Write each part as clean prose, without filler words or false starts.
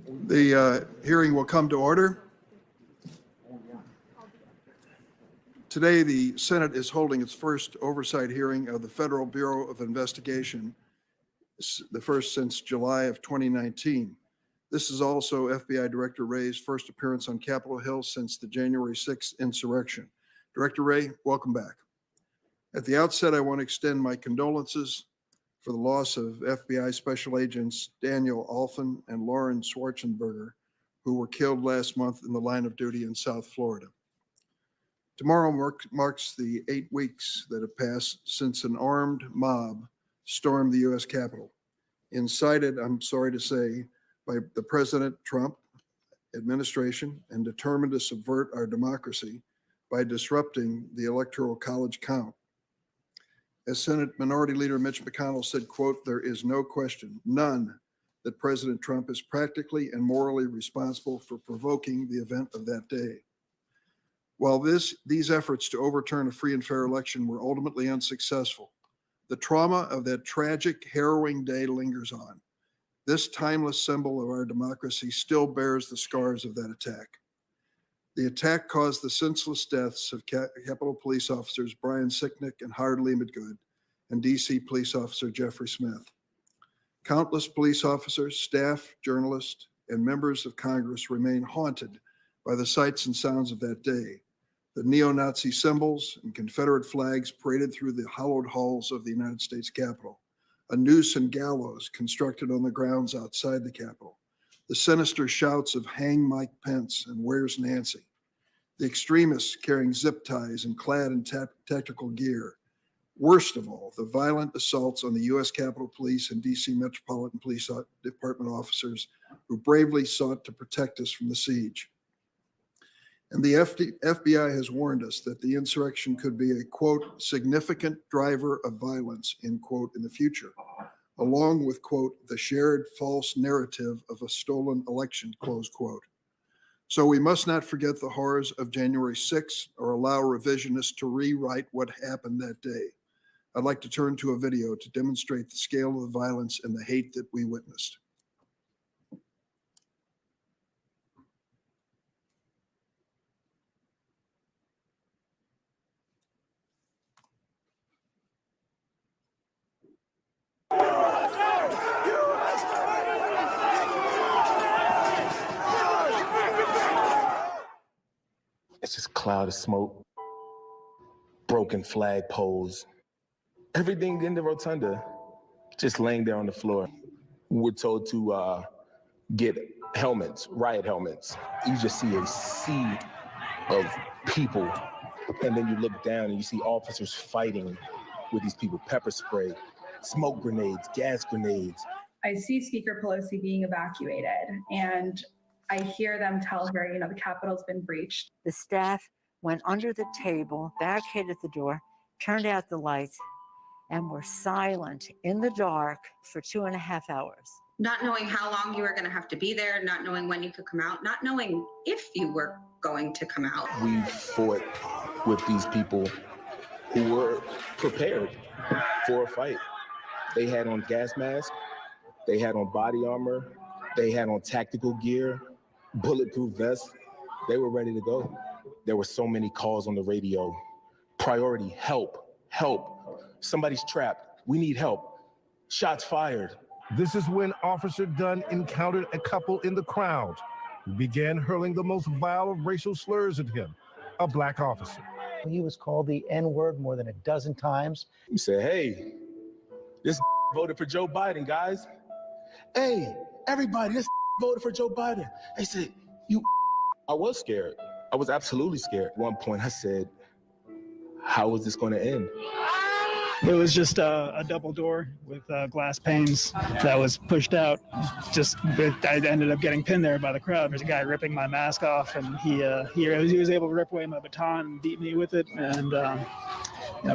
The hearing will come to order. Today, the Senate is holding its first oversight hearing of the Federal Bureau of Investigation, the first since July of 2019. This is also FBI Director Wray's first appearance on Capitol Hill since the January 6th insurrection. Director Wray, welcome back. At the outset, I want to extend my condolences for the loss of FBI Special Agents Daniel Alfin and Lauren Schwarzenberger, who were killed last month in the line of duty in South Florida. Tomorrow marks the 8 weeks that have passed since an armed mob stormed the U.S. Capitol, incited, I'm sorry to say, by the President Trump administration and determined to subvert our democracy by disrupting the Electoral College count. As Senate Minority Leader Mitch McConnell said, quote, "There is no question, none, that President Trump is practically and morally responsible for provoking the event of that day." While these efforts to overturn a free and fair election were ultimately unsuccessful, the trauma of that tragic, harrowing day lingers on. This timeless symbol of our democracy still bears the scars of that attack. The attack caused the senseless deaths of Capitol Police officers Brian Sicknick and Howard Leamadgood and DC Police Officer Jeffrey Smith. Countless police officers, staff, journalists, and members of Congress remain haunted by the sights and sounds of that day. The neo-Nazi symbols and Confederate flags paraded through the hallowed halls of the United States Capitol. A noose and gallows constructed on the grounds outside the Capitol. The sinister shouts of "Hang Mike Pence" and "Where's Nancy?" The extremists carrying zip ties and clad in tactical gear. Worst of all, the violent assaults on the U.S. Capitol Police and D.C. Metropolitan Police Department officers who bravely sought to protect us from the siege. And the FBI has warned us that the insurrection could be a, quote, "significant driver of violence," end quote, in the future, along with, quote, "the shared false narrative of a stolen election," close quote. So we must not forget the horrors of January 6th or allow revisionists to rewrite what happened that day. I'd like to turn to a video to demonstrate the scale of the violence and the hate that we witnessed. It's just a cloud of smoke, broken flag poles, everything in the rotunda just laying there on the floor. We're told to get helmets, riot helmets. You just see a sea of people, and then you look down and you see officers fighting with these people, pepper spray, smoke grenades, gas grenades. I see Speaker Pelosi being evacuated, and I hear them tell her, the Capitol's been breached. The staff went under the table, barricaded the door, turned out the lights, and were silent in the dark for 2.5 hours. Not knowing how long you were going to have to be there, not knowing when you could come out, not knowing if you were going to come out. We fought with these people who were prepared for a fight. They had on gas masks, they had on body armor, they had on tactical gear, bulletproof vests. They were ready to go. There were so many calls on the radio. Priority, help, help. Somebody's trapped. We need help. Shots fired. This is when Officer Dunn encountered a couple in the crowd who began hurling the most vile of racial slurs at him, a black officer. He was called the N-word more than a dozen times. He said, "Hey, this voted for Joe Biden, guys. Hey, everybody, this voted for Joe Biden." They said, I was scared. I was absolutely scared. At one point I said, how is this going to end? It was just a double door with glass panes that was pushed out. I ended up getting pinned there by the crowd. There's a guy ripping my mask off, and he was able to rip away my baton and beat me with it. And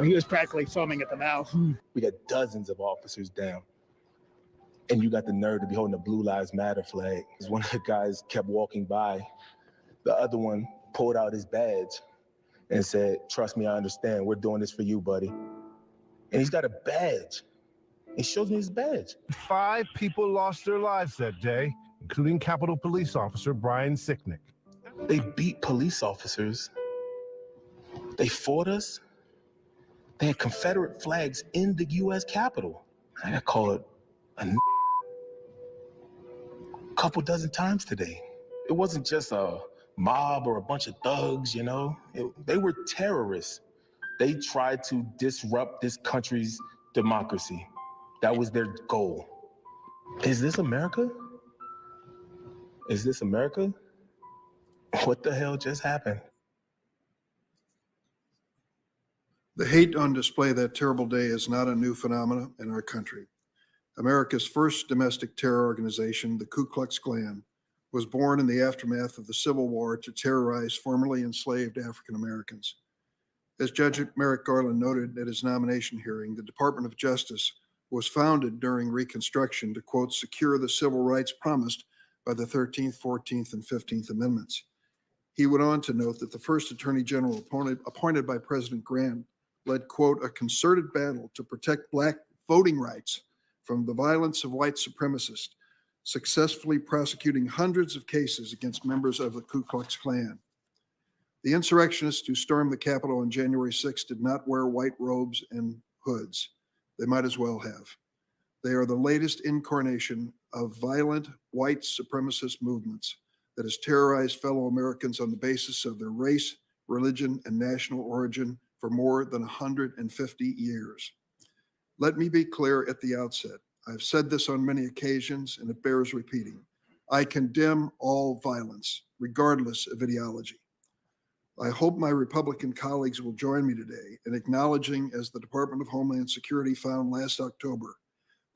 he was practically foaming at the mouth. We got dozens of officers down, and you got the nerve to be holding a Blue Lives Matter flag. One of the guys kept walking by. The other one pulled out his badge and said, "Trust me, I understand. We're doing this for you, buddy." And he's got a badge. He shows me his badge. 5 people lost their lives that day including Capitol Police Officer Brian Sicknick. They beat police officers. They fought us. They had Confederate flags in the U.S. Capitol. I got called a couple dozen times today. It wasn't just a mob or a bunch of thugs, you know. They were terrorists. They tried to disrupt this country's democracy. That was their goal. Is this America? Is this America? What the hell just happened? The hate on display that terrible day is not a new phenomenon in our country. America's first domestic terror organization, the Ku Klux Klan, was born in the aftermath of the Civil War to terrorize formerly enslaved African Americans. As Judge Merrick Garland noted at his nomination hearing, the Department of Justice was founded during Reconstruction to, quote, secure the civil rights promised by the 13th, 14th, and 15th Amendments. He went on to note that the first Attorney General appointed by President Grant led, quote, a concerted battle to protect Black voting rights from the violence of white supremacists, successfully prosecuting hundreds of cases against members of the Ku Klux Klan. The insurrectionists who stormed the Capitol on January 6th did not wear white robes and hoods. They might as well have. They are the latest incarnation of violent white supremacist movements that has terrorized fellow Americans on the basis of their race, religion, and national origin for more than 150 years. Let me be clear at the outset. I've said this on many occasions, and it bears repeating. I condemn all violence, regardless of ideology. I hope my Republican colleagues will join me today in acknowledging, as the Department of Homeland Security found last October,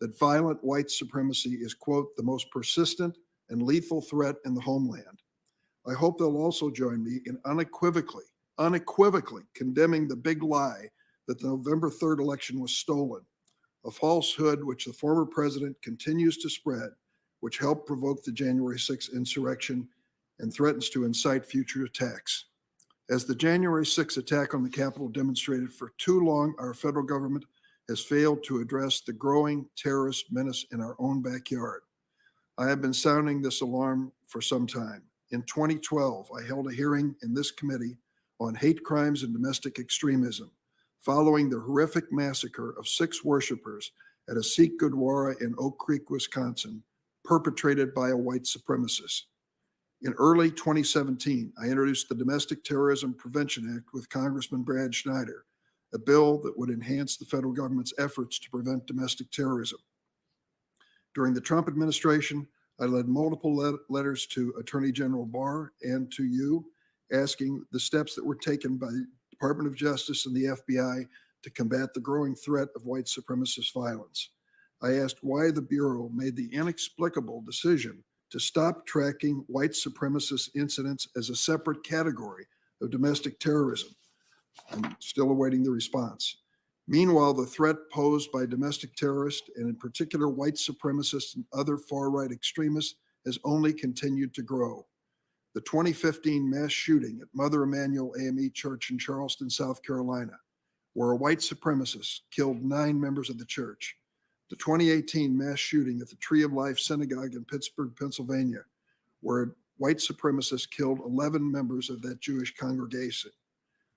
that violent white supremacy is, quote, the most persistent and lethal threat in the homeland. I hope they'll also join me in unequivocally condemning the big lie that the November 3rd election was stolen, a falsehood which the former president continues to spread, which helped provoke the January 6th insurrection and threatens to incite future attacks. As the January 6th attack on the Capitol demonstrated, for too long, our federal government has failed to address the growing terrorist menace in our own backyard. I have been sounding this alarm for some time. In 2012, I held a hearing in this committee on hate crimes and domestic extremism, following the horrific massacre of 6 worshipers at a Sikh Gurdwara in Oak Creek, Wisconsin, perpetrated by a white supremacist. In early 2017, I introduced the Domestic Terrorism Prevention Act with Congressman Brad Schneider, a bill that would enhance the federal government's efforts to prevent domestic terrorism. During the Trump administration, I led multiple letters to Attorney General Barr and to you, asking the steps that were taken by the Department of Justice and the FBI to combat the growing threat of white supremacist violence. I asked why the Bureau made the inexplicable decision to stop tracking white supremacist incidents as a separate category of domestic terrorism. I'm still awaiting the response. Meanwhile, the threat posed by domestic terrorists, and in particular white supremacists and other far-right extremists, has only continued to grow. The 2015 mass shooting at Mother Emanuel AME Church in Charleston, South Carolina, where a white supremacist killed 9 members of the church. The 2018 mass shooting at the Tree of Life Synagogue in Pittsburgh, Pennsylvania, where a white supremacist killed 11 members of that Jewish congregation.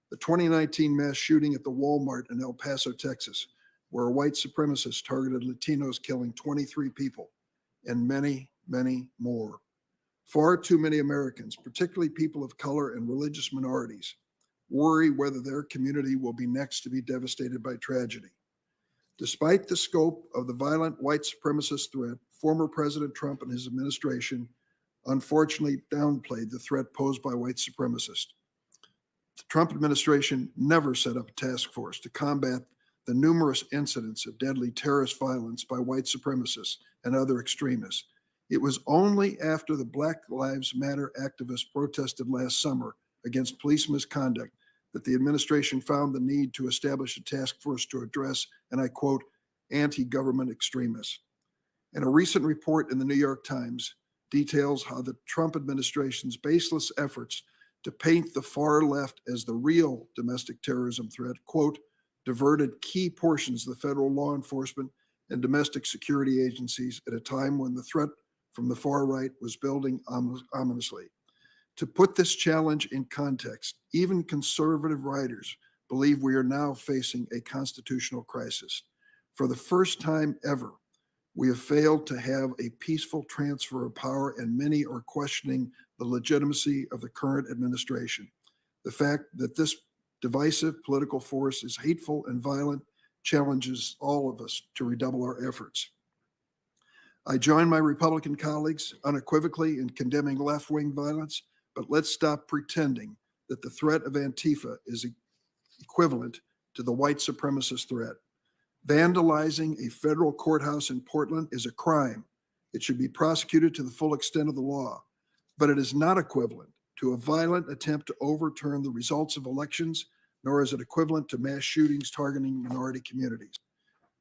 The 2019 mass shooting at the Walmart in El Paso, Texas, where a white supremacist targeted Latinos, killing 23 people, and many, many more. Far too many Americans, particularly people of color and religious minorities, worry whether their community will be next to be devastated by tragedy. Despite the scope of the violent white supremacist threat, former President Trump and his administration unfortunately downplayed the threat posed by white supremacists. The Trump administration never set up a task force to combat the numerous incidents of deadly terrorist violence by white supremacists and other extremists. It was only after the Black Lives Matter activists protested last summer against police misconduct that the administration found the need to establish a task force to address, and I quote, anti-government extremists. And a recent report in the New York Times details how the Trump administration's baseless efforts to paint the far left as the real domestic terrorism threat, quote, diverted key portions of the federal law enforcement and domestic security agencies at a time when the threat from the far right was building ominously. To put this challenge in context, even conservative writers believe we are now facing a constitutional crisis. For the first time ever, we have failed to have a peaceful transfer of power, and many are questioning the legitimacy of the current administration. The fact that this divisive political force is hateful and violent challenges all of us to redouble our efforts. I join my Republican colleagues unequivocally in condemning left-wing violence, but let's stop pretending that the threat of Antifa is equivalent to the white supremacist threat. Vandalizing a federal courthouse in Portland is a crime. It should be prosecuted to the full extent of the law, but it is not equivalent to a violent attempt to overturn the results of elections, nor is it equivalent to mass shootings targeting minority communities.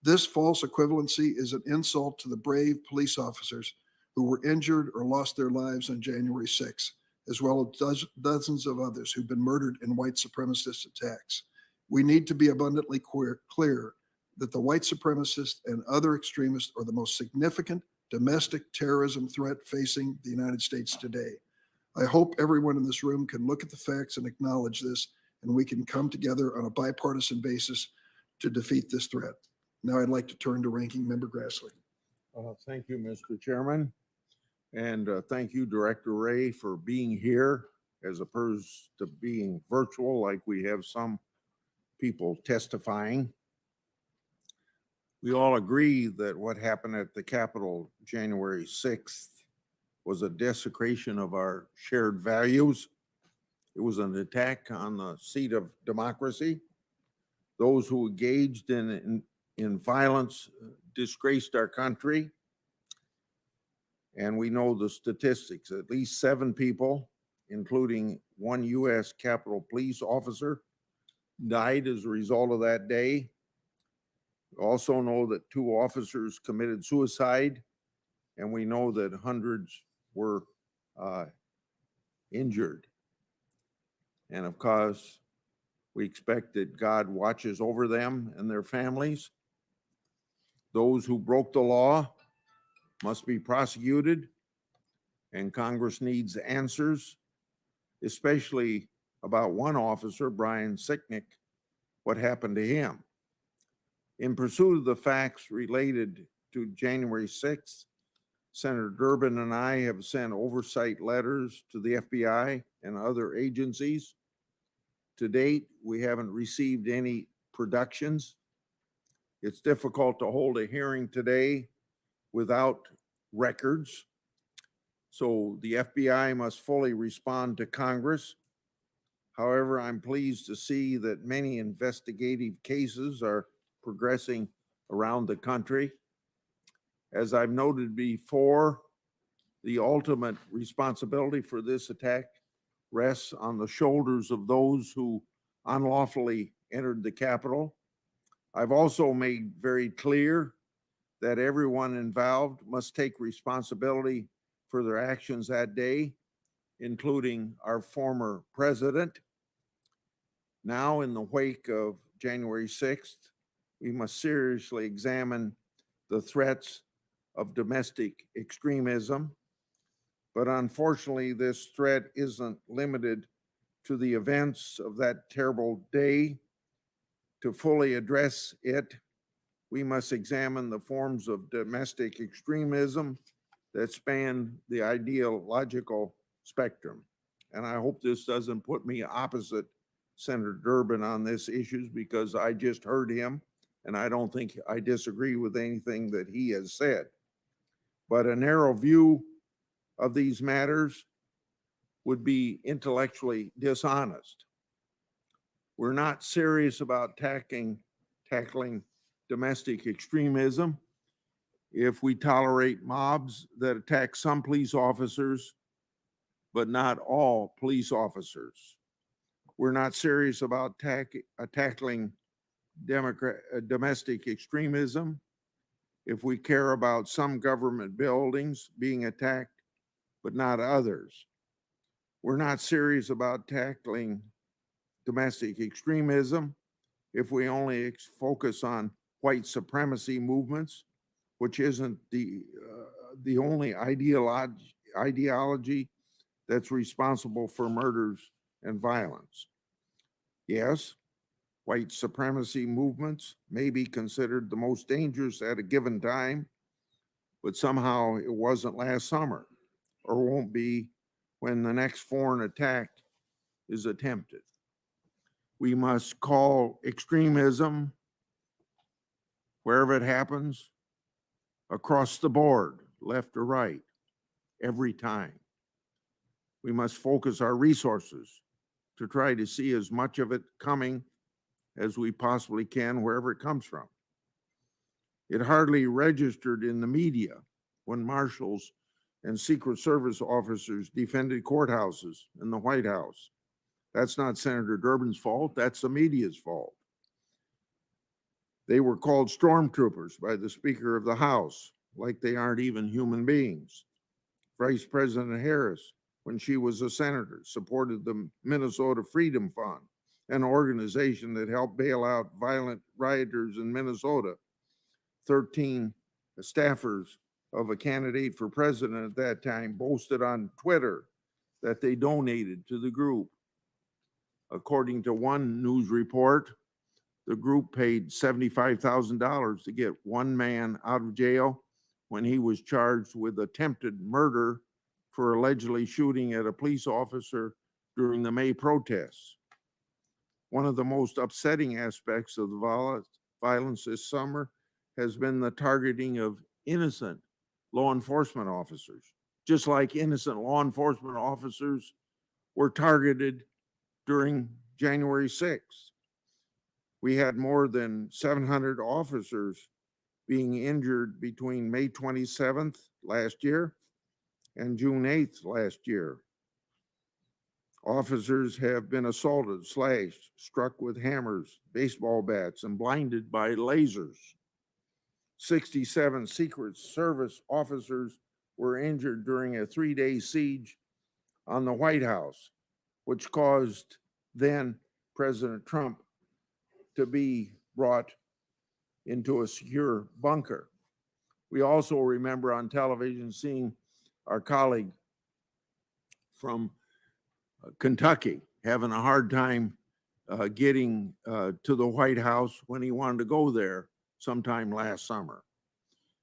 This false equivalency is an insult to the brave police officers who were injured or lost their lives on January 6th, as well as dozens of others who've been murdered in white supremacist attacks. We need to be abundantly clear that the white supremacists and other extremists are the most significant domestic terrorism threat facing the United States today. I hope everyone in this room can look at the facts and acknowledge this, and we can come together on a bipartisan basis to defeat this threat. Now I'd like to turn to Ranking Member Grassley. Thank you, Mr. Chairman. And thank you, Director Wray, for being here as opposed to being virtual like we have some people testifying. We all agree that what happened at the Capitol January 6th was a desecration of our shared values. It was an attack on the seat of democracy. Those who engaged in violence disgraced our country. And we know the statistics. At least 7 people, including 1 U.S. Capitol Police officer, died as a result of that day. We also know that 2 officers committed suicide, and we know that hundreds were injured. And of course, we expect that God watches over them and their families. Those who broke the law must be prosecuted, and Congress needs answers, especially about one officer, Brian Sicknick, what happened to him. In pursuit of the facts related to January 6th, Senator Durbin and I have sent oversight letters to the FBI and other agencies. To date, we haven't received any productions. It's difficult to hold a hearing today without records. So the FBI must fully respond to Congress. However, I'm pleased to see that many investigative cases are progressing around the country. As I've noted before, the ultimate responsibility for this attack rests on the shoulders of those who unlawfully entered the Capitol. I've also made very clear that everyone involved must take responsibility for their actions that day, including our former president. Now, in the wake of January 6th, we must seriously examine the threats of domestic extremism. But unfortunately, this threat isn't limited to the events of that terrible day. To fully address it, we must examine the forms of domestic extremism that span the ideological spectrum. And I hope this doesn't put me opposite Senator Durbin on this issue, because I just heard him and I don't think I disagree with anything that he has said. But a narrow view of these matters would be intellectually dishonest. We're not serious about tackling domestic extremism if we tolerate mobs that attack some police officers, but not all police officers. We're not serious about tackling domestic extremism if we care about some government buildings being attacked, but not others. We're not serious about tackling domestic extremism if we only focus on white supremacy movements, which isn't the only ideology that's responsible for murders and violence. Yes, white supremacy movements may be considered the most dangerous at a given time, but somehow it wasn't last summer or won't be when the next foreign attack is attempted. We must call extremism, wherever it happens, across the board, left or right, every time. We must focus our resources to try to see as much of it coming as we possibly can, wherever it comes from. It hardly registered in the media when marshals and Secret Service officers defended courthouses and the White House. That's not Senator Durbin's fault, that's the media's fault. They were called stormtroopers by the Speaker of the House, like they aren't even human beings. Vice President Harris, when she was a senator, supported the Minnesota Freedom Fund, an organization that helped bail out violent rioters in Minnesota. 13 staffers of a candidate for president at that time boasted on Twitter that they donated to the group. According to one news report, the group paid $75,000 to get one man out of jail when he was charged with attempted murder for allegedly shooting at a police officer during the May protests. One of the most upsetting aspects of the violence this summer has been the targeting of innocent law enforcement officers, just like innocent law enforcement officers were targeted during January 6th. We had more than 700 officers being injured between May 27th last year and June 8th last year. Officers have been assaulted, slashed, struck with hammers, baseball bats, and blinded by lasers. 67 Secret Service officers were injured during a 3-day siege on the White House, which caused then President Trump to be brought into a secure bunker. We also remember on television seeing our colleague from Kentucky having a hard time getting to the White House when he wanted to go there sometime last summer.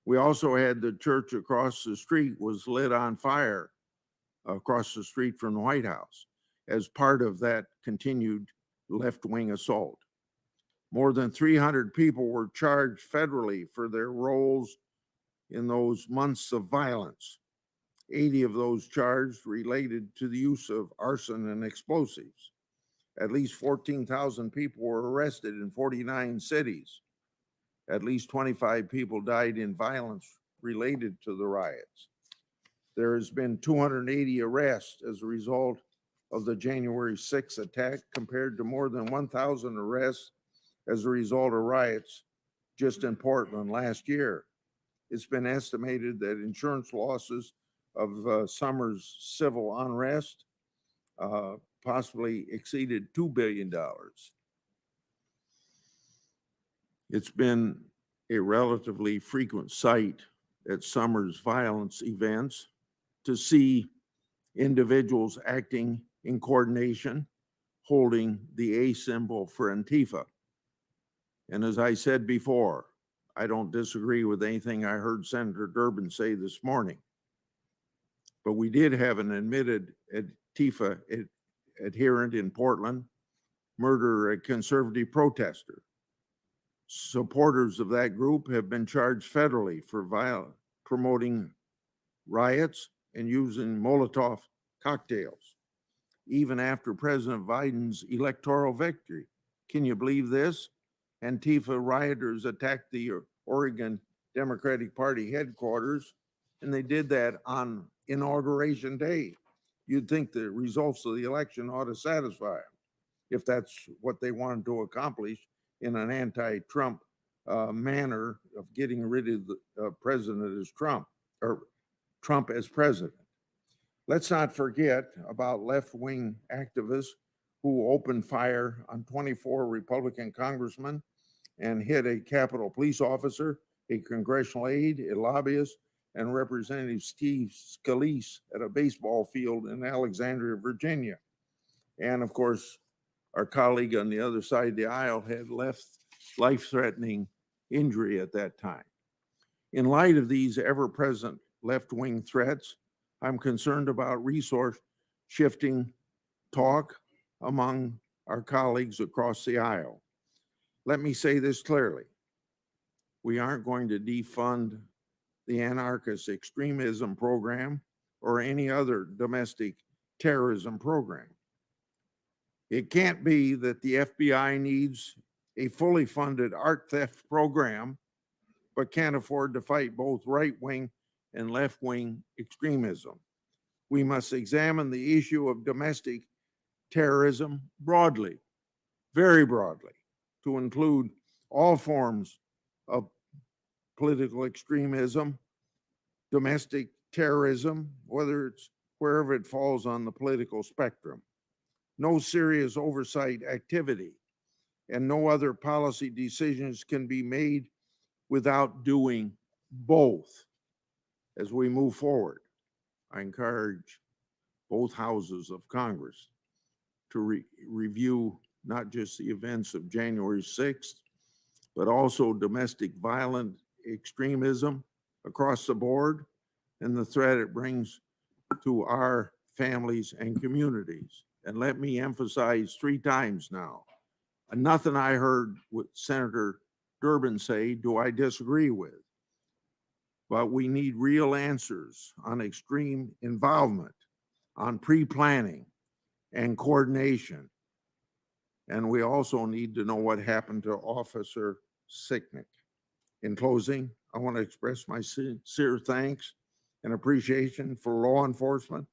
We also had the church across the street was lit on fire across the street from the White House as part of that continued left-wing assault. More than 300 people were charged federally for their roles in those months of violence. 80 of those charged related to the use of arson and explosives. At least 14,000 people were arrested in 49 cities. At least 25 people died in violence related to the riots. There has been 280 arrests as a result of the January 6th attack, compared to more than 1,000 arrests as a result of riots just in Portland last year. It's been estimated that insurance losses of summer's civil unrest possibly exceeded $2 billion. It's been a relatively frequent sight at summer's violence events to see individuals acting in coordination, holding the A symbol for Antifa. And as I said before, I don't disagree with anything I heard Senator Durbin say this morning. But we did have an admitted Antifa adherent in Portland murder a conservative protester. Supporters of that group have been charged federally for promoting riots and using Molotov cocktails, even after President Biden's electoral victory. Can you believe this? Antifa rioters attacked the Oregon Democratic Party headquarters, and they did that on Inauguration Day. You'd think the results of the election ought to satisfy them if that's what they wanted to accomplish in an anti-Trump manner of getting rid of the president as Trump, or Trump as president. Let's not forget about left-wing activists who opened fire on 24 Republican congressmen and hit a Capitol police officer, a congressional aide, a lobbyist, and Representative Steve Scalise at a baseball field in Alexandria, Virginia. And of course, our colleague on the other side of the aisle had life-threatening injury at that time. In light of these ever-present left-wing threats, I'm concerned about resource shifting talk among our colleagues across the aisle. Let me say this clearly. We aren't going to defund the anarchist extremism program or any other domestic terrorism program. It can't be that the FBI needs a fully funded art theft program, but can't afford to fight both right-wing and left-wing extremism. We must examine the issue of domestic terrorism broadly, very broadly, to include all forms of political extremism, domestic terrorism, wherever it falls on the political spectrum. No serious oversight activity and no other policy decisions can be made without doing both. As we move forward, I encourage both houses of Congress to review not just the events of January 6th, but also domestic violent extremism across the board and the threat it brings to our families and communities. And let me emphasize 3 times now, nothing I heard what Senator Durbin say do I disagree with. But we need real answers on extreme involvement, on pre-planning and coordination. And we also need to know what happened to Officer Sicknick. In closing, I want to express my sincere thanks and appreciation for law enforcement,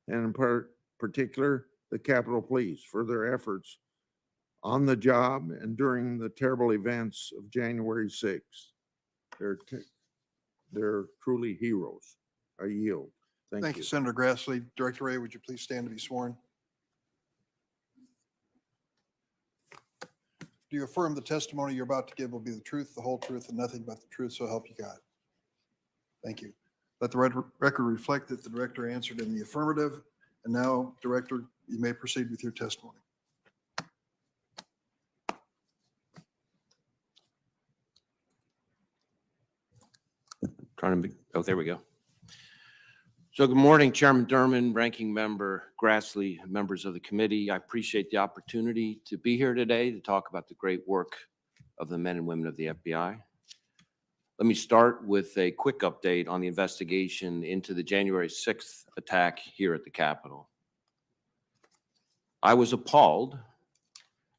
and in particular, the Capitol Police for their efforts on the job and during the terrible events of January 6th. They're truly heroes. I yield. Thank you, Senator Grassley. Director Wray, would you please stand to be sworn? Do you affirm the testimony you're about to give will be the truth, the whole truth, and nothing but the truth, so help you God? Thank you. Let the record reflect that the director answered in the affirmative. And now, Director, you may proceed with your testimony. Oh, there we go. So good morning, Chairman Durman, Ranking Member Grassley, members of the committee. I appreciate the opportunity to be here today to talk about the great work of the men and women of the FBI. Let me start with a quick update on the investigation into the January 6th attack here at the Capitol. I was appalled,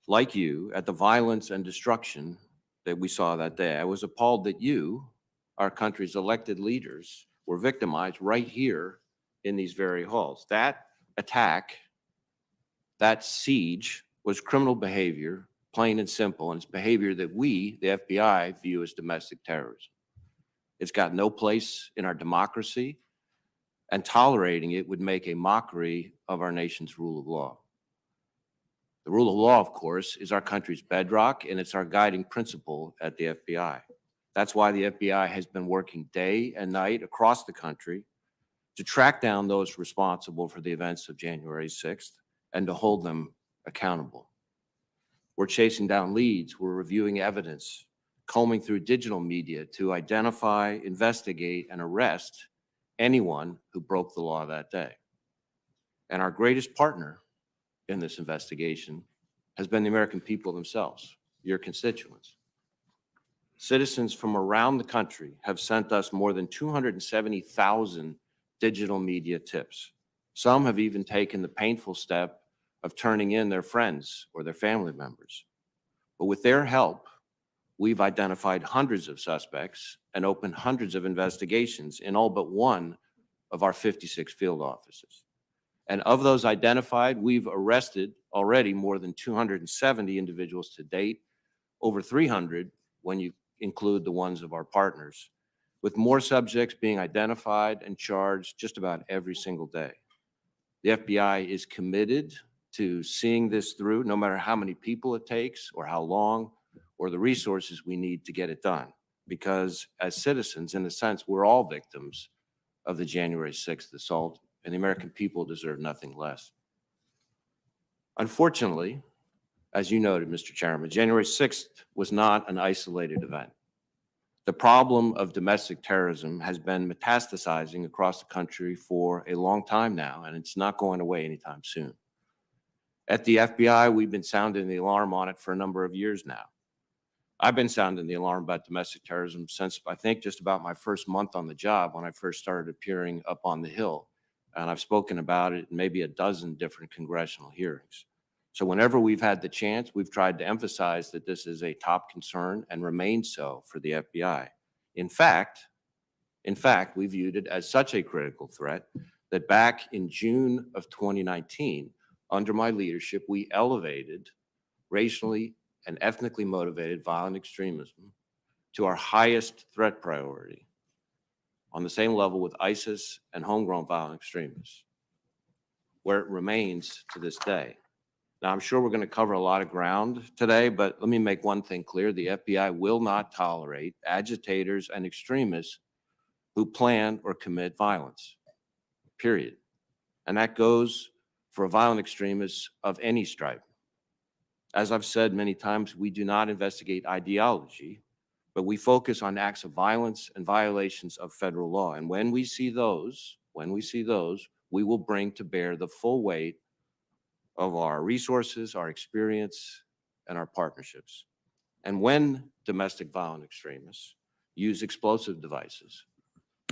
like you, at the violence and destruction that we saw that day. I was appalled that you, our country's elected leaders, were victimized right here in these very halls. That attack, that siege, was criminal behavior, plain and simple, and it's behavior that we, the FBI, view as domestic terrorism. It's got no place in our democracy, and tolerating it would make a mockery of our nation's rule of law. The rule of law, of course, is our country's bedrock, and it's our guiding principle at the FBI. That's why the FBI has been working day and night across the country to track down those responsible for the events of January 6th and to hold them accountable. We're chasing down leads, we're reviewing evidence, combing through digital media to identify, investigate, and arrest anyone who broke the law that day. And our greatest partner in this investigation has been the American people themselves, your constituents. Citizens from around the country have sent us more than 270,000 digital media tips. Some have even taken the painful step of turning in their friends or their family members. But with their help, we've identified hundreds of suspects and opened hundreds of investigations in all but one of our 56 field offices. And of those identified, we've arrested already more than 270 individuals to date, over 300 when you include the ones of our partners, with more subjects being identified and charged just about every single day. The FBI is committed to seeing this through, no matter how many people it takes or how long or the resources we need to get it done. Because as citizens, in a sense, we're all victims of the January 6th assault, and the American people deserve nothing less. Unfortunately, as you noted, Mr. Chairman, January 6th was not an isolated event. The problem of domestic terrorism has been metastasizing across the country for a long time now, and it's not going away anytime soon. At the FBI, we've been sounding the alarm on it for a number of years now. I've been sounding the alarm about domestic terrorism since, I think, just about my first month on the job when I first started appearing up on the Hill. And I've spoken about it in maybe a dozen different congressional hearings. So whenever we've had the chance, we've tried to emphasize that this is a top concern and remains so for the FBI. In fact, we viewed it as such a critical threat that back in June of 2019, under my leadership, we elevated racially and ethnically motivated violent extremism to our highest threat priority, on the same level with ISIS and homegrown violent extremists, where it remains to this day. Now, I'm sure we're going to cover a lot of ground today, but let me make one thing clear. The FBI will not tolerate agitators and extremists who plan or commit violence, period. And that goes for violent extremists of any stripe. As I've said many times, we do not investigate ideology, but we focus on acts of violence and violations of federal law. And when we see those, we will bring to bear the full weight of our resources, our experience, and our partnerships. And when domestic violent extremists use explosive devices,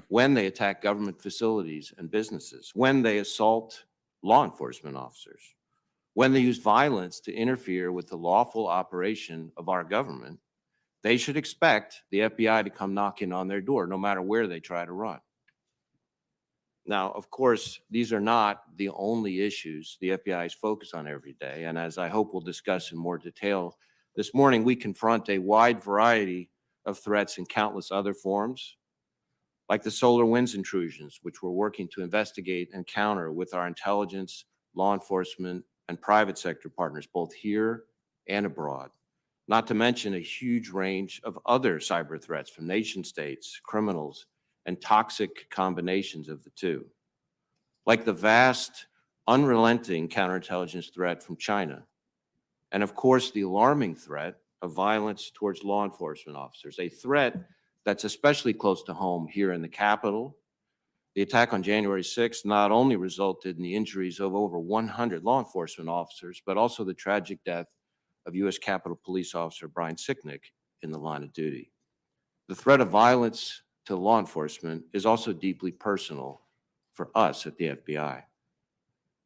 when they attack government facilities and businesses, when they assault law enforcement officers, when they use violence to interfere with the lawful operation of our government, they should expect the FBI to come knocking on their door, no matter where they try to run. Now, of course, these are not the only issues the FBI is focused on every day. And as I hope we'll discuss in more detail, this morning we confront a wide variety of threats in countless other forms, like the solar winds intrusions, which we're working to investigate and counter with our intelligence, law enforcement, and private sector partners, both here and abroad. Not to mention a huge range of other cyber threats from nation states, criminals, and toxic combinations of the two, like the vast, unrelenting counterintelligence threat from China, and of course, the alarming threat of violence towards law enforcement officers, a threat that's especially close to home here in the Capitol. The attack on January 6th not only resulted in the injuries of over 100 law enforcement officers, but also the tragic death of U.S. Capitol Police Officer Brian Sicknick in the line of duty. The threat of violence to law enforcement is also deeply personal for us at the FBI.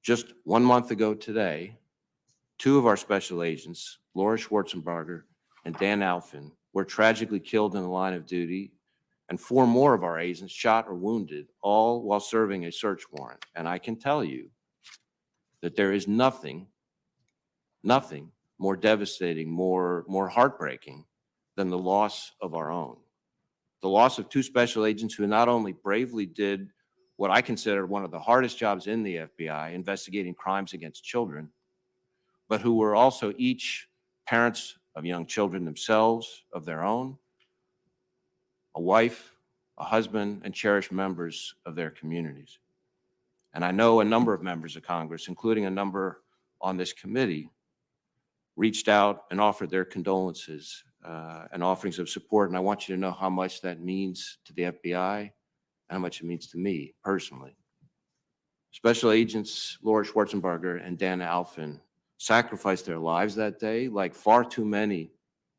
Just 1 month ago today, two of our special agents, Laura Schwarzenberger and Dan Alfin, were tragically killed in the line of duty, and 4 more of our agents shot or wounded, all while serving a search warrant. And I can tell you that there is nothing more devastating, more heartbreaking than the loss of our own. The loss of 2 special agents who not only bravely did what I consider one of the hardest jobs in the FBI, investigating crimes against children, but who were also each parents of young children themselves, of their own, a wife, a husband, and cherished members of their communities. And I know a number of members of Congress, including a number on this committee, reached out and offered their condolences and offerings of support. And I want you to know how much that means to the FBI and how much it means to me personally. Special Agents Laura Schwarzenberger and Dan Alfin sacrificed their lives that day, like far too many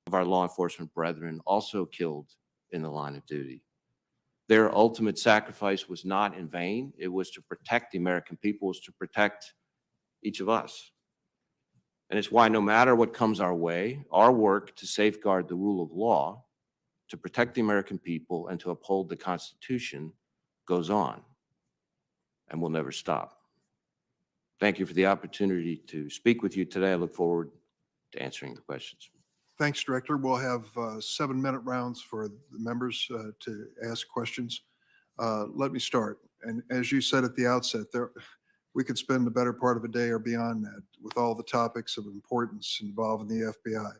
of our law enforcement brethren also killed in the line of duty. Their ultimate sacrifice was not in vain. It was to protect the American people, it was to protect each of us. And it's why no matter what comes our way, our work to safeguard the rule of law, to protect the American people, and to uphold the Constitution goes on and will never stop. Thank you for the opportunity to speak with you today. I look forward to answering the questions. Thanks, Director. We'll have 7-minute rounds for the members to ask questions. Let me start. And as you said at the outset, we could spend the better part of a day or beyond that with all the topics of importance involving the FBI.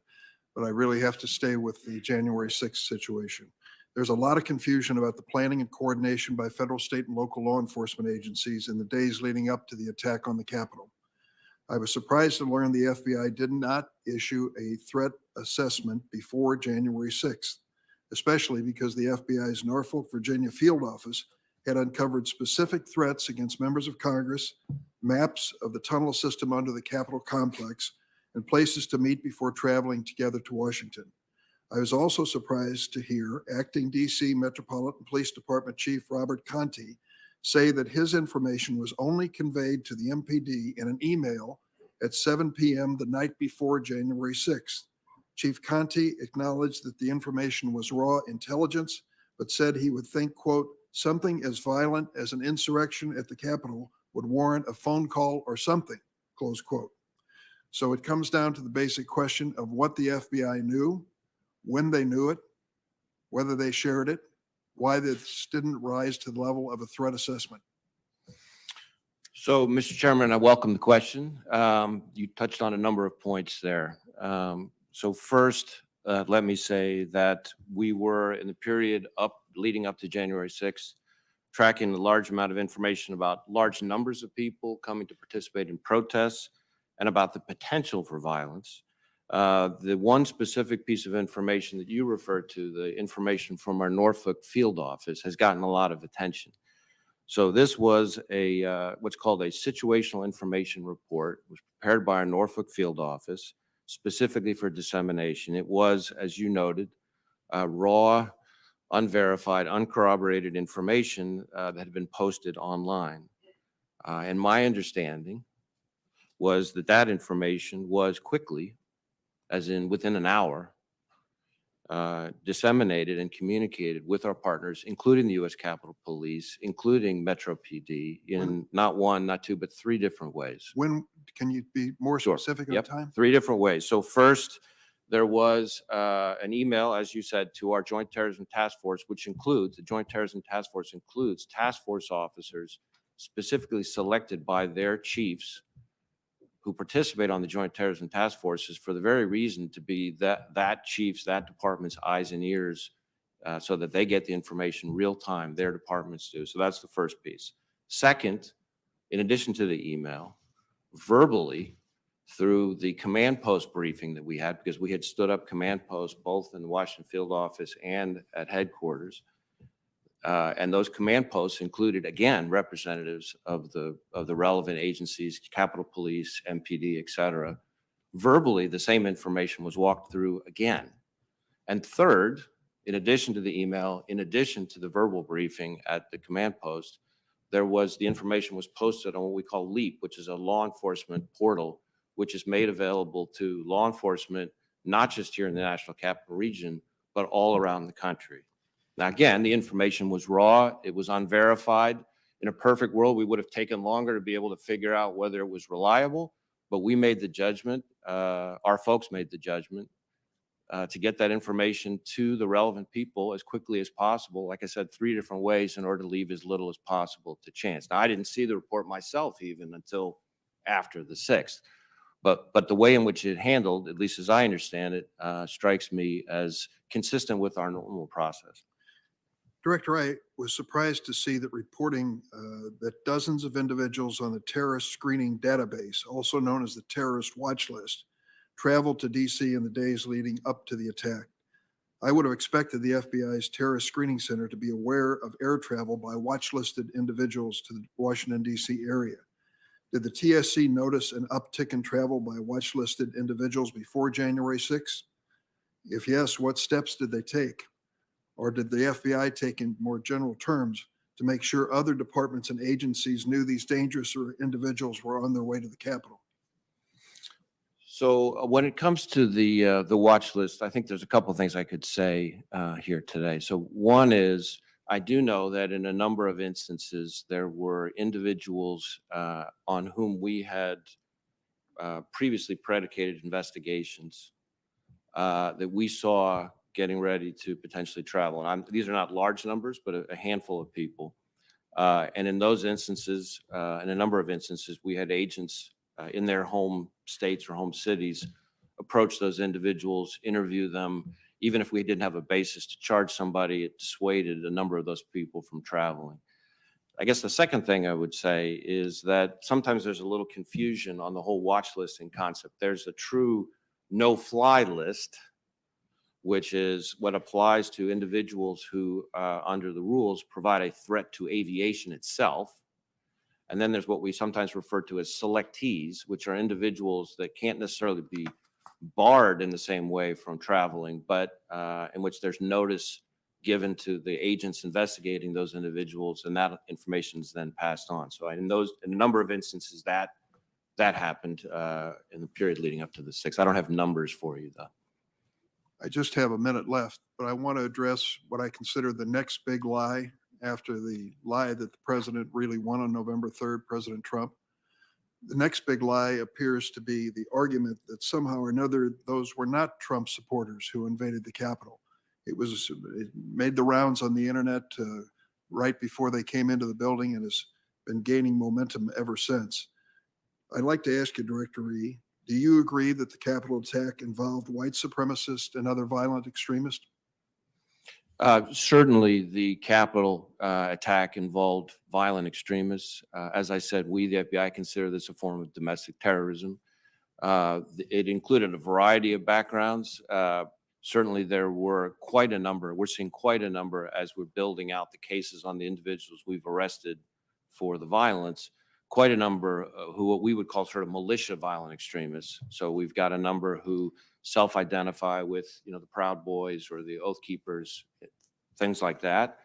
But I really have to stay with the January 6th situation. There's a lot of confusion about the planning and coordination by federal, state, and local law enforcement agencies in the days leading up to the attack on the Capitol. I was surprised to learn the FBI did not issue a threat assessment before January 6th, especially because the FBI's Norfolk, Virginia field office had uncovered specific threats against members of Congress, maps of the tunnel system under the Capitol complex, and places to meet before traveling together to Washington. I was also surprised to hear acting DC Metropolitan Police Department Chief Robert Conti say that his information was only conveyed to the MPD in an email at 7 p.m. the night before January 6th. Chief Conti acknowledged that the information was raw intelligence, but said he would think, quote, something as violent as an insurrection at the Capitol would warrant a phone call or something, close quote. So it comes down to the basic question of what the FBI knew, when they knew it, whether they shared it, why this didn't rise to the level of a threat assessment. So, Mr. Chairman, I welcome the question. You touched on a number of points there. So first, let me say that we were in the period leading up to January 6th, tracking a large amount of information about large numbers of people coming to participate in protests and about the potential for violence. The one specific piece of information that you referred to, the information from our Norfolk field office, has gotten a lot of attention. So this was a what's called a situational information report. It was prepared by our Norfolk field office specifically for dissemination. It was, as you noted, raw, unverified, uncorroborated information that had been posted online. And my understanding was that that information was quickly, as in within an hour, disseminated and communicated with our partners, including the U.S. Capitol Police, including Metro PD, in not one, not two, but three different ways. When, can you be more Sure. specific on Yep. time? Three different ways. So first, there was an email, as you said, to our Joint Terrorism Task Force, which includes, the Joint Terrorism Task Force includes task force officers specifically selected by their chiefs who participate on the Joint Terrorism Task Forces for the very reason to be that chief's, that department's eyes and ears, so that they get the information real time, their departments do. So that's the first piece. Second, in addition to the email, verbally, through the command post briefing that we had, because we had stood up command posts both in the Washington field office and at headquarters. And those command posts included, again, representatives of the relevant agencies, Capitol Police, MPD, et cetera. Verbally, the same information was walked through again. And third, in addition to the email, in addition to the verbal briefing at the command post, the information was posted on what we call LEAP, which is a law enforcement portal, which is made available to law enforcement, not just here in the National Capital Region, but all around the country. Now, again, the information was raw. It was unverified. In a perfect world, we would have taken longer to be able to figure out whether it was reliable, but we made the judgment, our folks made the judgment to get that information to the relevant people as quickly as possible. Like I said, three different ways in order to leave as little as possible to chance. Now, I didn't see the report myself even until after the 6th. But the way in which it handled, at least as I understand it, strikes me as consistent with our normal process. Director, I was surprised to see that reporting that dozens of individuals on the terrorist screening database, also known as the terrorist watch list, traveled to DC in the days leading up to the attack. I would have expected the FBI's terrorist screening center to be aware of air travel by watch-listed individuals to the Washington, DC area. Did the TSC notice an uptick in travel by watch-listed individuals before January 6th? If yes, what steps did they take? Or did the FBI take, in more general terms, to make sure other departments and agencies knew these dangerous individuals were on their way to the Capitol? So when it comes to the watch list, I think there's a couple of things I could say here today. So one is, I do know that in a number of instances, there were individuals on whom we had previously predicated investigations that we saw getting ready to potentially travel. And these are not large numbers, but a handful of people. And in those instances, in a number of instances, we had agents in their home states or home cities approach those individuals, interview them, even if we didn't have a basis to charge somebody, it dissuaded a number of those people from traveling. I guess the second thing I would say is that sometimes there's a little confusion on the whole watch listing concept. There's a true no-fly list, which is what applies to individuals who, under the rules, provide a threat to aviation itself. And then there's what we sometimes refer to as selectees, which are individuals that can't necessarily be barred in the same way from traveling, but in which there's notice given to the agents investigating those individuals, and that information is then passed on. So in a number of instances, that happened in the period leading up to the 6th. I don't have numbers for you, though. I just have a minute left, but I want to address what I consider the next big lie after the lie that the president really won on November 3rd, President Trump. The next big lie appears to be the argument that somehow or another those were not Trump supporters who invaded the Capitol. It made the rounds on the internet right before they came into the building and has been gaining momentum ever since. I'd like to ask you, Director Wray, do you agree that the Capitol attack involved white supremacists and other violent extremists? Certainly, the Capitol attack involved violent extremists. As I said, we, the FBI, consider this a form of domestic terrorism. It included a variety of backgrounds. Certainly, there were quite a number. We're seeing quite a number as we're building out the cases on the individuals we've arrested for the violence. Quite a number who what we would call sort of militia violent extremists. So we've got a number who self-identify with, the Proud Boys or the Oath Keepers, things like that.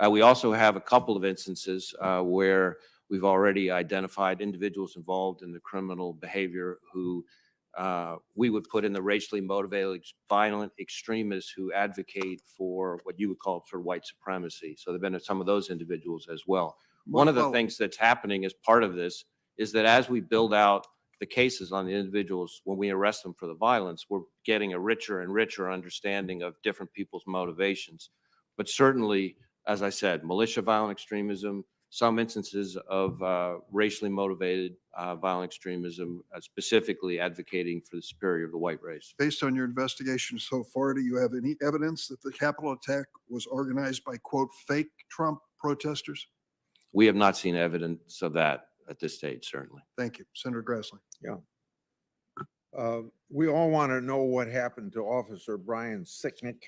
We also have a couple of instances where we've already identified individuals involved in the criminal behavior who we would put in the racially motivated violent extremists who advocate for what you would call sort of white supremacy. So there have been some of those individuals as well. One of the things that's happening as part of this is that as we build out the cases on the individuals, when we arrest them for the violence, we're getting a richer and richer understanding of different people's motivations. But certainly, as I said, militia violent extremism, some instances of racially motivated violent extremism, specifically advocating for the superior of the white race. Based on your investigation so far, do you have any evidence that the Capitol attack was organized by, quote, fake Trump protesters? We have not seen evidence of that at this stage, certainly. Thank you. Senator Grassley. Yeah. We all want to know what happened to Officer Brian Sicknick.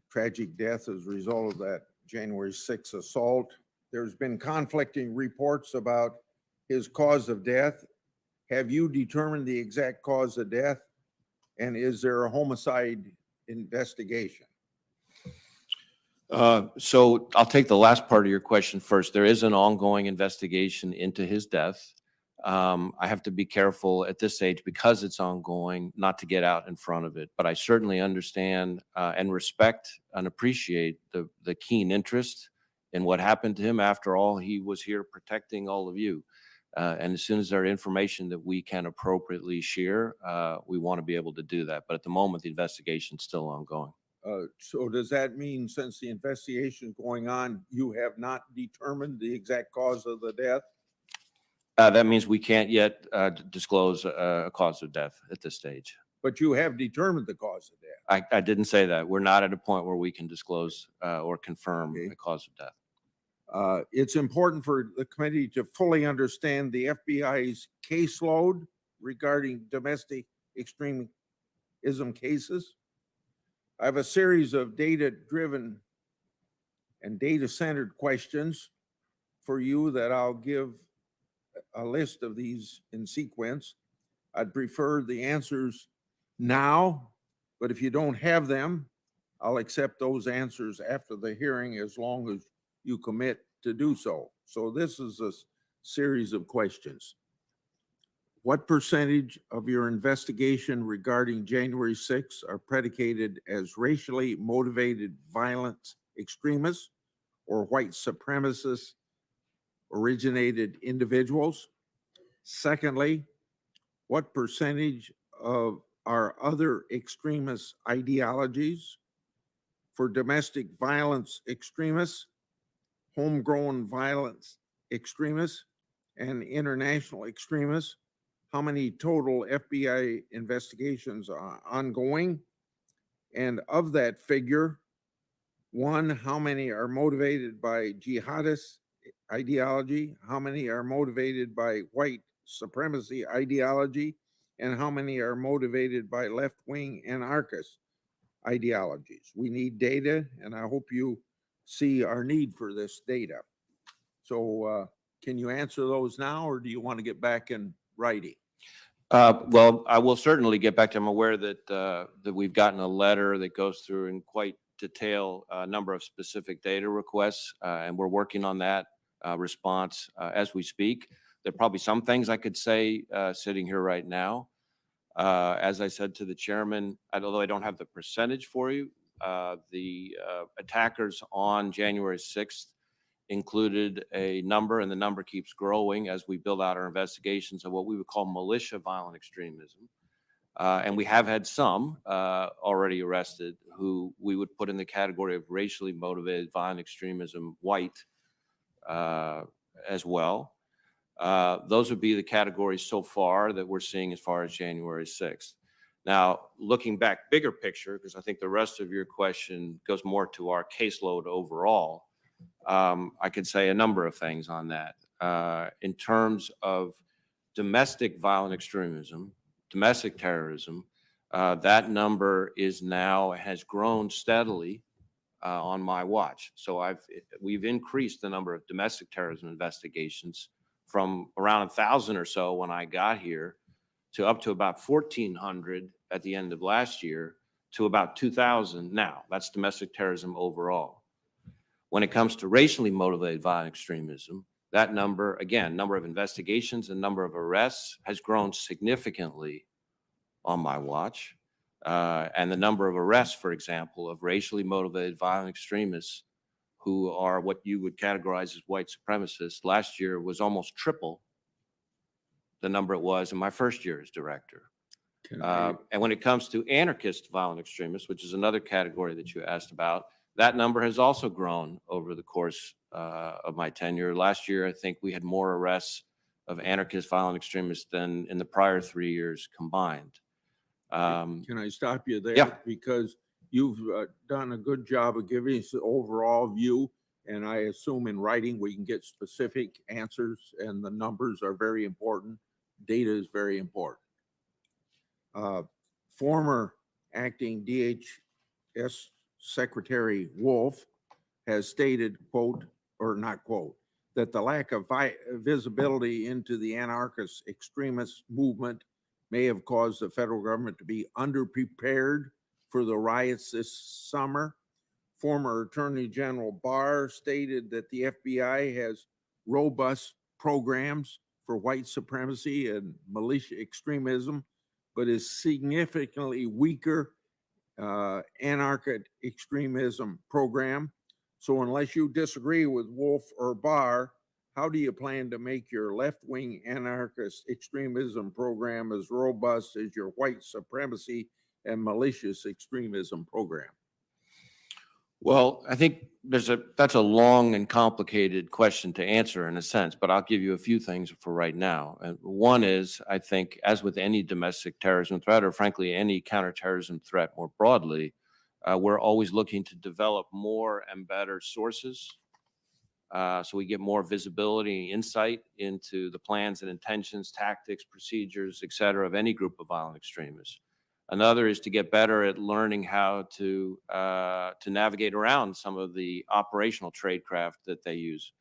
Tragic death as a result of that January 6th assault. There's been conflicting reports about his cause of death. Have you determined the exact cause of death? And is there a homicide investigation? So I'll take the last part of your question first. There is an ongoing investigation into his death. I have to be careful at this stage because it's ongoing not to get out in front of it. But I certainly understand and respect and appreciate the keen interest in what happened to him. After all, he was here protecting all of you. And as soon as there's information that we can appropriately share, we want to be able to do that. But at the moment, the investigation is still ongoing. So does that mean since the investigation is going on, you have not determined the exact cause of the death? That means we can't yet disclose a cause of death at this stage. But you have determined the cause of death. I didn't say that. We're not at a point where we can disclose or confirm the cause of death. It's important for the committee to fully understand the FBI's caseload regarding domestic extremism cases. I have a series of data-driven and data-centered questions for you that I'll give a list of these in sequence. I'd prefer the answers now, but if you don't have them, I'll accept those answers after the hearing as long as you commit to do so. So this is a series of questions. What percentage of your investigation regarding January 6th are predicated as racially motivated violent extremists or white supremacists originated individuals? Secondly, what percentage of our other extremist ideologies for domestic violence extremists, homegrown violence extremists, and international extremists? How many total FBI investigations are ongoing? And of that figure, one, how many are motivated by jihadist ideology? How many are motivated by white supremacy ideology? And how many are motivated by left-wing anarchist ideologies? We need data, and I hope you see our need for this data. So can you answer those now, or do you want to get back in writing? Well, I will certainly get back to. I'm aware that that we've gotten a letter that goes through in quite detail a number of specific data requests, and we're working on that response as we speak. There are probably some things I could say sitting here right now. As I said to the chairman, although I don't have the percentage for you, the attackers on January 6th included a number, and the number keeps growing as we build out our investigations of what we would call militia violent extremism. And we have had some already arrested who we would put in the category of racially motivated violent extremism, white as well. Those would be the categories so far that we're seeing as far as January 6th. Now, looking back bigger picture, because I think the rest of your question goes more to our caseload overall, I could say a number of things on that. In terms of domestic violent extremism, domestic terrorism, that number has grown steadily on my watch. So we've increased the number of domestic terrorism investigations from around 1,000 or so when I got here to up to about 1,400 at the end of last year to about 2,000 now. That's domestic terrorism overall. When it comes to racially motivated violent extremism, that number, again, number of investigations and number of arrests has grown significantly on my watch. And the number of arrests, for example, of racially motivated violent extremists who are what you would categorize as white supremacists last year was almost triple the number it was in my first year as director. And when it comes to anarchist violent extremists, which is another category that you asked about, that number has also grown over the course of my tenure. Last year, I think we had more arrests of anarchist violent extremists than in the prior 3 years combined. Can I stop you there? Yeah. Because you've done a good job of giving us the overall view, and I assume in writing we can get specific answers, and the numbers are very important. Data is very important. Former acting DHS Secretary Wolf has stated, quote, or not quote, that the lack of visibility into the anarchist extremist movement may have caused the federal government to be underprepared for the riots this summer. Former Attorney General Barr stated that the FBI has robust programs for white supremacy and militia extremism, but is significantly weaker anarchist extremism program. So unless you disagree with Wolf or Barr, how do you plan to make your left-wing anarchist extremism program as robust as your white supremacy and malicious extremism program? Well, I think that's a long and complicated question to answer in a sense, but I'll give you a few things for right now. And one is, I think, as with any domestic terrorism threat, or frankly, any counterterrorism threat more broadly, we're always looking to develop more and better sources so we get more visibility, insight into the plans and intentions, tactics, procedures, et cetera, of any group of violent extremists. Another is to get better at learning how to navigate around some of the operational tradecraft that they use.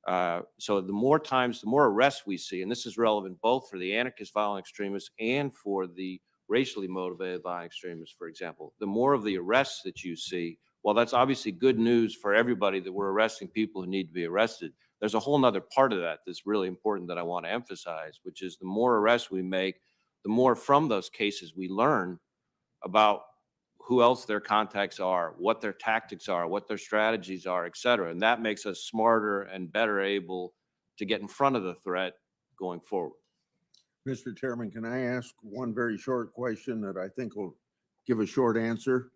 So the more times, the more arrests we see, and this is relevant both for the anarchist violent extremists and for the racially motivated violent extremists, for example, the more of the arrests that you see, while that's obviously good news for everybody that we're arresting people who need to be arrested, there's a whole nother part of that that's really important that I want to emphasize, which is the more arrests we make, the more from those cases we learn about who else their contacts are, what their tactics are, what their strategies are, et cetera. And that makes us smarter and better able to get in front of the threat going forward. Mr. Chairman, can I ask one very short question that I think will give a short answer?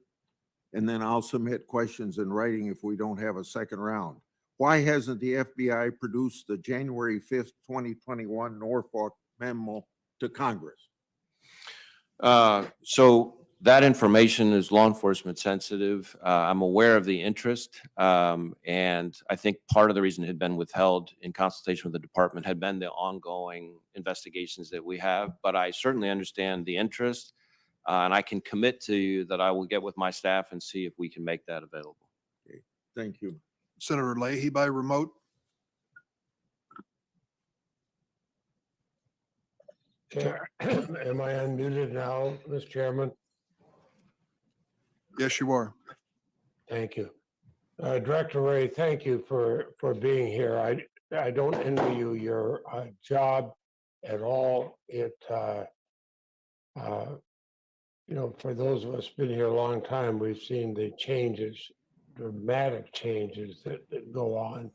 And then I'll submit questions in writing if we don't have a second round. Why hasn't the FBI produced the January 5th, 2021 Norfolk memo to Congress? So That information is law enforcement sensitive. I'm aware of the interest, and I think part of the reason it had been withheld in consultation with the department had been the ongoing investigations that we have. But I certainly understand the interest, and I can commit to you that I will get with my staff and see if we can make that available. Okay, thank you. Senator Leahy by remote. Chair, am I unmuted now, Mr. Chairman? Yes, you are. Thank you. Director Wray, thank you for being here. I don't envy you your job at all. It, you know, for those of us been here a long time, we've seen the changes, dramatic changes that go on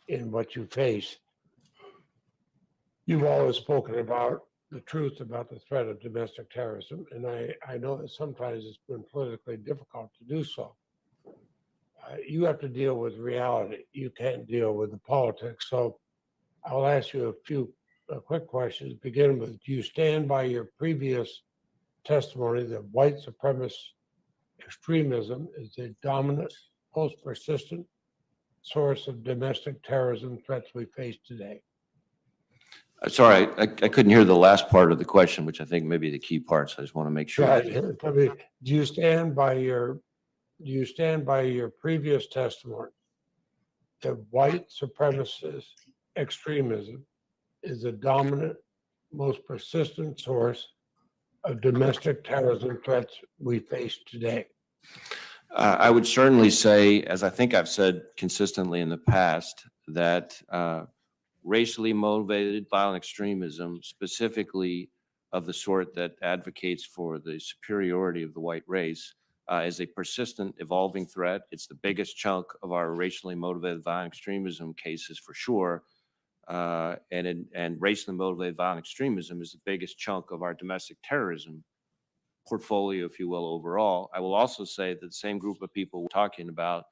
in what you face. You've always spoken about the truth about the threat of domestic terrorism, and I know that sometimes it's been politically difficult to do so. You have to deal with reality. You can't deal with the politics. So I'll ask you a few quick questions. Begin with, do you stand by your previous testimony that white supremacist extremism is the dominant, most persistent source of domestic terrorism threats we face today? Sorry, I couldn't hear the last part of the question, which I think may be the key part. So I just want to make sure. Right. Do you stand by your previous testimony that white supremacist extremism is the dominant, most persistent source of domestic terrorism threats we face today? I would certainly say, as I think I've said consistently in the past, that racially motivated violent extremism, specifically of the sort that advocates for the superiority of the white race, is a persistent, evolving threat. It's the biggest chunk of our racially motivated violent extremism cases for sure. And racially motivated violent extremism is the biggest chunk of our domestic terrorism portfolio, if you will, overall. I will also say that the same group of people we're talking about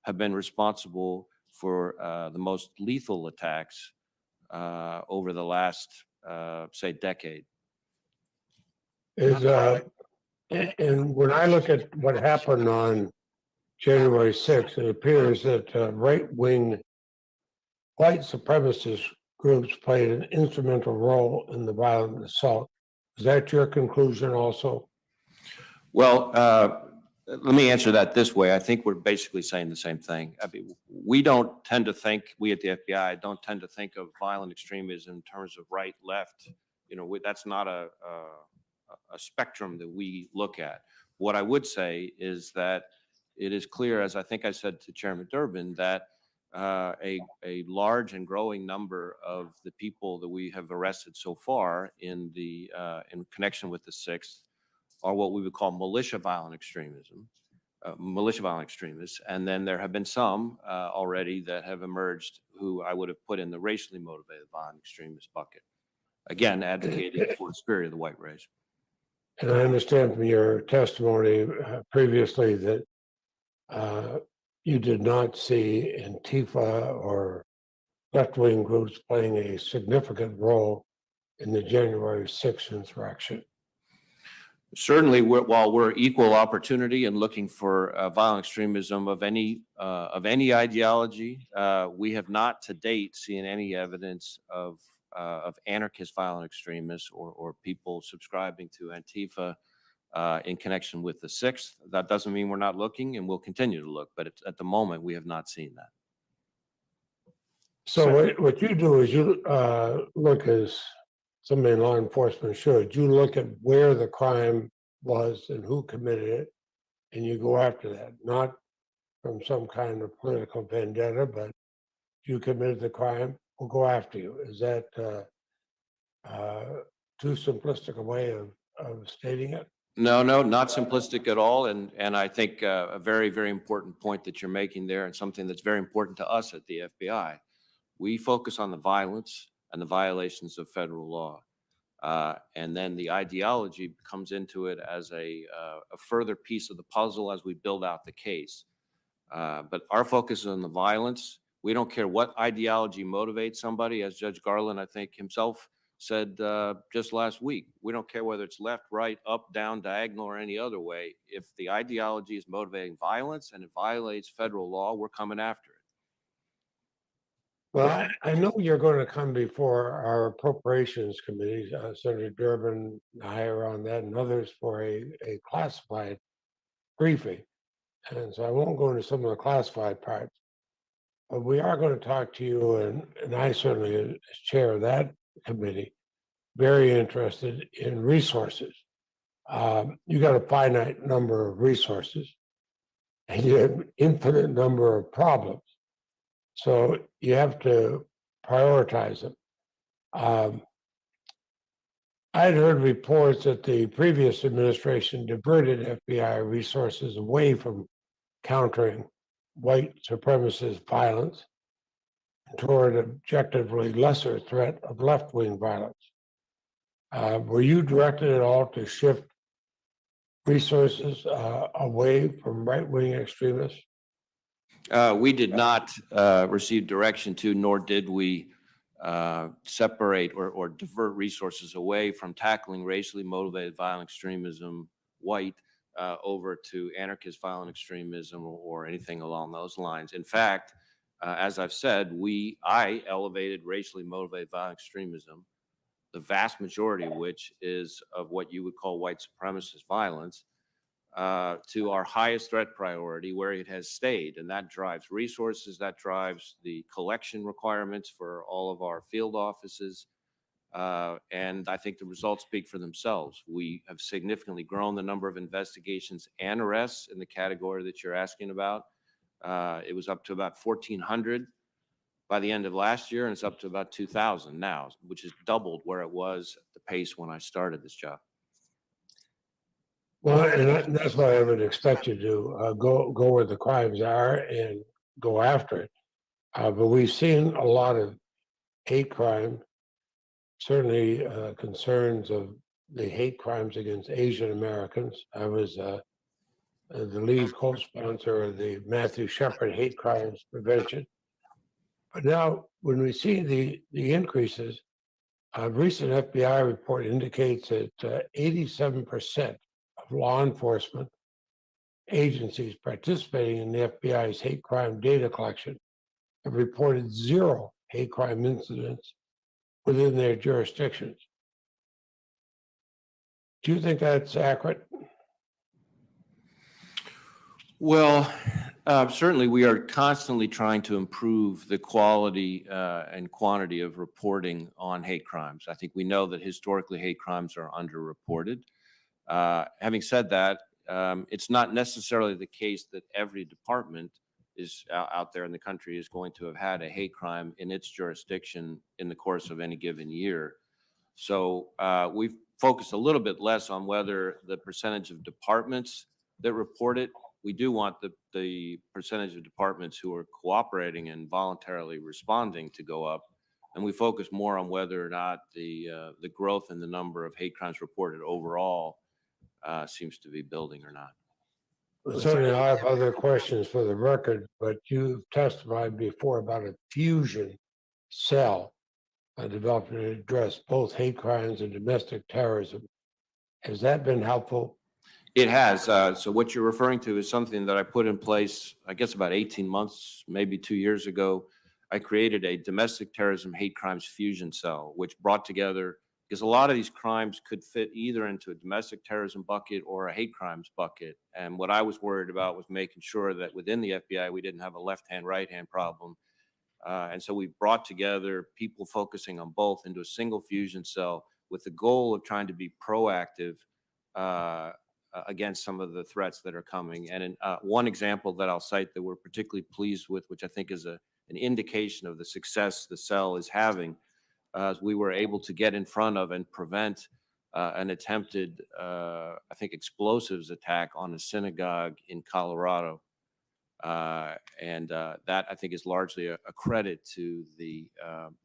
have been responsible for the most lethal attacks over the last, say, decade. And when I look at what happened on January 6th, it appears that right-wing white supremacist groups played an instrumental role in the violent assault. Is that your conclusion also? Well, let me answer that this way. I think we're basically saying the same thing. I mean, we don't tend to think, we at the FBI don't tend to think of violent extremism in terms of right, left. You know, that's not a spectrum that we look at. What I would say is that it is clear, as I think I said to Chairman Durbin, that a large and growing number of the people that we have arrested so far in connection with the 6th are what we would call militia violent extremism, militia violent extremists. And then there have been some already that have emerged who I would have put in the racially motivated violent extremist bucket. Again, advocating for the spirit of the white race. And I understand from your testimony previously that you did not see Antifa or left-wing groups playing a significant role in the January 6th insurrection. Certainly, while we're equal opportunity and looking for violent extremism of any ideology, we have not to date seen any evidence of anarchist violent extremists or people subscribing to Antifa in connection with the 6th. That doesn't mean we're not looking, and we'll continue to look, but at the moment, we have not seen that. So what you do is you look, as somebody in law enforcement should, you look at where the crime was and who committed it, and you go after that, not from some kind of political vendetta, but if you committed the crime, we'll go after you. Is that too simplistic a way of stating it? No, not simplistic at all. And I think a very, very important point that you're making there, and something that's very important to us at the FBI. We focus on the violence and the violations of federal law. And then the ideology comes into it as a further piece of the puzzle as we build out the case. But our focus is on the violence. We don't care what ideology motivates somebody. As Judge Garland, I think himself said just last week, we don't care whether it's left, right, up, down, diagonal, or any other way. If the ideology is motivating violence and it violates federal law, we're coming after it. Well, I know you're going to come before our appropriations committee, Senator Durbin, I are on that, and others for a classified briefing. And so I won't go into some of the classified parts. But we are going to talk to you, and I certainly, as chair of that committee, very interested in resources. You got a finite number of resources, and you have an infinite number of problems. So you have to prioritize them. I'd heard reports that the previous administration diverted FBI resources away from countering white supremacist violence toward an objectively lesser threat of left-wing violence. Were you directed at all to shift resources away from right-wing extremists? We did not receive direction to, nor did we separate or divert resources away from tackling racially motivated violent extremism, white, over to anarchist violent extremism or anything along those lines. In fact, as I've said, I elevated racially motivated violent extremism, the vast majority of which is of what you would call white supremacist violence, to our highest threat priority where it has stayed. And that drives resources, that drives the collection requirements for all of our field offices. And I think the results speak for themselves. We have significantly grown the number of investigations and arrests in the category that you're asking about. It was up to about 1,400 by the end of last year, and it's up to about 2,000 now, which is doubled where it was at the pace when I started this job. Well, and that's why I would expect you to go where the crimes are and go after it. But we've seen a lot of hate crime, certainly concerns of the hate crimes against Asian Americans. I was the lead co-sponsor of the Matthew Shepard hate crimes prevention. But now, when we see the increases, a recent FBI report indicates that 87% of law enforcement agencies participating in the FBI's hate crime data collection have reported 0 hate crime incidents within their jurisdictions. Do you think that's accurate? Well, certainly we are constantly trying to improve the quality and quantity of reporting on hate crimes. I think we know that historically hate crimes are underreported. Having said that, it's not necessarily the case that every department is out there in the country is going to have had a hate crime in its jurisdiction in the course of any given year. So we've focused a little bit less on whether the percentage of departments that report it. We do want the percentage of departments who are cooperating and voluntarily responding to go up. And we focus more on whether or not the growth in the number of hate crimes reported overall seems to be building or not. Certainly, I have other questions for the record, but you've testified before about a fusion cell developed to address both hate crimes and domestic terrorism. Has that been helpful? It has. So what you're referring to is something that I put in place, I guess about 18 months, maybe 2 years ago. I created a domestic terrorism hate crimes fusion cell, which brought together, because a lot of these crimes could fit either into a domestic terrorism bucket or a hate crimes bucket. And what I was worried about was making sure that within the FBI, we didn't have a left-hand, right-hand problem. And so we brought together people focusing on both into a single fusion cell with the goal of trying to be proactive against some of the threats that are coming. And one example that I'll cite that we're particularly pleased with, which I think is an indication of the success the cell is having, we were able to get in front of and prevent an attempted, I think, explosives attack on a synagogue in Colorado. And that, I think, is largely a credit to the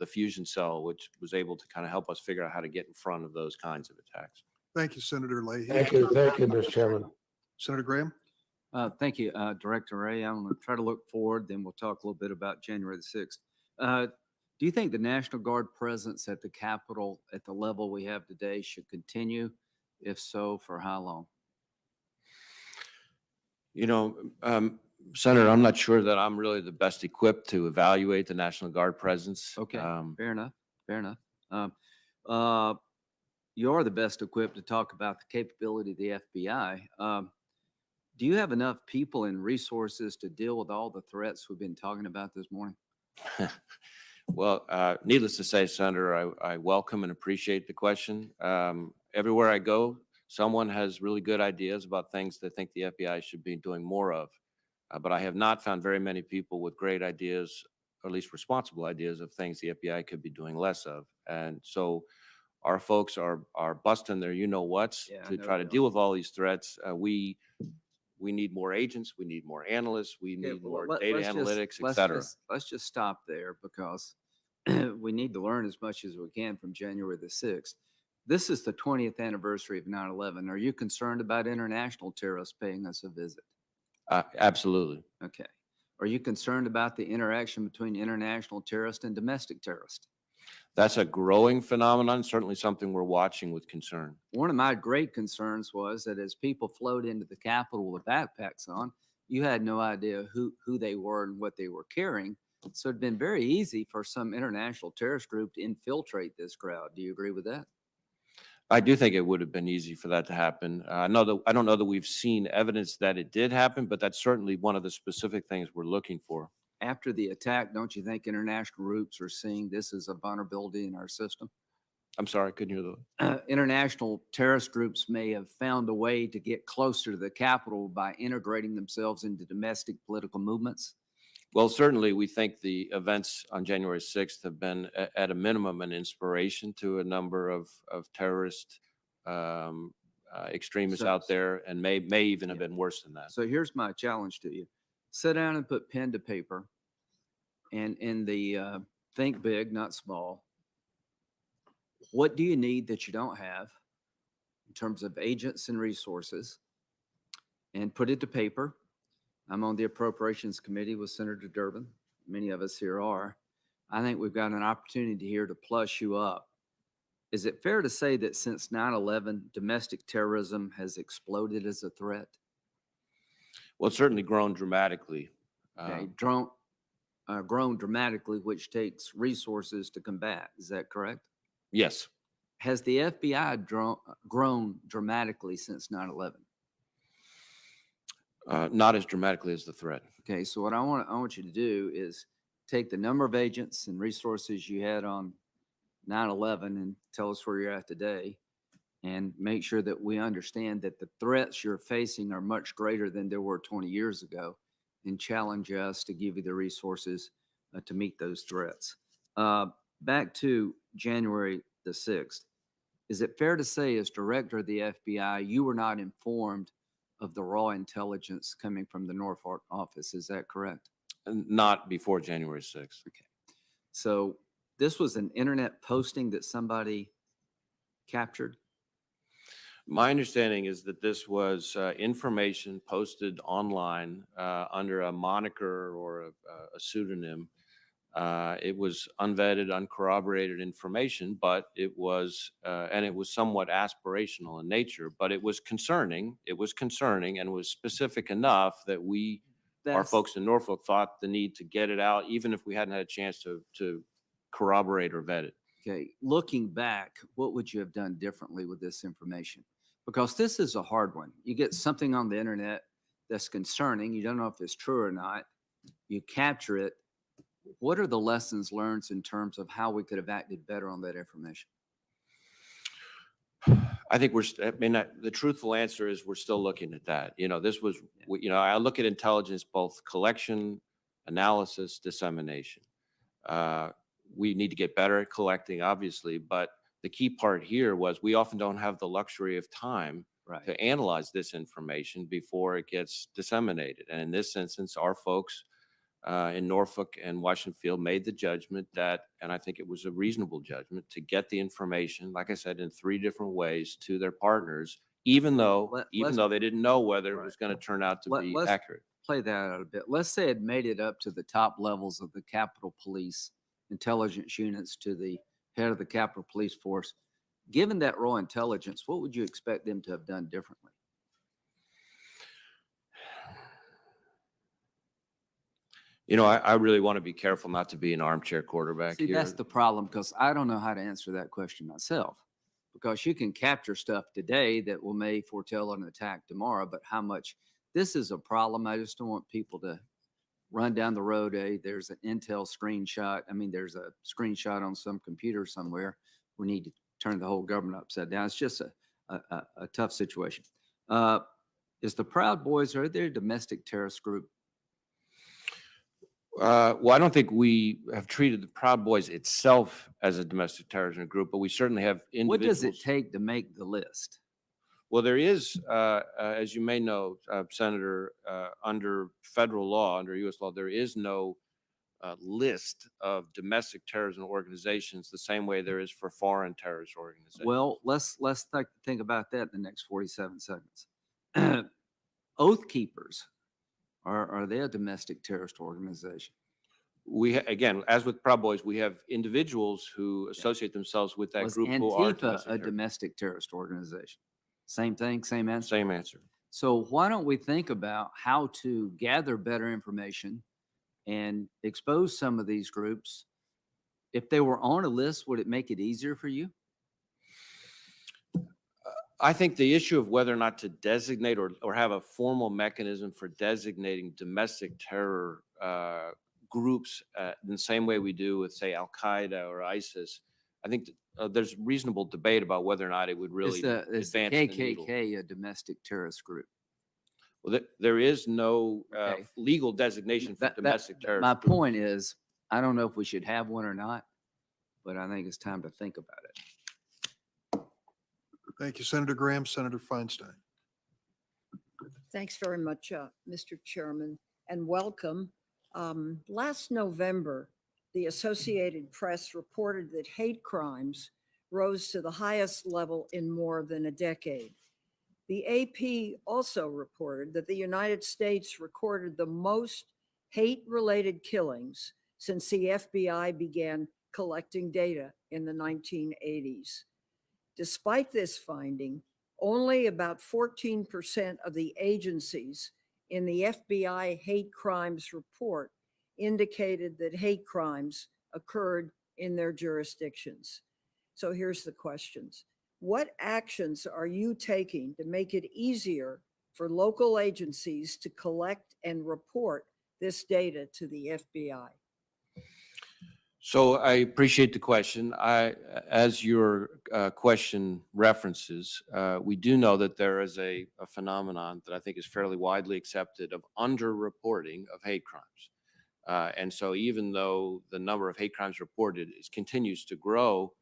fusion cell, which was able to kind of help us figure out how to get in front of those kinds of attacks. Thank you, Senator Leahy. Thank you, Mr. Chairman. Senator Graham? Thank you, Director Wray. I'm going to try to look forward, then we'll talk a little bit about January the 6th. Do you think the National Guard presence at the Capitol at the level we have today should continue? If so, for how long? You know, Senator, I'm not sure that I'm really the best equipped to evaluate the National Guard presence. Okay, fair enough. Fair enough. Uh, you're the best equipped to talk about the capability of the FBI. Do you have enough people and resources to deal with all the threats we've been talking about this morning? Well, needless to say, Senator, I welcome and appreciate the question. Everywhere I go, someone has really good ideas about things they think the FBI should be doing more of. But I have not found very many people with great ideas, or at least responsible ideas of things the FBI could be doing less of. And so our folks are busting their you-know-whats to try to deal with all these threats. We need more agents, we need more analysts, we need more data analytics, et cetera. Let's just stop there because we need to learn as much as we can from January the 6th. This is the 20th anniversary of 9/11. Are you concerned about international terrorists paying us a visit? Absolutely. Okay. Are you concerned about the interaction between international terrorists and domestic terrorists? That's a growing phenomenon, certainly something we're watching with concern. One of my great concerns was that as people flowed into the Capitol with backpacks on, you had no idea who they were and what they were carrying. So it'd been very easy for some international terrorist group to infiltrate this crowd. Do you agree with that? I do think it would have been easy for that to happen. I don't know that we've seen evidence that it did happen, but that's certainly one of the specific things we're looking for. After the attack, don't you think international groups are seeing this as a vulnerability in our system? I'm sorry, I couldn't hear the. International terrorist groups may have found a way to get closer to the Capitol by integrating themselves into domestic political movements. Well, certainly we think the events on January 6th have been at a minimum an inspiration to a number of terrorist extremists out there, and may even have been worse than that. So here's my challenge to you. Sit down and put pen to paper, and in the think big, not small. What do you need that you don't have in terms of agents and resources? And put it to paper. I'm on the Appropriations Committee with Senator Durbin. Many of us here are. I think we've got an opportunity here to plus you up. Is it fair to say that since 9/11, domestic terrorism has exploded as a threat? Well, it's certainly grown dramatically. Okay, grown dramatically, which takes resources to combat. Is that correct? Yes. Has the FBI grown dramatically since 9/11? Not as dramatically as the threat. Okay, so what I want you to do is take the number of agents and resources you had on 9/11 and tell us where you're at today, and make sure that we understand that the threats you're facing are much greater than they were 20 years ago, and challenge us to give you the resources to meet those threats. Back to January the 6th. Is it fair to say, as director of the FBI, you were not informed of the raw intelligence coming from the Norfolk office? Is that correct? Not before January 6th. Okay. So this was an internet posting that somebody captured? My understanding is that this was information posted online under a moniker or a pseudonym. It was unvetted, uncorroborated information, but it was, and it was somewhat aspirational in nature, but it was concerning. It was concerning and was specific enough that our folks in Norfolk thought the need to get it out, even if we hadn't had a chance to corroborate or vet it. Okay, looking back, what would you have done differently with this information? Because this is a hard one. You get something on the internet that's concerning. You don't know if it's true or not. You capture it. What are the lessons learned in terms of how we could have acted better on that information? I think the truthful answer is we're still looking at that. This was, I look at intelligence, both collection, analysis, dissemination. We need to get better at collecting, obviously, but the key part here was we often don't have the luxury of time to analyze this information before it gets disseminated. And in this instance, our folks in Norfolk and Washington Field made the judgment that, and I think it was a reasonable judgment, to get the information, like I said, in 3 different ways to their partners, even though they didn't know whether it was going to turn out to be accurate. Play that out a bit. Let's say it made it up to the top levels of the Capitol Police intelligence units to the head of the Capitol Police Force. Given that raw intelligence, what would you expect them to have done differently? You know, I really want to be careful not to be an armchair quarterback See, here. that's the problem, because I don't know how to answer that question myself. Because you can capture stuff today that may foretell an attack tomorrow, but how much, this is a problem. I just don't want people to run down the road. There's an Intel screenshot. I mean, there's a screenshot on some computer somewhere. We need to turn the whole government upside down. It's just a tough situation. Is the Proud Boys, are they a domestic terrorist group? Well, I don't think we have treated the Proud Boys itself as a domestic terrorism group, but we certainly have What individuals. does it take to make the list? Well, there is, as you may know, Senator, under federal law, under U.S. law, there is no list of domestic terrorism organizations the same way there is for foreign terrorist organizations. Well, let's think about that in the next 47 seconds. Oath Keepers, are they a domestic terrorist organization? Again, as with Proud Boys, we have individuals who associate themselves with that Was group who are Antifa a domestic terrorist organization? Same thing, same answer? Same answer. So why don't we think about how to gather better information and expose some of these groups? If they were on a list, would it make it easier for you? I think the issue of whether or not to designate or have a formal mechanism for designating domestic terror groups in the same way we do with, say, Al-Qaeda or ISIS, I think there's reasonable debate about whether or not it would really Is the advance the needle. KKK a domestic terrorist group? Well, there is no Okay. legal designation for domestic terrorism. My point is, I don't know if we should have one or not, but I think it's time to think about it. Thank you, Senator Graham. Senator Feinstein. Thanks very much, Mr. Chairman, and welcome. Last November, the Associated Press reported that hate crimes rose to the highest level in more than a decade. The AP also reported that the United States recorded the most hate-related killings since the FBI began collecting data in the 1980s. Despite this finding, only about 14% of the agencies in the FBI hate crimes report indicated that hate crimes occurred in their jurisdictions. So here's the questions. What actions are you taking to make it easier for local agencies to collect and report this data to the FBI? So I appreciate the question. As your question references, we do know that there is a phenomenon that I think is fairly widely accepted of underreporting of hate crimes. And so even though the number of hate crimes reported continues to grow,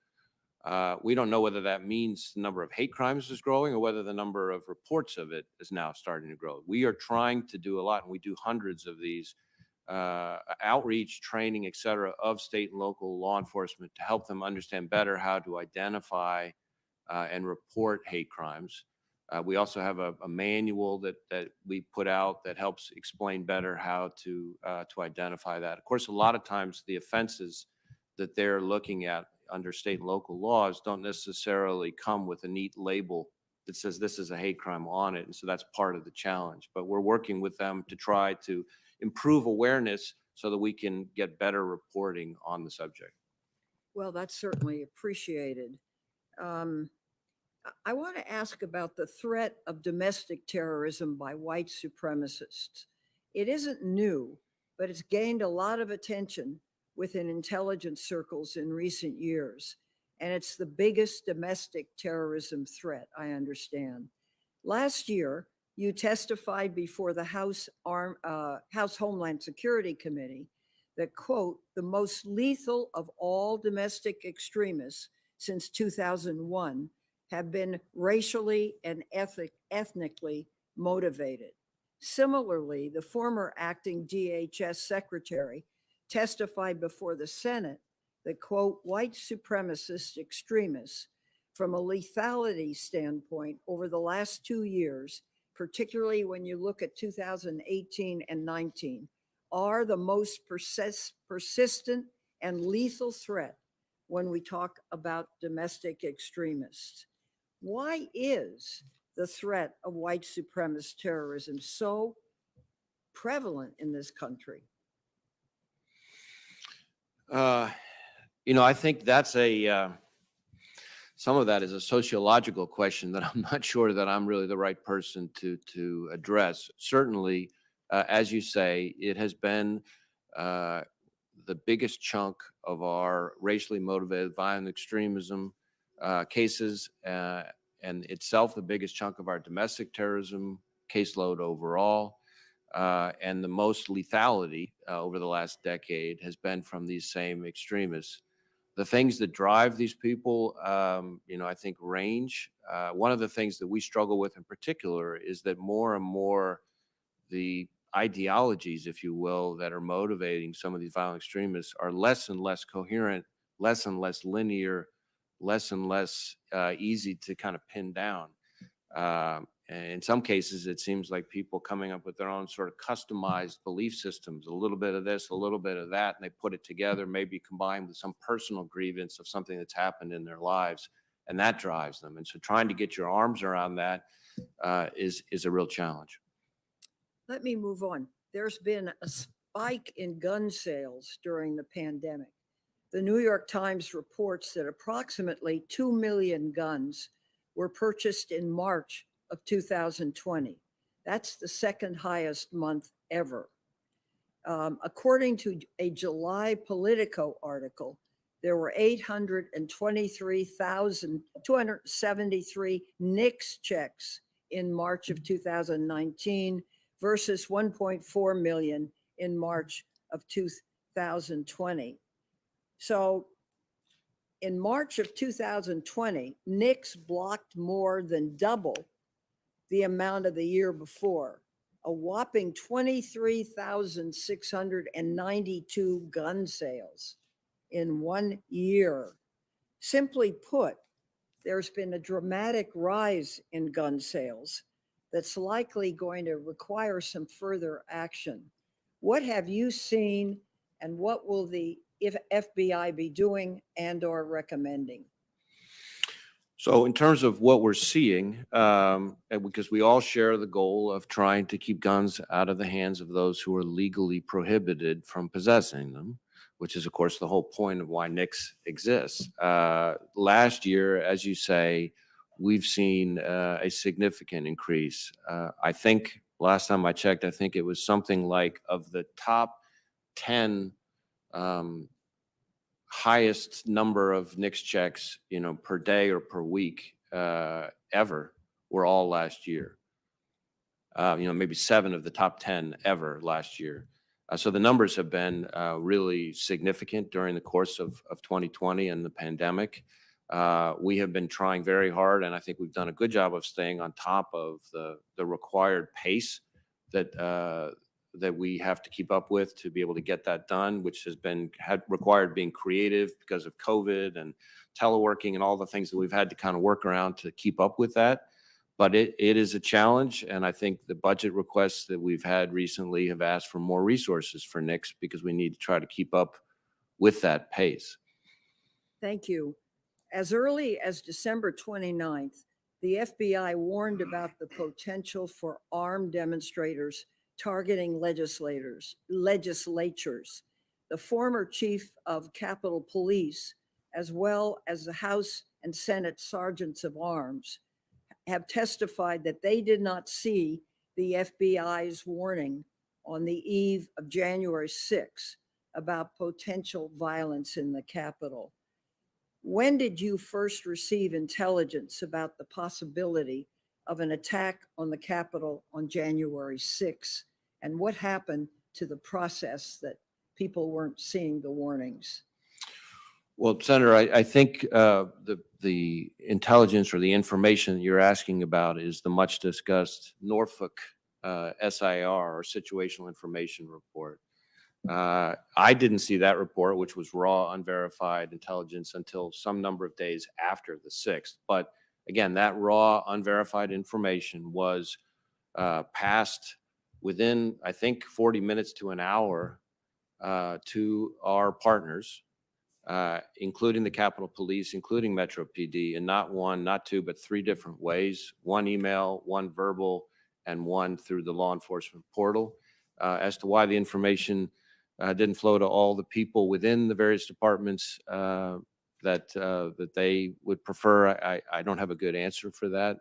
we don't know whether that means the number of hate crimes is growing or whether the number of reports of it is now starting to grow. We are trying to do a lot, and we do hundreds of these outreach, training, et cetera, of state and local law enforcement to help them understand better how to identify and report hate crimes. We also have a manual that we put out that helps explain better how to identify that. Of course, a lot of times the offenses that they're looking at under state and local laws don't necessarily come with a neat label that says this is a hate crime on it. And so that's part of the challenge. But we're working with them to try to improve awareness so that we can get better reporting on the subject. Well, that's certainly appreciated. I want to ask about the threat of domestic terrorism by white supremacists. It isn't new, but it's gained a lot of attention within intelligence circles in recent years. And it's the biggest domestic terrorism threat, I understand. Last year, you testified before the House Homeland Security Committee that, quote, the most lethal of all domestic extremists since 2001 have been racially and ethnically motivated. Similarly, the former acting DHS secretary testified before the Senate that, quote, white supremacist extremists, from a lethality standpoint over the last 2 years, particularly when you look at 2018 and 19, are the most persistent and lethal threat when we talk about domestic extremists. Why is the threat of white supremacist terrorism so prevalent in this country? I think that's some of that is a sociological question that I'm not sure that I'm really the right person to address. Certainly, as you say, it has been the biggest chunk of our racially motivated violent extremism cases, and itself the biggest chunk of our domestic terrorism caseload overall. And the most lethality over the last decade has been from these same extremists. The things that drive these people, I think range. One of the things that we struggle with in particular is that more and more the ideologies, if you will, that are motivating some of these violent extremists are less and less coherent, less and less linear, less and less easy to kind of pin down. And in some cases, it seems like people coming up with their own sort of customized belief systems, a little bit of this, a little bit of that, and they put it together, maybe combined with some personal grievance of something that's happened in their lives, and that drives them. And so trying to get your arms around that is a real challenge. Let me move on. There's been a spike in gun sales during the pandemic. The New York Times reports that approximately 2 million guns were purchased in March of 2020. That's the second highest month ever. According to a July Politico article, there were 823,273 NICS checks in March of 2019 versus 1.4 million in March of 2020. So in March of 2020, NICS blocked more than double the amount of the year before, a whopping 23,692 gun sales in 1 year. Simply put, there's been a dramatic rise in gun sales that's likely going to require some further action. What have you seen, and what will the FBI be doing and or recommending? So in terms of what we're seeing, and because we all share the goal of trying to keep guns out of the hands of those who are legally prohibited from possessing them, which is, of course, the whole point of why NICS exists. Last year, as you say, we've seen a significant increase. I think last time I checked, I think it was something like of the top 10 highest number of NICS checks, per day or per week ever were all last year. Maybe 7 of the top 10 ever last year. So the numbers have been really significant during the course of 2020 and the pandemic. We have been trying very hard, and I think we've done a good job of staying on top of the required pace that we have to keep up with to be able to get that done, which had required being creative because of COVID and teleworking and all the things that we've had to kind of work around to keep up with that. But it is a challenge, and I think the budget requests that we've had recently have asked for more resources for NICS because we need to try to keep up with that pace. Thank you. As early as December 29th, the FBI warned about the potential for armed demonstrators targeting legislatures. The former chief of Capitol Police, as well as the House and Senate sergeants of arms, have testified that they did not see the FBI's warning on the eve of January 6 about potential violence in the Capitol. When did you first receive intelligence about the possibility of an attack on the Capitol on January 6? And what happened to the process that people weren't seeing the warnings? Well, Senator, I think the intelligence or the information that you're asking about is the much discussed Norfolk SIR, or Situational Information Report. I didn't see that report, which was raw, unverified intelligence, until some number of days after the 6th. But again, that raw, unverified information was passed within, I think, 40 minutes to an hour to our partners including the Capitol Police, including Metro PD, in not one, not two, but three different ways: one email, one verbal, and one through the law enforcement portal. As to why the information didn't flow to all the people within the various departments that they would prefer, I don't have a good answer for that.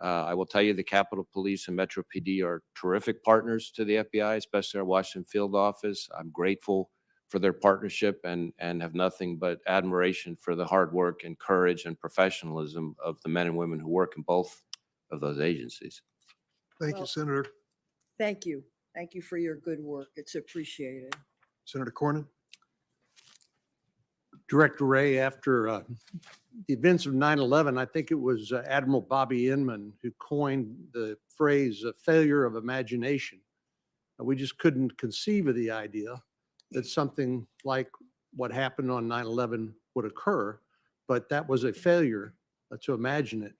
I will tell you the Capitol Police and Metro PD are terrific partners to the FBI, especially our Washington field office. I'm grateful for their partnership and have nothing but admiration for the hard work and courage and professionalism of the men and women who work in both of those agencies. Thank you, Senator. Thank you. Thank you for your good work. It's appreciated. Senator Cornyn. Director Wray, after the events of 9/11, I think it was Admiral Bobby Inman who coined the phrase "a failure of imagination." We just couldn't conceive of the idea that something like what happened on 9/11 would occur, but that was a failure to imagine it.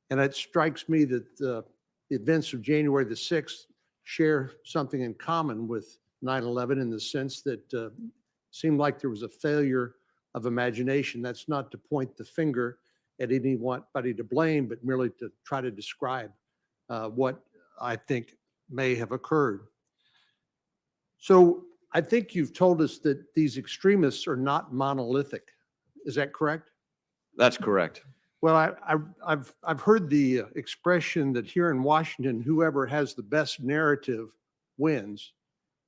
And it strikes me that the events of January the 6th share something in common with 9/11 in the sense that it seemed like there was a failure of imagination. That's not to point the finger at anybody to blame, but merely to try to describe what I think may have occurred. So I think you've told us that these extremists are not monolithic. Is that correct? That's correct. Well, I've heard the expression that here in Washington, whoever has the best narrative wins.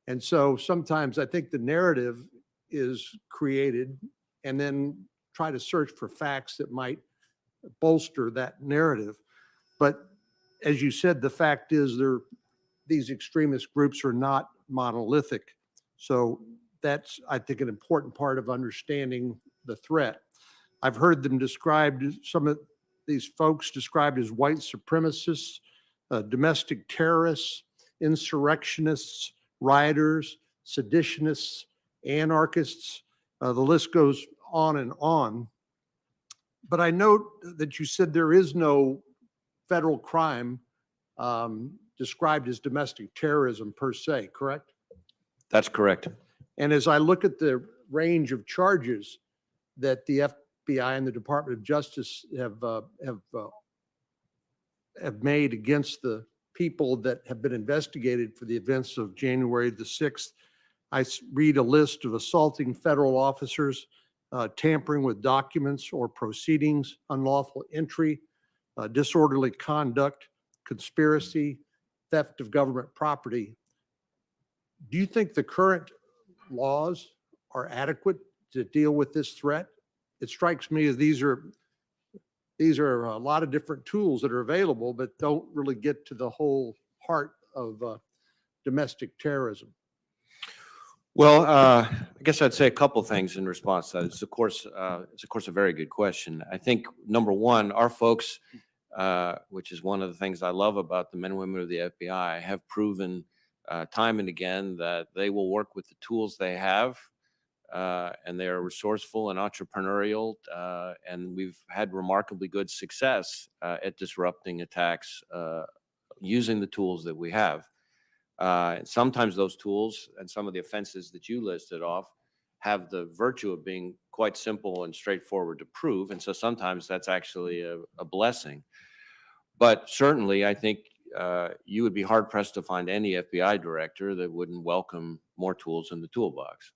And so sometimes I think the narrative is created and then try to search for facts that might bolster that narrative. But as you said, the fact is these extremist groups are not monolithic. So that's, I think, an important part of understanding the threat. I've heard them described, some of these folks described as white supremacists, domestic terrorists, insurrectionists, rioters, seditionists, anarchists. The list goes on and on. But I note that you said there is no federal crime described as domestic terrorism per se, correct? That's correct. And as I look at the range of charges that the FBI and the Department of Justice have made against the people that have been investigated for the events of January the 6th, I read a list of assaulting federal officers, tampering with documents or proceedings, unlawful entry, disorderly conduct, conspiracy, theft of government property. Do you think the current laws are adequate to deal with this threat? It strikes me as these are a lot of different tools that are available, but don't really get to the whole heart of domestic terrorism. Well, I guess I'd say a couple things in response to that. It's of course a very good question. I think number one, our folks, which is one of the things I love about the men and women of the FBI, have proven time and again that they will work with the tools they have, and they are resourceful and entrepreneurial, and we've had remarkably good success at disrupting attacks using the tools that we have. And sometimes those tools and some of the offenses that you listed off have the virtue of being quite simple and straightforward to prove, and so sometimes that's actually a blessing. But certainly, I think you would be hard-pressed to find any FBI director that wouldn't welcome more tools in the toolbox.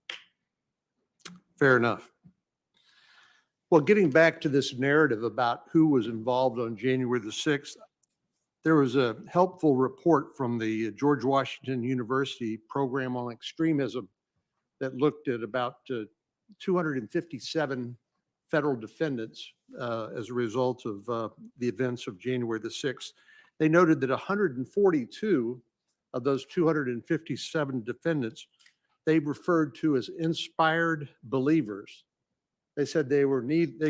Fair enough. Well, getting back to this narrative about who was involved on January the 6th, there was a helpful report from the George Washington University Program on Extremism that looked at about 257 federal defendants as a result of the events of January the 6th. They noted that 142 of those 257 defendants they referred to as inspired believers. They said they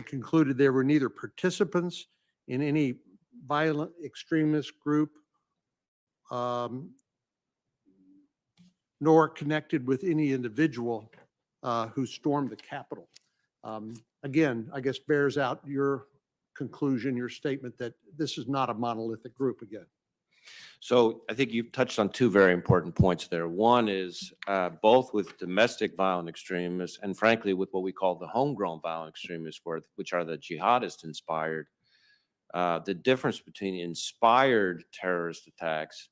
concluded they were neither participants in any violent extremist group, nor connected with any individual who stormed the Capitol. Again, I guess bears out your conclusion, your statement that this is not a monolithic group again. So I think you've touched on two very important points there. One is both with domestic violent extremists and frankly with what we call the homegrown violent extremists, which are the jihadist inspired. The difference between inspired terrorist attacks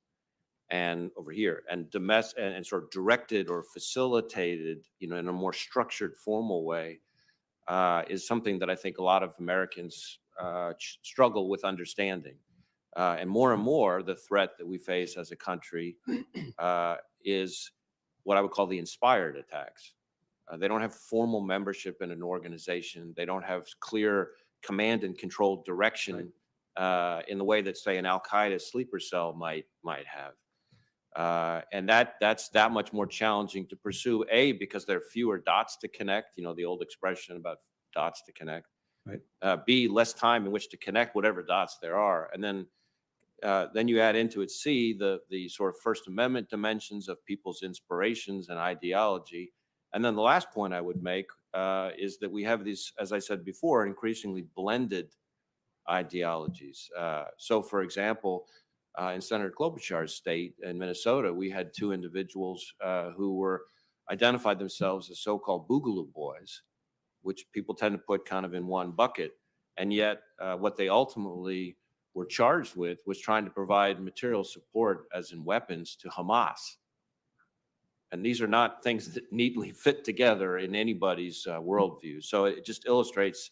and over here and domestic and sort of directed or facilitated, in a more structured, formal way, is something that I think a lot of Americans struggle with understanding. And more, the threat that we face as a country is what I would call the inspired attacks. They don't have formal membership in an organization. They don't have clear command and control direction in the way that, say, an Al-Qaeda sleeper cell might have. And that's that much more challenging to pursue, A, because there are fewer dots to connect, the old expression about dots to connect. Right. B, less time in which to connect whatever dots there are. And then you add into it, C, the sort of First Amendment dimensions of people's inspirations and ideology. And then the last point I would make is that we have these, as I said before, increasingly blended ideologies. So, for example, in Senator Klobuchar's state in Minnesota, we had two individuals who identified themselves as so-called Boogaloo boys, which people tend to put kind of in one bucket. And yet what they ultimately were charged with was trying to provide material support, as in weapons, to Hamas. And these are not things that neatly fit together in anybody's worldview. So it just illustrates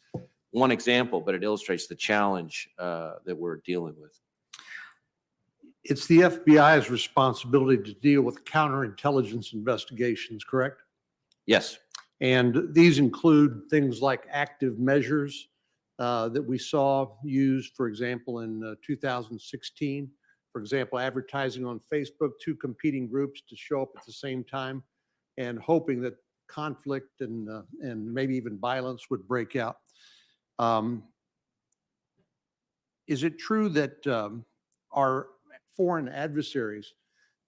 one example, but it illustrates the challenge that we're dealing with. It's the FBI's responsibility to deal with counterintelligence investigations, correct? Yes. And these include things like active measures that we saw used, for example, in 2016. For example, advertising on Facebook, two competing groups to show up at the same time and hoping that conflict and maybe even violence would break out. Is it true that our foreign adversaries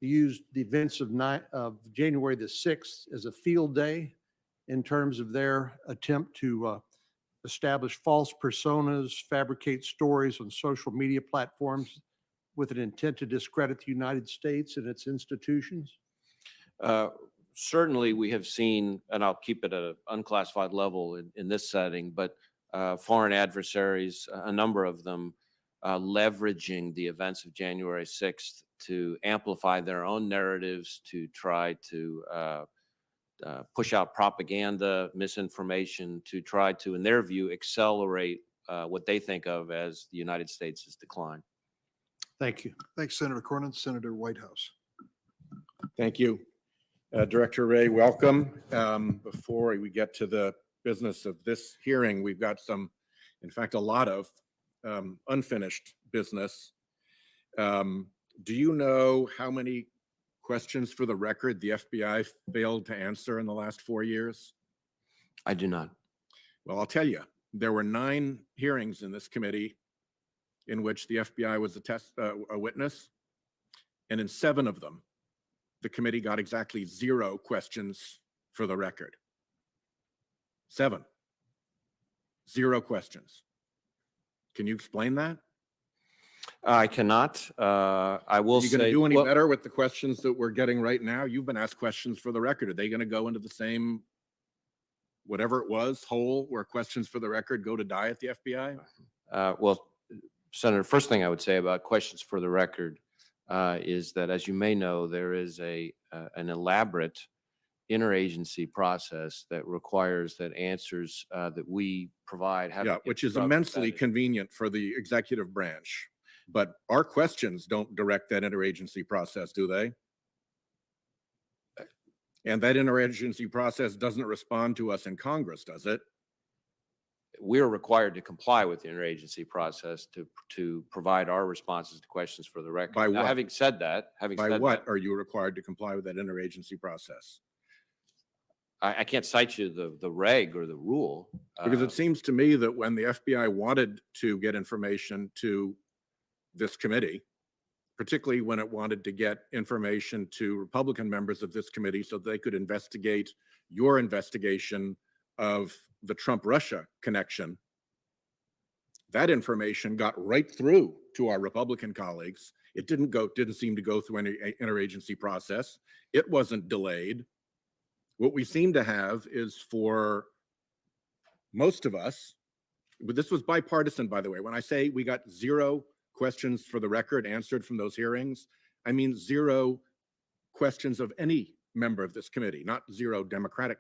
used the events of January the 6th as a field day in terms of their attempt to establish false personas, fabricate stories on social media platforms with an intent to discredit the United States and its institutions? Certainly we have seen, and I'll keep it at an unclassified level in this setting, but foreign adversaries, a number of them, leveraging the events of January 6th to amplify their own narratives, to try to push out propaganda, misinformation, to try to, in their view, accelerate what they think of as the United States' decline. Thank you. Thanks, Senator Cornyn. Senator Whitehouse. Thank you. Director Wray, welcome. Before we get to the business of this hearing, we've got some, in fact, a lot of unfinished business. Do you know how many questions for the record the FBI failed to answer in the last 4 years? I do not. Well, I'll tell you, there were 9 hearings in this committee in which the FBI was a witness, and in 7 of them, the committee got exactly 0 questions for the record. 7. 0 questions. Can you explain that? I cannot. I will say. Are you going to do any better with the questions that we're getting right now? You've been asked questions for the record. Are they going to go into the same, whatever it was, hole where questions for the record go to die at the FBI? Well, Senator, first thing I would say about questions for the record is that, as you may know, there is an elaborate interagency process that requires that answers that we provide have which is immensely convenient for the executive branch. But our questions don't direct that interagency process, do they? And that interagency process doesn't respond to us in Congress, does it? We're required to comply with the interagency process to provide our responses to questions for the record. By what? Now, having said that, by what are you required to comply with that interagency process? I can't cite you the reg or the rule. Because it seems to me that when the FBI wanted to get information to this committee, particularly when it wanted to get information to Republican members of this committee so they could investigate your investigation of the Trump-Russia connection, that information got right through to our Republican colleagues, It didn't seem to go through any interagency process. It wasn't delayed. What we seem to have is, for most of us, but this was bipartisan, by the way. When I say we got 0 questions for the record answered from those hearings, I mean 0 questions of any member of this committee, not 0 Democratic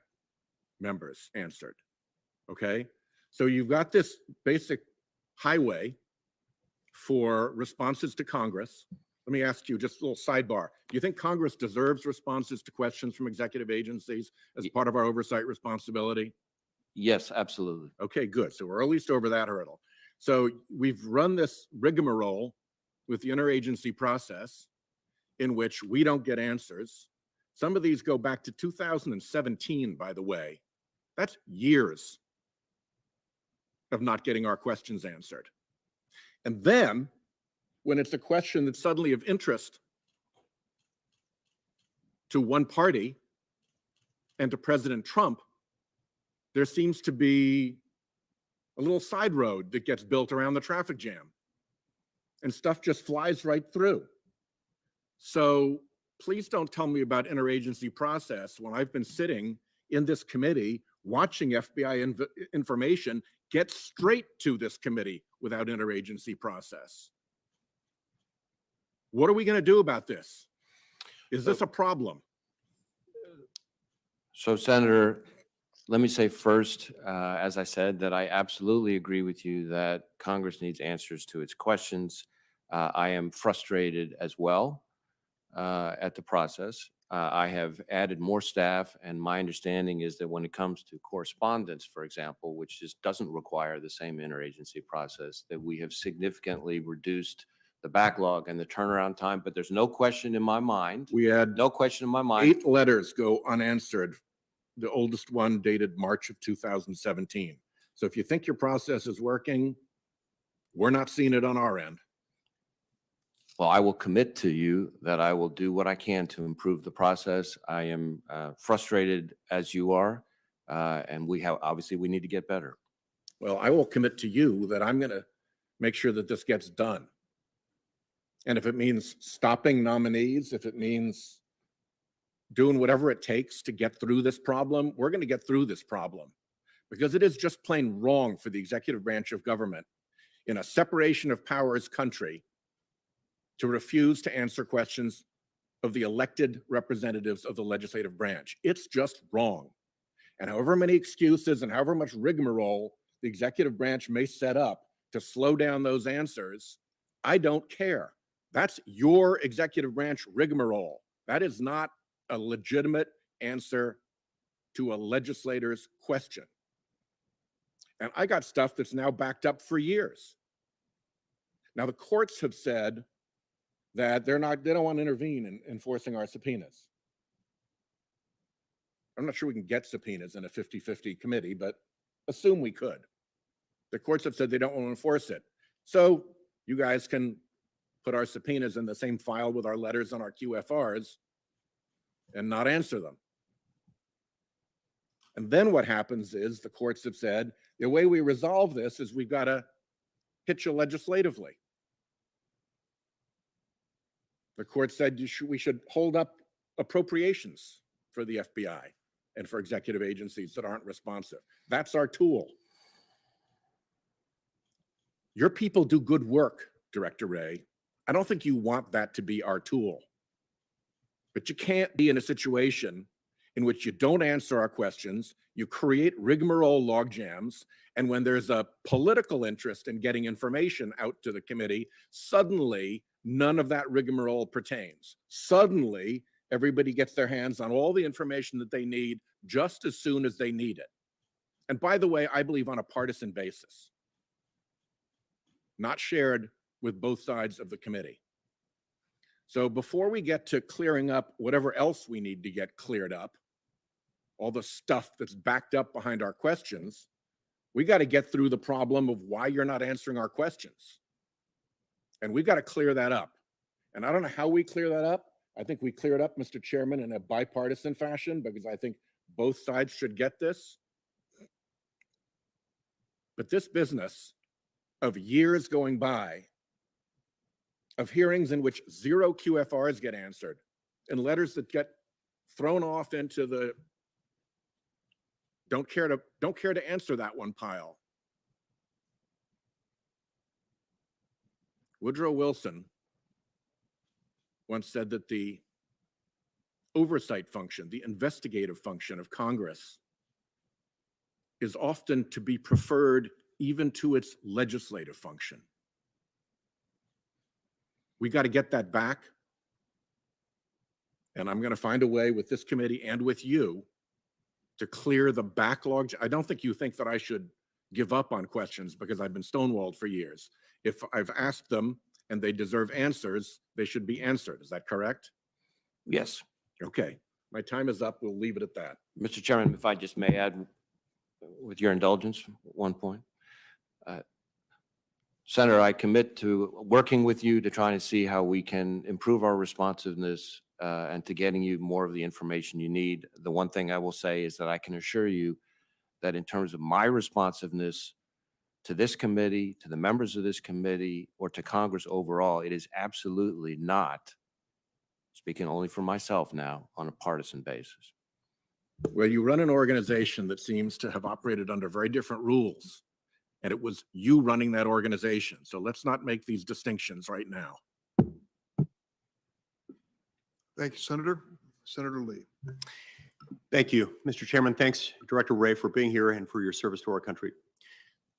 members answered. Okay? So you've got this basic highway for responses to Congress. Let me ask you just a little sidebar. Do you think Congress deserves responses to questions from executive agencies as part of our oversight responsibility? Yes, absolutely. Okay, good. So we're at least over that hurdle. So we've run this rigmarole with the interagency process in which we don't get answers. Some of these go back to 2017, by the way. That's years of not getting our questions answered. And then, when it's a question that's suddenly of interest to one party and to President Trump, there seems to be a little side road that gets built around the traffic jam, and stuff just flies right through. So please don't tell me about interagency process when I've been sitting in this committee watching FBI information get straight to this committee without interagency process. What are we going to do about this? Is this a problem? So, Senator, let me say first, as I said, that I absolutely agree with you that Congress needs answers to its questions. I am frustrated as well at the process. I have added more staff, and my understanding is that when it comes to correspondence, for example, which just doesn't require the same interagency process, that we have significantly reduced the backlog and the turnaround time. But there's no question in my mind. We had no question in my mind. 8 letters go unanswered. The oldest one dated March of 2017. So if you think your process is working, we're not seeing it on our end. Well, I will commit to you that I will do what I can to improve the process. I am frustrated as you are, and obviously we need to get better. Well, I will commit to you that I'm going to make sure that this gets done. And if it means stopping nominees, if it means doing whatever it takes to get through this problem, we're going to get through this problem, because it is just plain wrong for the executive branch of government in a separation of powers country to refuse to answer questions of the elected representatives of the legislative branch. It's just wrong. And however many excuses and however much rigmarole the executive branch may set up to slow down those answers, I don't care. That's your executive branch rigmarole. That is not a legitimate answer to a legislator's question. And I got stuff that's now backed up for years. Now, the courts have said that they don't want to intervene in enforcing our subpoenas. I'm not sure we can get subpoenas in a 50-50 committee, but assume we could. The courts have said they don't want to enforce it. So you guys can put our subpoenas in the same file with our letters on our QFRs and not answer them. And then what happens is the courts have said the way we resolve this is we've got to hit you legislatively. The court said we should hold up appropriations for the FBI and for executive agencies that aren't responsive. That's our tool. Your people do good work, Director Wray. I don't think you want that to be our tool. But you can't be in a situation in which you don't answer our questions, you create rigmarole logjams, and when there's a political interest in getting information out to the committee, suddenly none of that rigmarole pertains. Suddenly, everybody gets their hands on all the information that they need just as soon as they need it. And by the way, I believe on a partisan basis, not shared with both sides of the committee. So before we get to clearing up whatever else we need to get cleared up, all the stuff that's backed up behind our questions, we got to get through the problem of why you're not answering our questions. And we've got to clear that up. And I don't know how we clear that up. I think we clear it up, Mr. Chairman, in a bipartisan fashion, because I think both sides should get this. But this business of years going by of hearings in which 0 QFRs get answered and letters that get thrown off into the don't care to answer that one pile. Woodrow Wilson once said that the oversight function, the investigative function of Congress, is often to be preferred even to its legislative function. We got to get that back. And I'm going to find a way with this committee and with you to clear the backlog. I don't think you think that I should give up on questions because I've been stonewalled for years. If I've asked them and they deserve answers, they should be answered. Is that correct? Yes. Okay. My time is up. We'll leave it at that. Mr. Chairman, if I just may add, with your indulgence, one point. Senator, I commit to working with you to try to see how we can improve our responsiveness and to getting you more of the information you need. The one thing I will say is that I can assure you that in terms of my responsiveness to this committee, to the members of this committee, or to Congress overall, it is absolutely not, speaking only for myself now, on a partisan basis. Well, you run an organization that seems to have operated under very different rules, and it was you running that organization. So let's not make these distinctions right now. Thank you, Senator. Senator Lee. Thank you, Mr. Chairman. Thanks, Director Wray, for being here and for your service to our country.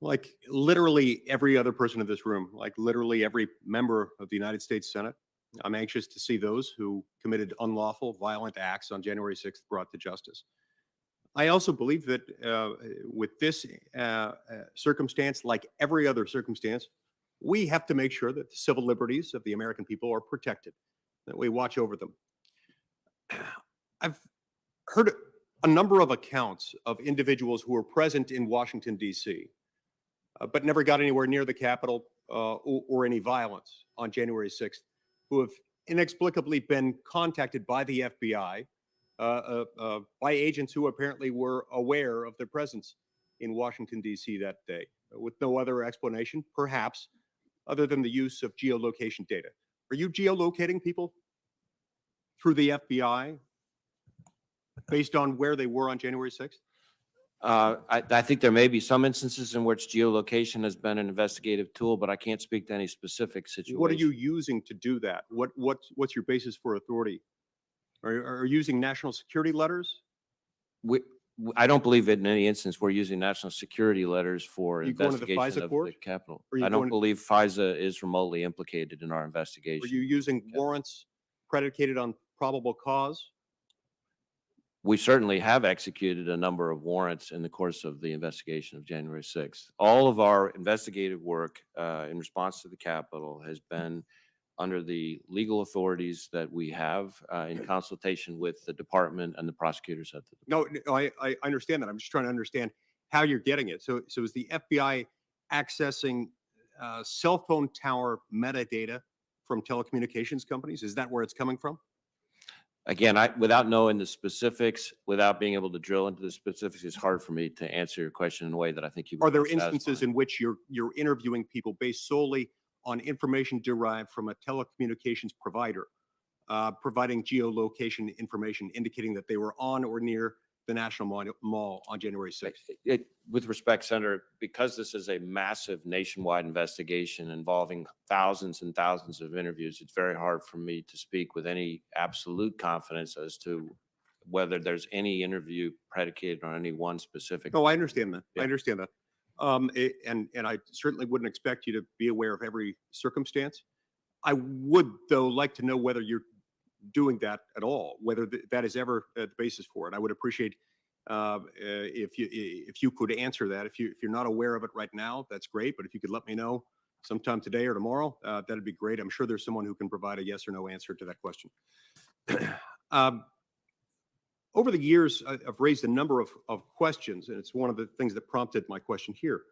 Like literally every other person in this room, like literally every member of the United States Senate, I'm anxious to see those who committed unlawful, violent acts on January 6th brought to justice. I also believe that with this circumstance, like every other circumstance, we have to make sure that the civil liberties of the American people are protected, that we watch over them. I've heard a number of accounts of individuals who were present in Washington, D.C., but never got anywhere near the Capitol or any violence on January 6th, who have inexplicably been contacted by the FBI, by agents who apparently were aware of their presence in Washington, D.C. that day, with no other explanation, perhaps, other than the use of geolocation data. Are you geolocating people through the FBI based on where they were on January 6th? I think there may be some instances in which geolocation has been an investigative tool, but I can't speak to any specific situation. What are you using to do that? What's your basis for authority? Are you using national security letters? I don't believe in any instance we're using national security letters for You going to the investigation FISA of court? the Capitol. Are you I don't going- believe FISA is remotely implicated in our investigation. Are you using warrants predicated on probable cause? We certainly have executed a number of warrants in the course of the investigation of January 6th. All of our investigative work in response to the Capitol has been under the legal authorities that we have in consultation with the department and the prosecutors at the department. No, I understand that. I'm just trying to understand how you're getting it. So is the FBI accessing cell phone tower metadata from telecommunications companies? Is that where it's coming from? Again, without knowing the specifics, without being able to drill into the specifics, it's hard for me to answer your question in a way that I think you would Are there find instances satisfying. in which you're interviewing people based solely on information derived from a telecommunications provider, providing geolocation information indicating that they were on or near the National Mall on January 6th? With respect, Senator, because this is a massive nationwide investigation involving thousands and thousands of interviews, it's very hard for me to speak with any absolute confidence as to whether there's any interview predicated on any one specific. No, I understand that. Yeah. I understand that. And I certainly wouldn't expect you to be aware of every circumstance. I would, though, like to know whether you're doing that at all, whether that is ever the basis for it. I would appreciate if you could answer that. If you're not aware of it right now, that's great. But if you could let me know sometime today or tomorrow, that'd be great. I'm sure there's someone who can provide a yes or no answer to that question. Over the years, I've raised a number of questions, and it's one of the things that prompted my question here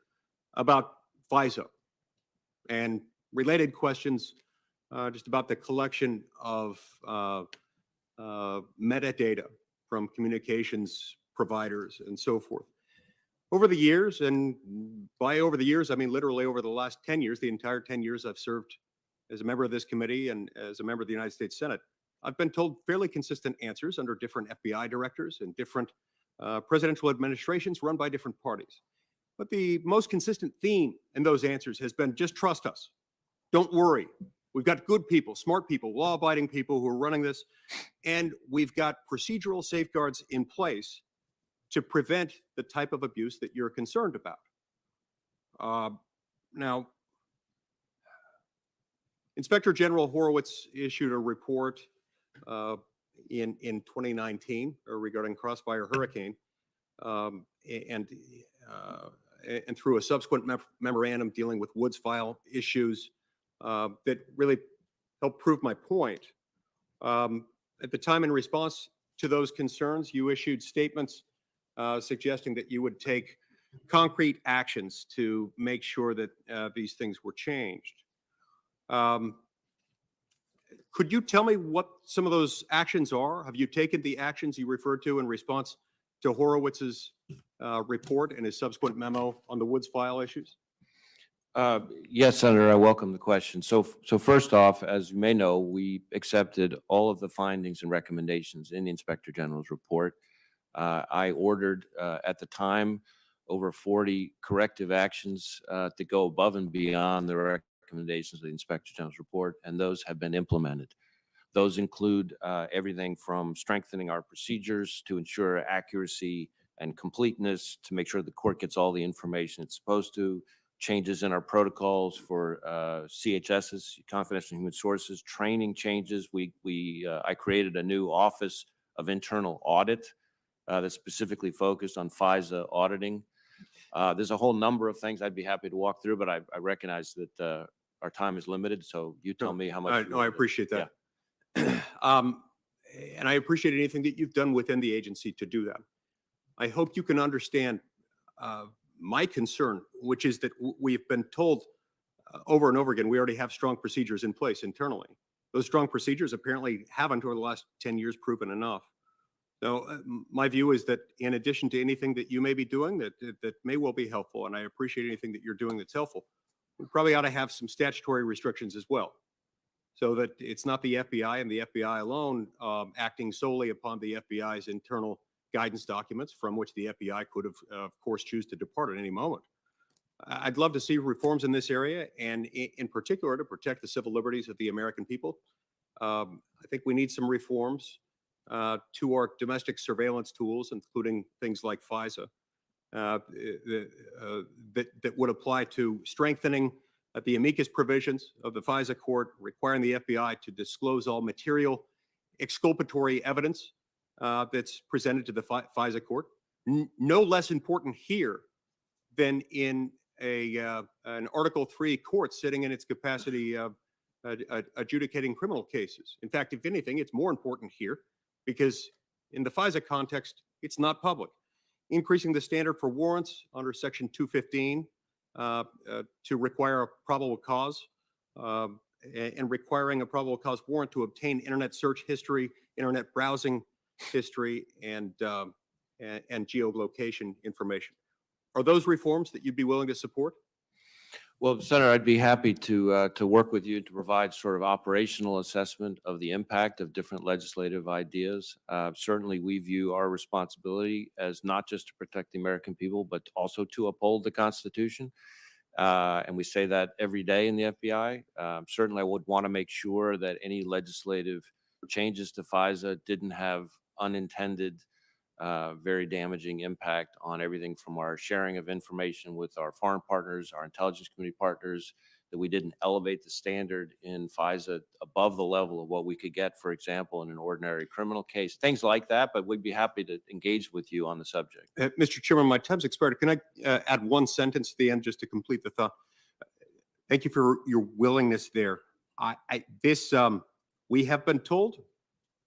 about FISA and related questions just about the collection of metadata from communications providers and so forth. Over the years, and by over the years, I mean literally over the last 10 years, the entire 10 years I've served as a member of this committee and as a member of the United States Senate, I've been told fairly consistent answers under different FBI directors and different presidential administrations run by different parties. But the most consistent theme in those answers has been just trust us. Don't worry. We've got good people, smart people, law-abiding people who are running this, and we've got procedural safeguards in place to prevent the type of abuse that you're concerned about. Now, Inspector General Horowitz issued a report in 2019 regarding Crossfire Hurricane, and through a subsequent memorandum dealing with Woods File issues that really helped prove my point. At the time, in response to those concerns, you issued statements suggesting that you would take concrete actions to make sure that these things were changed. Could you tell me what some of those actions are? Have you taken the actions you referred to in response to Horowitz's report and his subsequent memo on the Woods File issues? Yes, Senator, I welcome the question. So first off, as you may know, we accepted all of the findings and recommendations in the Inspector General's report. I ordered at the time over 40 corrective actions to go above and beyond the recommendations of the Inspector General's report, and those have been implemented. Those include everything from strengthening our procedures to ensure accuracy and completeness, to make sure the court gets all the information it's supposed to, changes in our protocols for CHSs, confidential human sources, training changes. I created a new Office of Internal Audit that's specifically focused on FISA auditing. There's a whole number of things I'd be happy to walk through, but I recognize that our time is limited, so you tell me how much. No, I appreciate that. Yeah. And I appreciate anything that you've done within the agency to do that. I hope you can understand my concern, which is that we've been told over and over again, we already have strong procedures in place internally. Those strong procedures apparently haven't over the last 10 years proven enough. So my view is that in addition to anything that you may be doing that may well be helpful, and I appreciate anything that you're doing that's helpful, we probably ought to have some statutory restrictions as well, so that it's not the FBI and the FBI alone acting solely upon the FBI's internal guidance documents, from which the FBI could have, of course, choose to depart at any moment. I'd love to see reforms in this area, and in particular to protect the civil liberties of the American people. I think we need some reforms to our domestic surveillance tools, including things like FISA, that would apply to strengthening the amicus provisions of the FISA court, requiring the FBI to disclose all material exculpatory evidence that's presented to the FISA court. No less important here than in an Article 3 court sitting in its capacity of adjudicating criminal cases. In fact, if anything, it's more important here because in the FISA context, it's not public. Increasing the standard for warrants under Section 215 to require a probable cause and requiring a probable cause warrant to obtain internet search history, internet browsing history, and geolocation information. Are those reforms that you'd be willing to support? Well, Senator, I'd be happy to work with you to provide sort of operational assessment of the impact of different legislative ideas. Certainly, we view our responsibility as not just to protect the American people, but also to uphold the Constitution. And we say that every day in the FBI. Certainly, I would want to make sure that any legislative changes to FISA didn't have unintended, very damaging impact on everything from our sharing of information with our foreign partners, our intelligence community partners, that we didn't elevate the standard in FISA above the level of what we could get, for example, in an ordinary criminal case, things like that. But we'd be happy to engage with you on the subject. Mr. Chairman, my time's expired. Can I add one sentence at the end just to complete the thought? Thank you for your willingness there. We have been told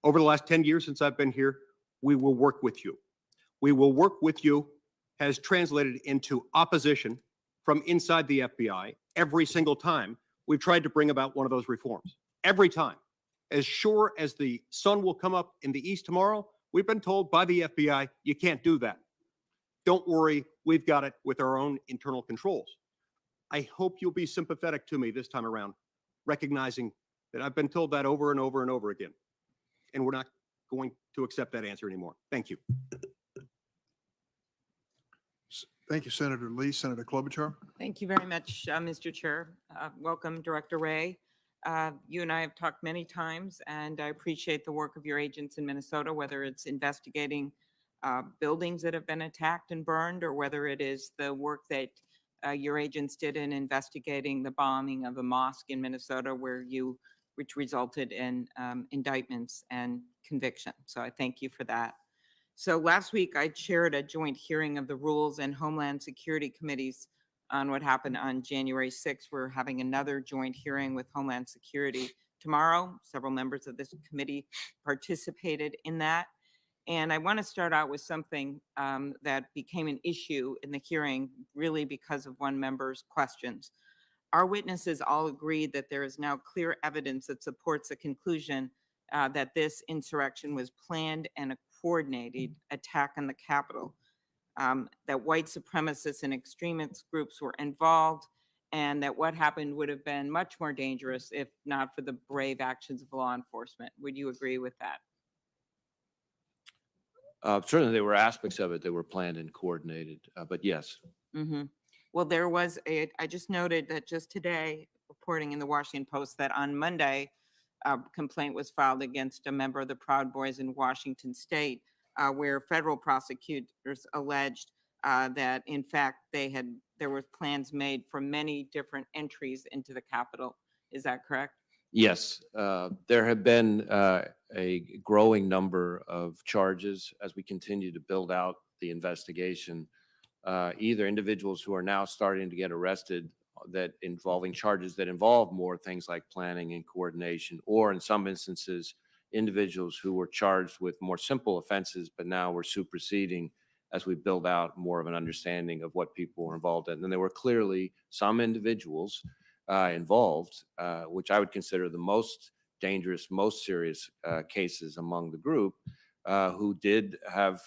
over the last 10 years since I've been here, we will work with you. We will work with you has translated into opposition from inside the FBI every single time we've tried to bring about one of those reforms. Every time. As sure as the sun will come up in the east tomorrow, we've been told by the FBI, you can't do that. Don't worry, we've got it with our own internal controls. I hope you'll be sympathetic to me this time around. recognizing that I've been told that over and over and over again. And we're not going to accept that answer anymore. Thank you. Thank you, Senator Lee. Senator Klobuchar. Thank you very much, Mr. Chair. Welcome, Director Wray. You and I have talked many times, and I appreciate the work of your agents in Minnesota, whether it's investigating buildings that have been attacked and burned, or whether it is the work that your agents did in investigating the bombing of a mosque in Minnesota, which resulted in indictments and conviction. So I thank you for that. So last week I chaired a joint hearing of the Rules and Homeland Security Committees on what happened on January 6th. We're having another joint hearing with Homeland Security tomorrow. Several members of this committee participated in that. And I want to start out with something that became an issue in the hearing, really because of one member's questions. Our witnesses all agreed that there is now clear evidence that supports the conclusion that this insurrection was planned and a coordinated attack on the Capitol, that white supremacists and extremist groups were involved, and that what happened would have been much more dangerous if not for the brave actions of law enforcement. Would you agree with that? Certainly, there were aspects of it that were planned and coordinated, but yes. Mm-hmm. Well, I just noted that just today, reporting in the Washington Post, that on Monday, a complaint was filed against a member of the Proud Boys in Washington State, where federal prosecutors alleged that, in fact, there were plans made for many different entries into the Capitol. Is that correct? Yes, there have been a growing number of charges as we continue to build out the investigation. Either individuals who are now starting to get arrested that involving charges that involve more things like planning and coordination, or in some instances, individuals who were charged with more simple offenses, but now we're superseding as we build out more of an understanding of what people were involved in. And there were clearly some individuals involved, which I would consider the most dangerous, most serious cases among the group, who did have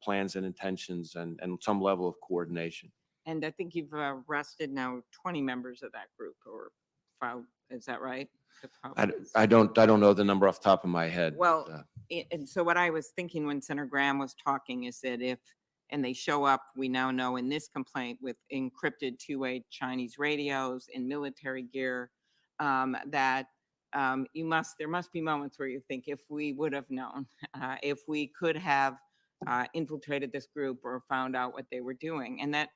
plans and intentions and some level of coordination. And I think you've arrested now 20 members of that group, or filed. Is that right? I don't know the number off the top of my head. Well, and so what I was thinking when Senator Graham was talking is that and they show up, we now know in this complaint, with encrypted two-way Chinese radios in military gear, that there must be moments where you think, if we would have known, if we could have infiltrated this group or found out what they were doing. And that,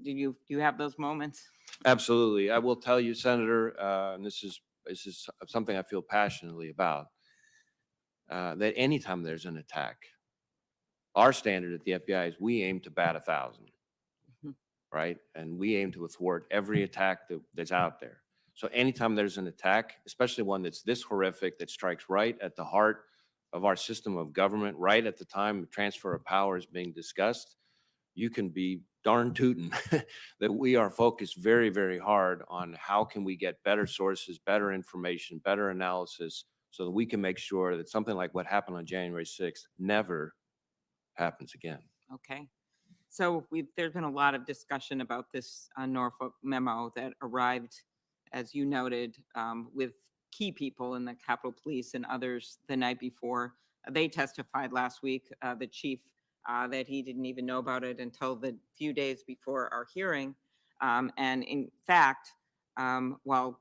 do you have those moments? Absolutely. I will tell you, Senator, and this is something I feel passionately about, that anytime there's an attack, our standard at the FBI is we aim to bat 1,000, right? And we aim to thwart every attack that's out there. So anytime there's an attack, especially one that's this horrific, that strikes right at the heart of our system of government, right at the time transfer of power is being discussed, you can be darn tootin' that we are focused very, very hard on how can we get better sources, better information, better analysis, so that we can make sure that something like what happened on January 6th never happens again. Okay. So there's been a lot of discussion about this Norfolk memo that arrived, as you noted, with key people in the Capitol Police and others the night before. They testified last week, the chief, that he didn't even know about it until the few days before our hearing. And in fact, while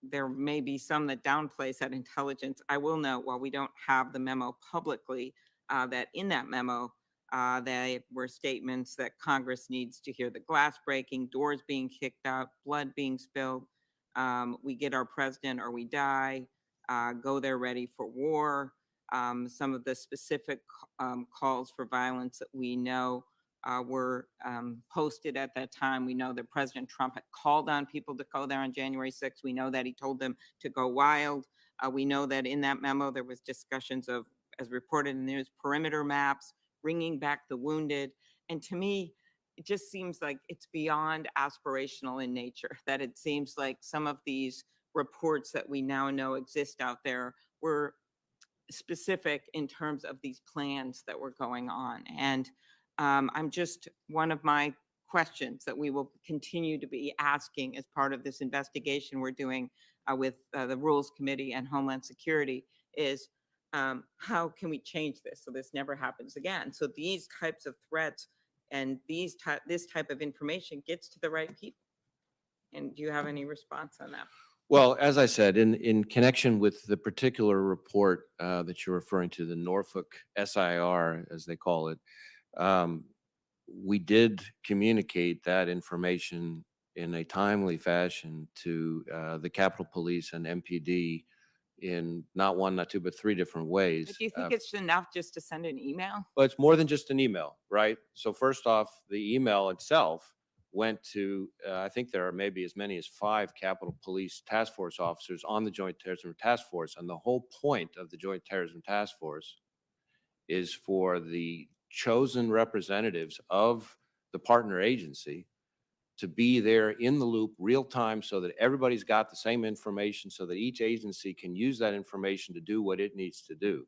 there may be some that downplays that intelligence, I will note, while we don't have the memo publicly, that in that memo, there were statements that Congress needs to hear the glass breaking, doors being kicked out, blood being spilled. We get our president or we die, go there ready for war. Some of the specific calls for violence that we know were posted at that time. We know that President Trump had called on people to go there on January 6th. We know that he told them to go wild. We know that in that memo, there was discussions of, as reported in the news, perimeter maps, bringing back the wounded. And to me, it just seems like it's beyond aspirational in nature, that it seems like some of these reports that we now know exist out there were specific in terms of these plans that were going on. And I'm just, one of my questions that we will continue to be asking as part of this investigation we're doing with the Rules Committee and Homeland Security is how can we change this so this never happens again? So these types of threats and this type of information gets to the right people. And do you have any response on that? Well, as I said, in connection with the particular report that you're referring to, the Norfolk SIR, as they call it, we did communicate that information in a timely fashion to the Capitol Police and MPD in not one, not two, but three different ways. But do you think it's enough just to send an email? Well, it's more than just an email, right? So first off, the email itself went to, I think there are maybe as many as 5 Capitol Police Task Force officers on the Joint Terrorism Task Force. And the whole point of the Joint Terrorism Task Force is for the chosen representatives of the partner agency to be there in the loop real time so that everybody's got the same information so that each agency can use that information to do what it needs to do.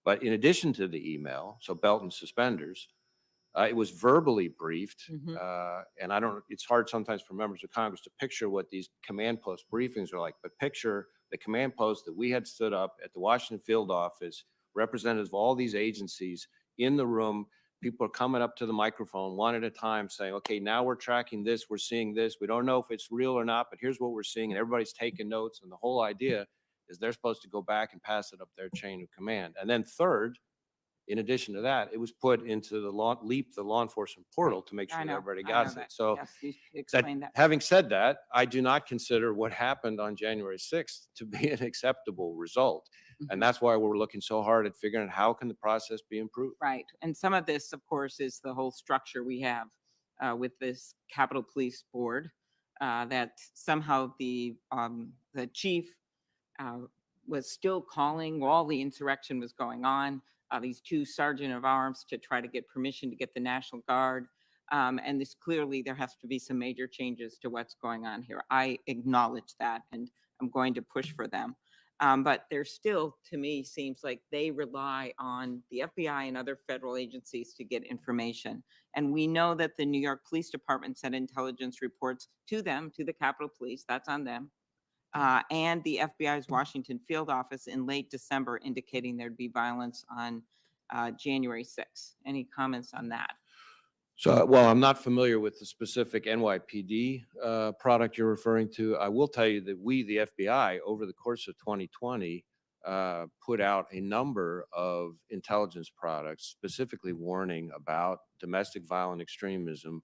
But in addition to the email, so belt and suspenders, it was verbally briefed. And it's hard sometimes for members of Congress to picture what these command post briefings are like, but picture the command post that we had stood up at the Washington field office, representatives of all these agencies in the room. People are coming up to the microphone one at a time saying, okay, now we're tracking this, we're seeing this. We don't know if it's real or not, but here's what we're seeing. And everybody's taking notes. And the whole idea is they're supposed to go back and pass it up their chain of command. And then third, in addition to that, it was put into the law enforcement portal to make sure that everybody got it. So yes, you explained that. having said that, I do not consider what happened on January 6th to be an acceptable result. And that's why we're looking so hard at figuring out how can the process be improved. Right. And some of this, of course, is the whole structure we have with this Capitol Police Board that somehow the chief was still calling while the insurrection was going on, these 2 sergeant of arms to try to get permission to get the National Guard. And this clearly there has to be some major changes to what's going on here. I acknowledge that and I'm going to push for them. But there still, to me, seems like they rely on the FBI and other federal agencies to get information. And we know that the New York Police Department sent intelligence reports to them, to the Capitol Police, that's on them, and the FBI's Washington field office in late December indicating there'd be violence on January 6th. Any comments on that? So, well, I'm not familiar with the specific NYPD product you're referring to. I will tell you that we, the FBI, over the course of 2020, put out a number of intelligence products specifically warning about domestic violent extremism,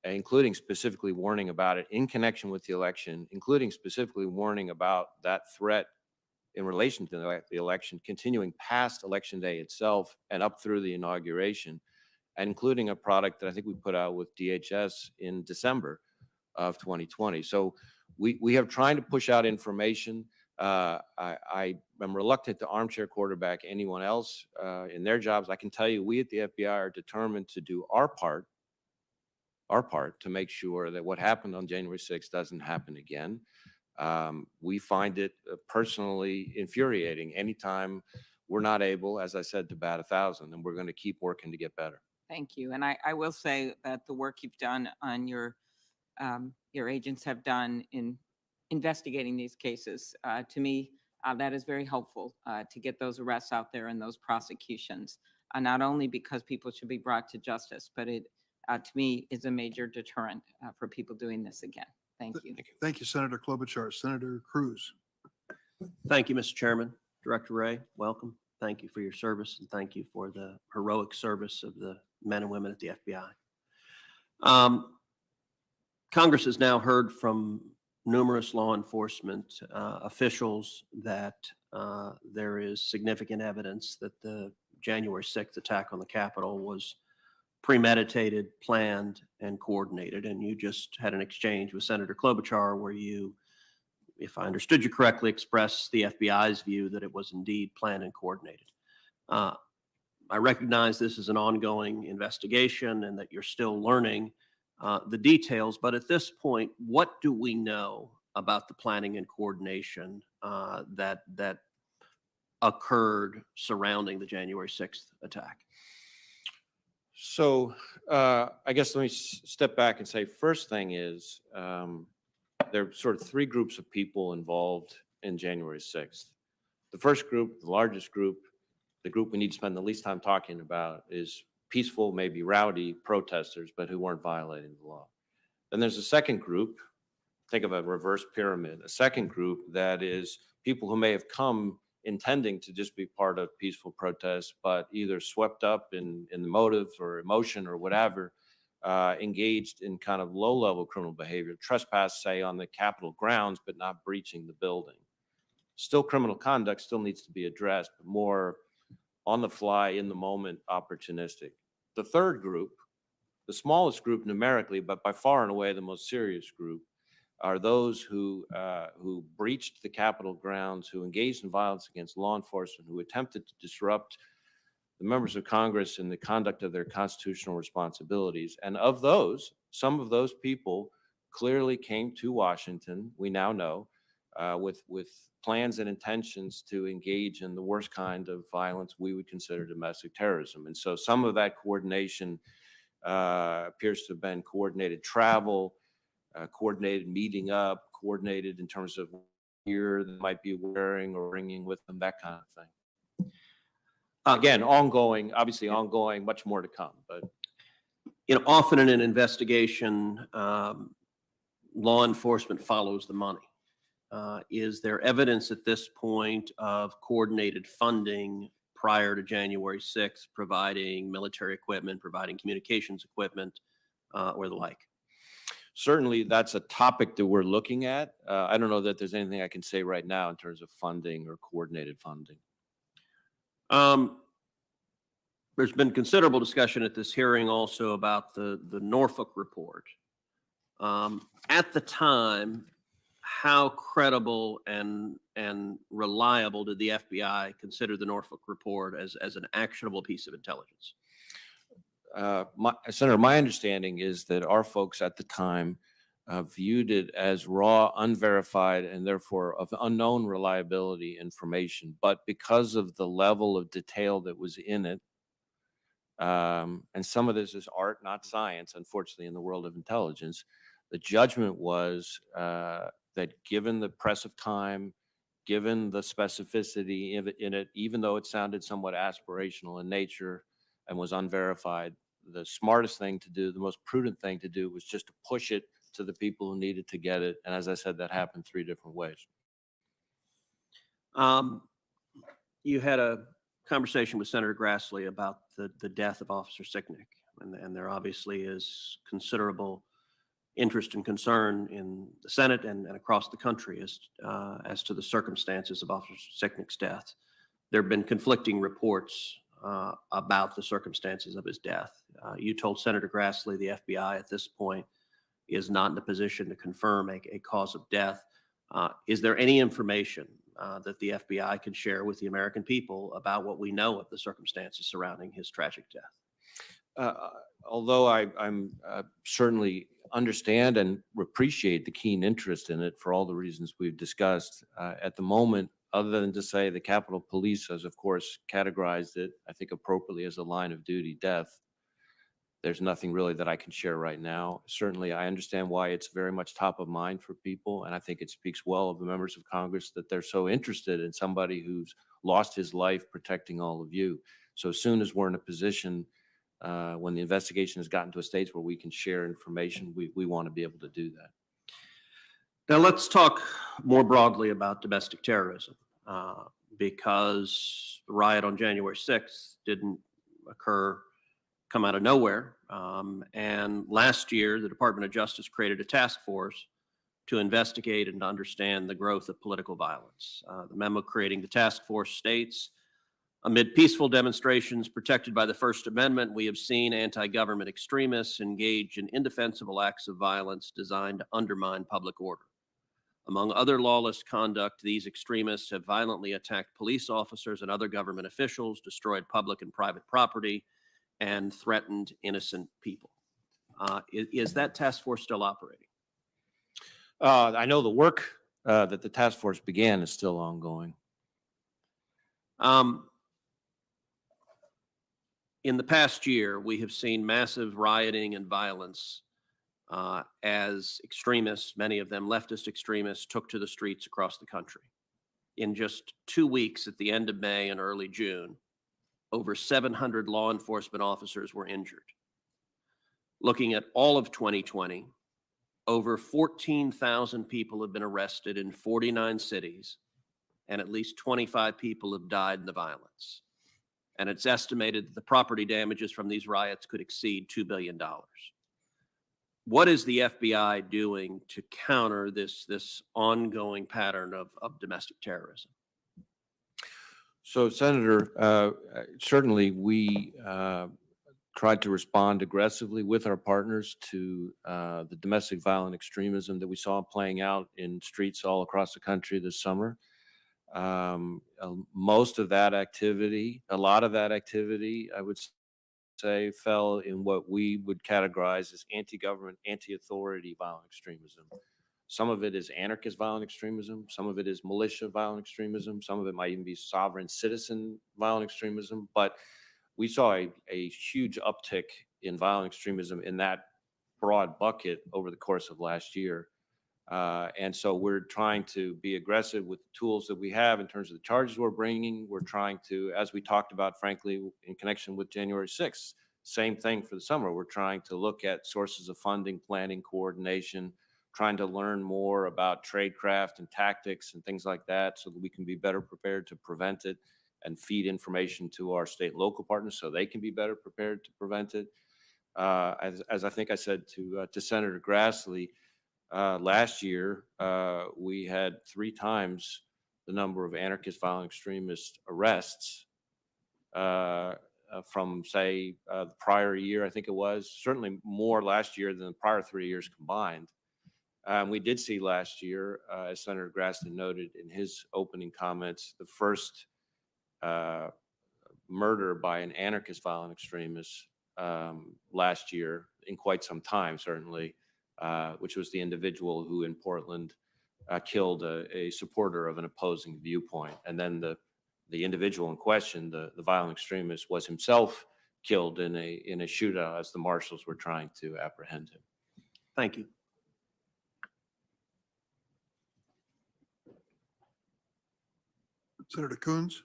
including specifically warning about it in connection with the election, including specifically warning about that threat in relation to the election, continuing past Election Day itself and up through the inauguration, including a product that I think we put out with DHS in December of 2020. So we have trying to push out information. I am reluctant to armchair quarterback anyone else in their jobs. I can tell you we at the FBI are determined to do our part to make sure that what happened on January 6th doesn't happen again. We find it personally infuriating anytime we're not able, as I said, to bat 1,000, and we're going to keep working to get better. Thank you. And I will say that the work you've done on your agents have done in investigating these cases, to me, that is very helpful to get those arrests out there and those prosecutions, not only because people should be brought to justice, but it, to me, is a major deterrent for people doing this again. Thank you. Thank you, Senator Klobuchar. Senator Cruz. Thank you, Mr. Chairman. Director Wray, welcome. Thank you for your service and thank you for the heroic service of the men and women at the FBI. Congress has now heard from numerous law enforcement officials that there is significant evidence that the January 6th attack on the Capitol was premeditated, planned, and coordinated. And you just had an exchange with Senator Klobuchar where you, if I understood you correctly, expressed the FBI's view that it was indeed planned and coordinated. I recognize this is an ongoing investigation and that you're still learning the details, but at this point, what do we know about the planning and coordination that occurred surrounding the January 6th attack? So I guess let me step back and say, first thing is there are sort of three groups of people involved in January 6th. The first group, the largest group, the group we need to spend the least time talking about is peaceful, maybe rowdy protesters, but who weren't violating the law. Then there's a second group, think of a reverse pyramid, a second group that is people who may have come intending to just be part of peaceful protests, but either swept up in the motive or emotion or whatever, engaged in kind of low-level criminal behavior, trespass, say, on the Capitol grounds, but not breaching the building. Still criminal conduct, still needs to be addressed, but more on the fly, in the moment, opportunistic. The third group, the smallest group numerically, but by far and away the most serious group, are those who breached the Capitol grounds, who engaged in violence against law enforcement, who attempted to disrupt the members of Congress in the conduct of their constitutional responsibilities. And of those, some of those people clearly came to Washington, we now know, with plans and intentions to engage in the worst kind of violence we would consider domestic terrorism. And so some of that coordination appears to have been coordinated travel, coordinated meeting up, coordinated in terms of gear they might be wearing or bringing with them, that kind of thing. Again, ongoing, obviously ongoing, much more to come. But often in an investigation, law enforcement follows the money. Is there evidence at this point of coordinated funding prior to January 6th, providing military equipment, providing communications equipment, or the like? Certainly, that's a topic that we're looking at. I don't know that there's anything I can say right now in terms of funding or coordinated funding. There's been considerable discussion at this hearing also about the Norfolk report. At the time, how credible and reliable did the FBI consider the Norfolk report as an actionable piece of intelligence? Senator, my understanding is that our folks at the time viewed it as raw, unverified, and therefore of unknown reliability information. But because of the level of detail that was in it, and some of this is art, not science, unfortunately, in the world of intelligence, the judgment was that given the press of time, given the specificity in it, even though it sounded somewhat aspirational in nature and was unverified, the smartest thing to do, the most prudent thing to do was just to push it to the people who needed to get it. And as I said, that happened three different ways. You had a conversation with Senator Grassley about the death of Officer Sicknick, and there obviously is considerable interest and concern in the Senate and across the country as to the circumstances of Officer Sicknick's death. There have been conflicting reports about the circumstances of his death. You told Senator Grassley the FBI at this point is not in a position to confirm a cause of death. Is there any information that the FBI can share with the American people about what we know of the circumstances surrounding his tragic death? Although I'm certainly understand and appreciate the keen interest in it for all the reasons we've discussed, at the moment, other than to say the Capitol Police has, of course, categorized it, I think appropriately, as a line of duty death, there's nothing really that I can share right now. Certainly, I understand why it's very much top of mind for people, and I think it speaks well of the members of Congress that they're so interested in somebody who's lost his life protecting all of you. So as soon as we're in a position when the investigation has gotten to a stage where we can share information, we want to be able to do that. Now let's talk more broadly about domestic terrorism, because the riot on January 6th didn't come out of nowhere. And last year, the Department of Justice created a task force to investigate and understand the growth of political violence. The memo creating the task force states, amid peaceful demonstrations protected by the First Amendment, we have seen anti-government extremists engage in indefensible acts of violence designed to undermine public order. Among other lawless conduct, these extremists have violently attacked police officers and other government officials, destroyed public and private property, and threatened innocent people. Is that task force still operating? I know the work that the task force began is still ongoing. In the past year, we have seen massive rioting and violence as extremists, many of them leftist extremists, took to the streets across the country. In just 2 weeks at the end of May and early June, over 700 law enforcement officers were injured. Looking at all of 2020, over 14,000 people have been arrested in 49 cities, and at least 25 people have died in the violence. And it's estimated that the property damages from these riots could exceed $2 billion. What is the FBI doing to counter this ongoing pattern of domestic terrorism? So, Senator, certainly we tried to respond aggressively with our partners to the domestic violent extremism that we saw playing out in streets all across the country this summer. Most of that activity, a lot of that activity, I would say, fell in what we would categorize as anti-government, anti-authority violent extremism. Some of it is anarchist violent extremism. Some of it is militia violent extremism. Some of it might even be sovereign citizen violent extremism. But we saw a huge uptick in violent extremism in that broad bucket over the course of last year. And so we're trying to be aggressive with the tools that we have in terms of the charges we're bringing. We're trying to, as we talked about, frankly, in connection with January 6th, same thing for the summer. We're trying to look at sources of funding, planning, coordination, trying to learn more about tradecraft and tactics and things like that so that we can be better prepared to prevent it and feed information to our state and local partners so they can be better prepared to prevent it. As I think I said to Senator Grassley, last year, we had 3 times the number of anarchist violent extremist arrests from, say, the prior year, I think it was, certainly more last year than the prior 3 years combined. We did see last year, as Senator Grassley noted in his opening comments, the first murder by an anarchist violent extremist last year in quite some time, certainly, which was the individual who in Portland killed a supporter of an opposing viewpoint. And then the individual in question, the violent extremist, was himself killed in a shootout as the marshals were trying to apprehend him. Thank you. Senator Coons.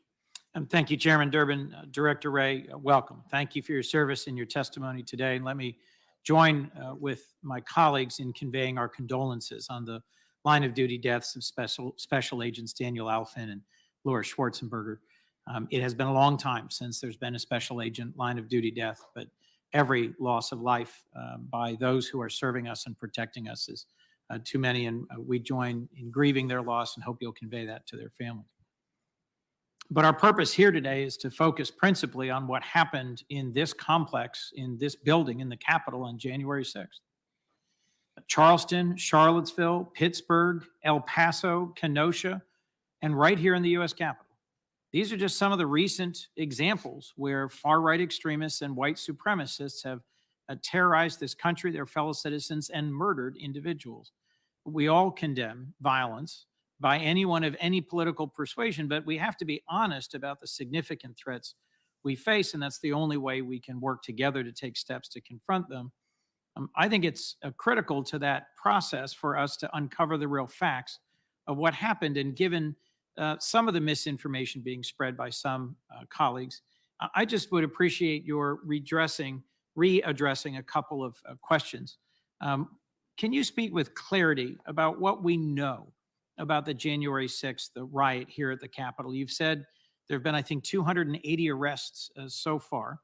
Thank you, Chairman Durbin. Director Wray, welcome. Thank you for your service and your testimony today. And let me join with my colleagues in conveying our condolences on the line of duty deaths of Special Agents Daniel Alfin and Laura Schwarzenberger. It has been a long time since there's been a special agent line of duty death, but every loss of life by those who are serving us and protecting us is too many. And we join in grieving their loss and hope you'll convey that to their families. But our purpose here today is to focus principally on what happened in this complex, in this building, in the Capitol on January 6th. Charleston, Charlottesville, Pittsburgh, El Paso, Kenosha, and right here in the U.S. Capitol. These are just some of the recent examples where far-right extremists and white supremacists have terrorized this country, their fellow citizens, and murdered individuals. We all condemn violence by anyone of any political persuasion, but we have to be honest about the significant threats we face, and that's the only way we can work together to take steps to confront them. I think it's critical to that process for us to uncover the real facts of what happened, and given some of the misinformation being spread by some colleagues, I just would appreciate your readdressing a couple of questions. Can you speak with clarity about what we know about the January 6th, the riot here at the Capitol? You've said there have been, I think, 280 arrests so far.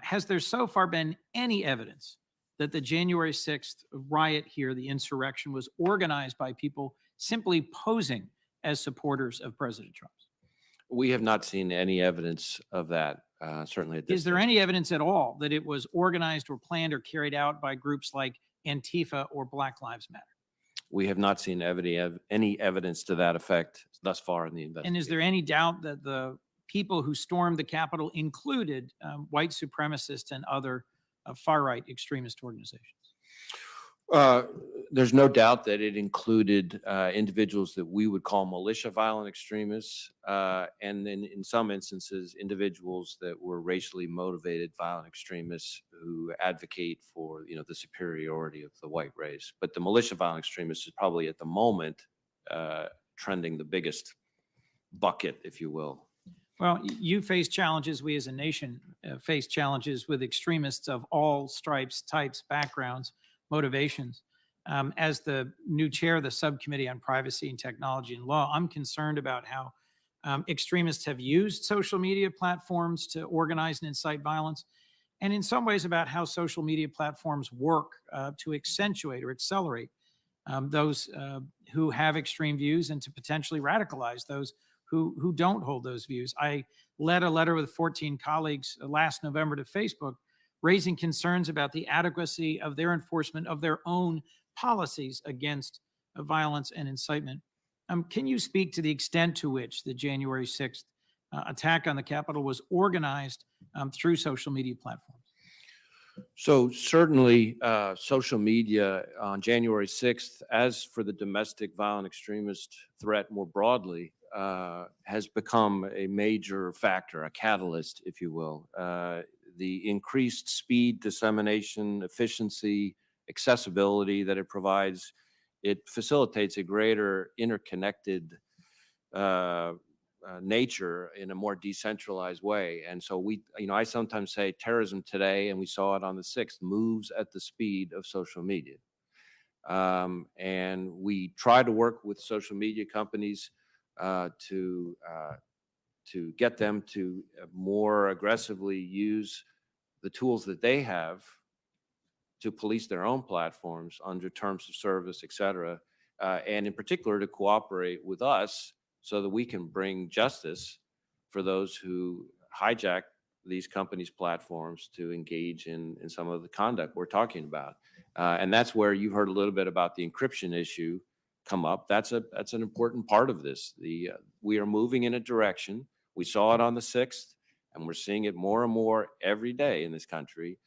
Has there so far been any evidence that the January 6th riot here, the insurrection, was organized by people simply posing as supporters of President Trump? We have not seen any evidence of that, certainly at this Is there any evidence at all that it was organized or planned or carried out by groups like Antifa or Black Lives Matter? We have not seen any evidence to that effect thus far in the investigation. And is there any doubt that the people who stormed the Capitol included white supremacists and other far-right extremist organizations? There's no doubt that it included individuals that we would call militia violent extremists, and then in some instances, individuals that were racially motivated violent extremists who advocate for, the superiority of the white race. But the militia violent extremists is probably at the moment trending the biggest bucket, if you will. Well, you face challenges. We as a nation face challenges with extremists of all stripes, types, backgrounds, motivations. As the new chair of the Subcommittee on Privacy and Technology and Law, I'm concerned about how extremists have used social media platforms to organize and incite violence, and in some ways about how social media platforms work to accentuate or accelerate those who have extreme views and to potentially radicalize those who don't hold those views. I led a letter with 14 colleagues last November to Facebook, raising concerns about the adequacy of their enforcement of their own policies against violence and incitement. Can you speak to the extent to which the January 6th attack on the Capitol was organized through social media platforms? So certainly social media on January 6th, as for the domestic violent extremist threat more broadly, has become a major factor, a catalyst, if you will. The increased speed, dissemination, efficiency, accessibility that it provides, it facilitates a greater interconnected nature in a more decentralized way. And so I sometimes say terrorism today, and we saw it on the 6th, moves at the speed of social media. And we try to work with social media companies to get them to more aggressively use the tools that they have to police their own platforms under terms of service, et cetera, and in particular to cooperate with us so that we can bring justice for those who hijack these companies' platforms to engage in some of the conduct we're talking about. And that's where you've heard a little bit about the encryption issue come up. That's an important part of this. We are moving in a direction. We saw it on the 6th, and we're seeing it more and more every day in this country,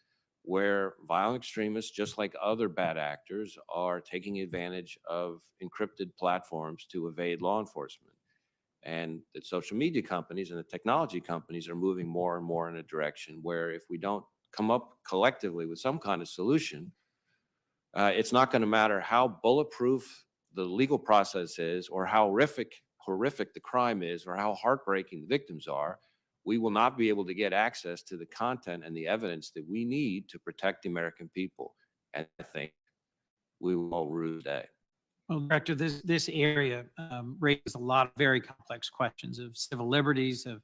where violent extremists, just like other bad actors, are taking advantage of encrypted platforms to evade law enforcement. And the social media companies and the technology companies are moving more and more in a direction where if we don't come up collectively with some kind of solution, it's not going to matter how bulletproof the legal process is or how horrific the crime is or how heartbreaking the victims are. We will not be able to get access to the content and the evidence that we need to protect the American people. And I think we will all rue today. Well, Director, this area raises a lot of very complex questions of civil liberties, of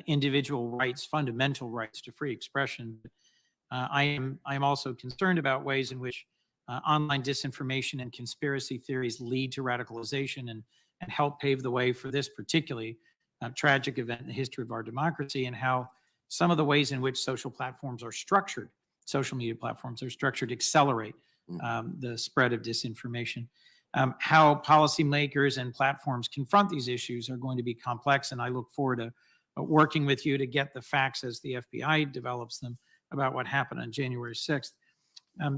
individual rights, fundamental rights to free expression. I am also concerned about ways in which online disinformation and conspiracy theories lead to radicalization and help pave the way for this particularly tragic event in the history of our democracy, and how some of the ways in which social platforms are structured, social media platforms are structured, accelerate the spread of disinformation. How policymakers and platforms confront these issues are going to be complex, and I look forward to working with you to get the facts as the FBI develops them about what happened on January 6th.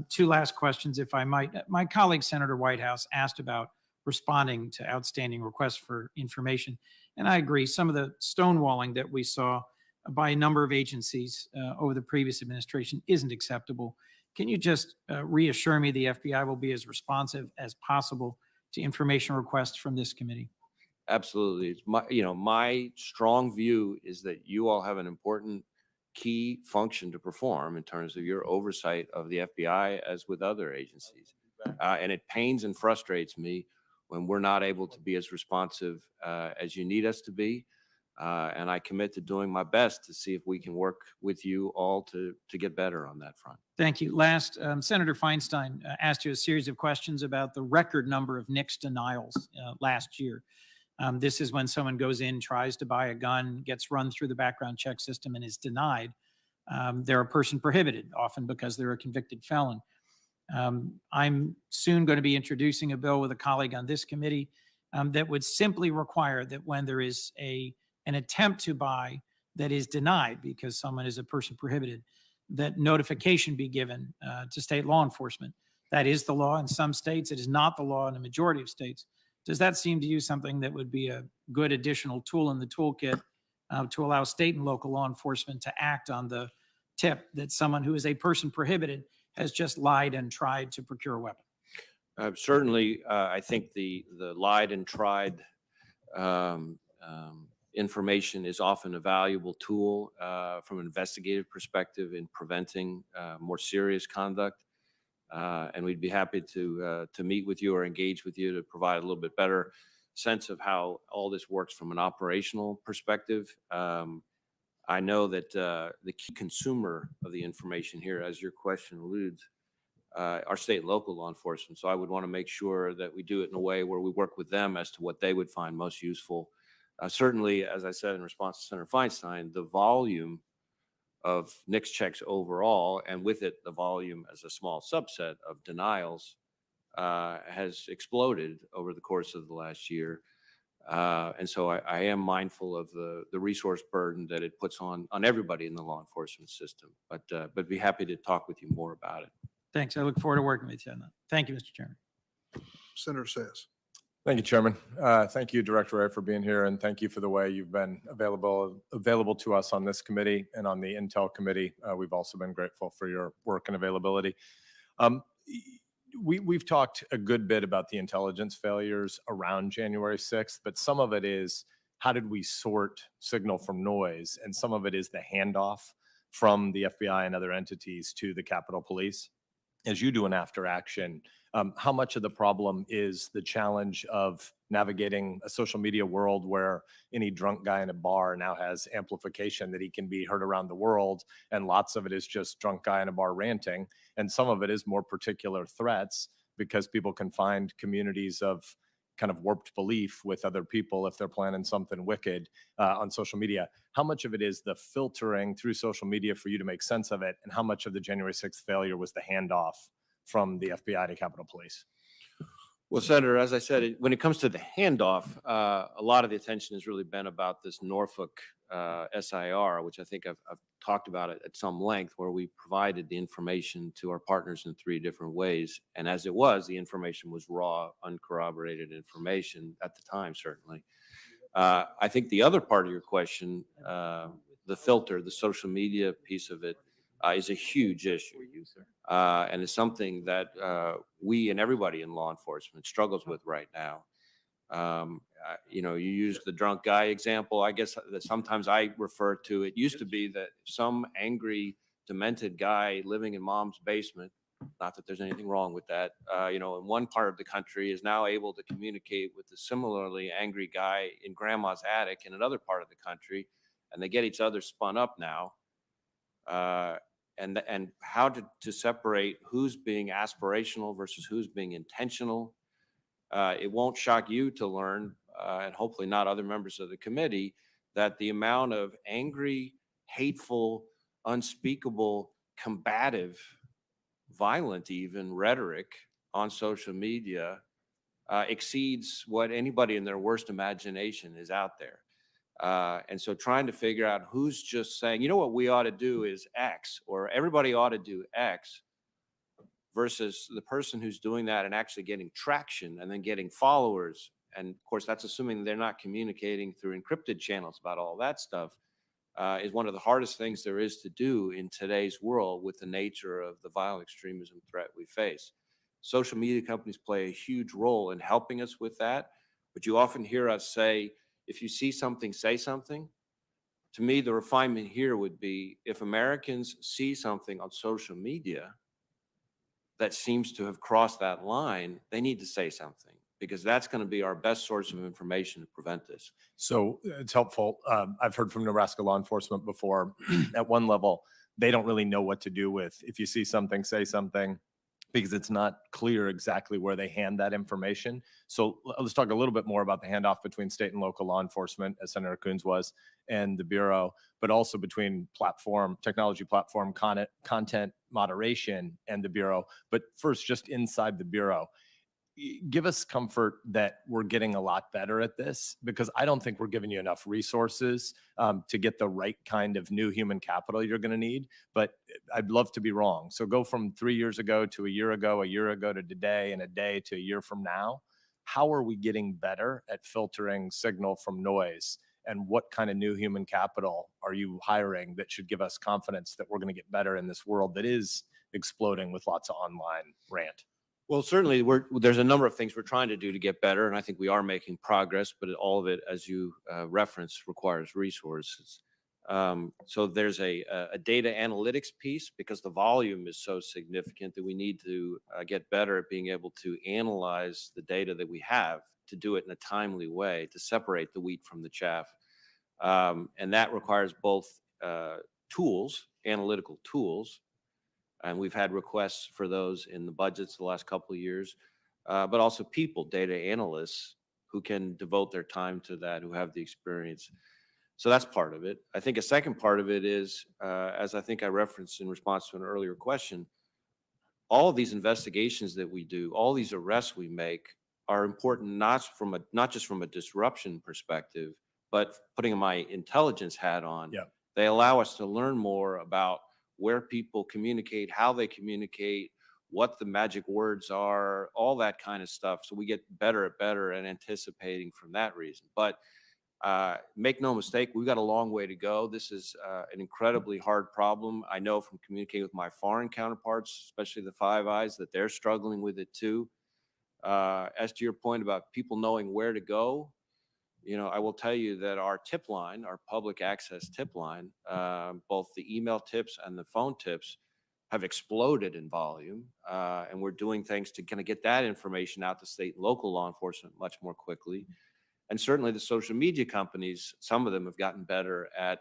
Two last questions, if I might. My colleague, Senator Whitehouse, asked about responding to outstanding requests for information, and I agree. Some of the stonewalling that we saw by a number of agencies over the previous administration isn't acceptable. Can you just reassure me the FBI will be as responsive as possible to information requests from this committee? Absolutely. It's my strong view is that you all have an important key function to perform in terms of your oversight of the FBI as with other agencies. And it pains and frustrates me when we're not able to be as responsive as you need us to be. And I commit to doing my best to see if we can work with you all to get better on that front. Thank you. Last, Senator Feinstein asked you a series of questions about the record number of NICS denials last year. This is when someone goes in, tries to buy a gun, gets run through the background check system and is denied. They're a person prohibited, often because they're a convicted felon. I'm soon going to be introducing a bill with a colleague on this committee that would simply require that when there is an attempt to buy that is denied because someone is a person prohibited, that notification be given to state law enforcement that is the law in some states. It is not the law in a majority of states. Does that seem to you something that would be a good additional tool in the toolkit to allow state and local law enforcement to act on the tip that someone who is a person prohibited has just lied and tried to procure a weapon? Certainly, I think the lied and tried information is often a valuable tool from an investigative perspective in preventing more serious conduct. And we'd be happy to meet with you or engage with you to provide a little bit better sense of how all this works from an operational perspective. I know that the key consumer of the information here, as your question alludes, are state and local law enforcement. So I would want to make sure that we do it in a way where we work with them as to what they would find most useful. Certainly, as I said in response to Senator Feinstein, the volume of NICS checks overall, and with it, the volume as a small subset of denials has exploded over the course of the last year. And so I am mindful of the resource burden that it puts on everybody in the law enforcement system, but be happy to talk with you more about it. Thanks. I look forward to working with you on that. Thank you, Mr. Chairman. Senator Sayers. Thank you, Chairman. Thank you, Director Wray, for being here, and thank you for the way you've been available to us on this committee and on the Intel Committee. We've also been grateful for your work and availability. We've talked a good bit about the intelligence failures around January 6th, but some of it is how did we sort signal from noise, and some of it is the handoff from the FBI and other entities to the Capitol Police. As you do an after action, how much of the problem is the challenge of navigating a social media world where any drunk guy in a bar now has amplification that he can be heard around the world, and lots of it is just drunk guy in a bar ranting, and some of it is more particular threats because people can find communities of kind of warped belief with other people if they're planning something wicked on social media. How much of it is the filtering through social media for you to make sense of it, and how much of the January 6th failure was the handoff from the FBI to Capitol Police? Well, Senator, as I said, when it comes to the handoff, a lot of the attention has really been about this Norfolk SIR, which I think I've talked about it at some length, where we provided the information to our partners in 3 different ways. And as it was, the information was raw, uncorroborated information at the time, certainly. I think the other part of your question, the filter, the social media piece of it, is a huge issue. And it's something that we and everybody in law enforcement struggles with right now. You know, you used the drunk guy example. I guess that sometimes I refer to it. Used to be that some angry, demented guy living in mom's basement, not that there's anything wrong with that, you know, in one part of the country is now able to communicate with a similarly angry guy in grandma's attic in another part of the country, and they get each other spun up now. And how to separate who's being aspirational versus who's being intentional. It won't shock you to learn, and hopefully not other members of the committee, that the amount of angry, hateful, unspeakable, combative, violent even rhetoric on social media exceeds what anybody in their worst imagination is out there. And so trying to figure out who's just saying, you know what we ought to do is X, or everybody ought to do X, versus the person who's doing that and actually getting traction and then getting followers. And of course, that's assuming they're not communicating through encrypted channels about all that stuff, is one of the hardest things there is to do in today's world with the nature of the violent extremism threat we face. Social media companies play a huge role in helping us with that. But you often hear us say, if you see something, say something. To me, the refinement here would be if Americans see something on social media that seems to have crossed that line, they need to say something, because that's going to be our best source of information to prevent this. So it's helpful. I've heard from Nebraska law enforcement before. At one level, they don't really know what to do with if you see something, say something, because it's not clear exactly where they hand that information. So let's talk a little bit more about the handoff between state and local law enforcement, as Senator Coons was, and the Bureau, but also between technology platform content moderation and the Bureau. But first, just inside the Bureau, give us comfort that we're getting a lot better at this, because I don't think we're giving you enough resources to get the right kind of new human capital you're going to need. But I'd love to be wrong. So go from 3 years ago to a year ago to today, and a day to a year from now. How are we getting better at filtering signal from noise? And what kind of new human capital are you hiring that should give us confidence that we're going to get better in this world that is exploding with lots of online rant? Well, certainly there's a number of things we're trying to do to get better, and I think we are making progress, but all of it, as you referenced, requires resources. So there's a data analytics piece, because the volume is so significant that we need to get better at being able to analyze the data that we have, to do it in a timely way, to separate the wheat from the chaff. And that requires both tools, analytical tools, and we've had requests for those in the budgets the last couple of years, but also people, data analysts, who can devote their time to that, who have the experience. So that's part of it. I think a second part of it is, as I think I referenced in response to an earlier question, all of these investigations that we do, all these arrests we make, are important not just from a disruption perspective, but putting my intelligence hat on. Yeah. They allow us to learn more about where people communicate, how they communicate, what the magic words are, all that kind of stuff. So we get better at anticipating from that reason. But make no mistake, we've got a long way to go. This is an incredibly hard problem. I know from communicating with my foreign counterparts, especially the Five Eyes, that they're struggling with it too. As to your point about people knowing where to go, I will tell you that our tip line, our public access tip line, both the email tips and the phone tips have exploded in volume. And we're doing things to kind of get that information out to state and local law enforcement much more quickly. And certainly the social media companies, some of them have gotten better at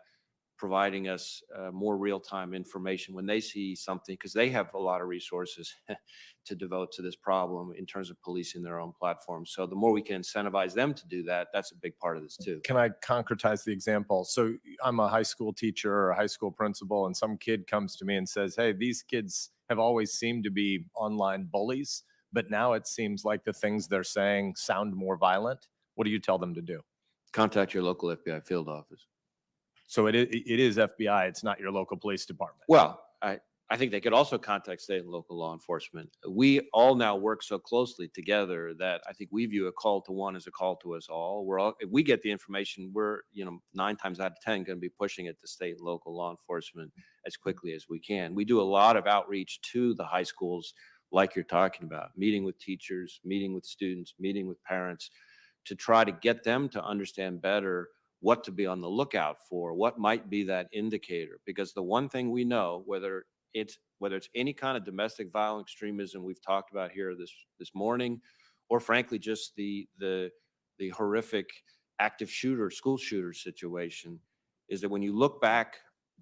providing us more real-time information when they see something, because they have a lot of resources to devote to this problem in terms of policing their own platforms. So the more we can incentivize them to do that, that's a big part of this too. Can I concretize the example? So I'm a high school teacher or a high school principal, and some kid comes to me and says, hey, these kids have always seemed to be online bullies, but now it seems like the things they're saying sound more violent. What do you tell them to do? Contact your local FBI field office. So it is FBI. It's not your local police department. Well, I think they could also contact state and local law enforcement. We all now work so closely together that I think we view a call to one as a call to us all. If we get the information, we're 9 times out of 10 going to be pushing it to state and local law enforcement as quickly as we can. We do a lot of outreach to the high schools, like you're talking about, meeting with teachers, meeting with students, meeting with parents, to try to get them to understand better what to be on the lookout for, what might be that indicator. Because the one thing we know, whether it's any kind of domestic violent extremism we've talked about here this morning, or frankly just the horrific active shooter, school shooter situation, is that when you look back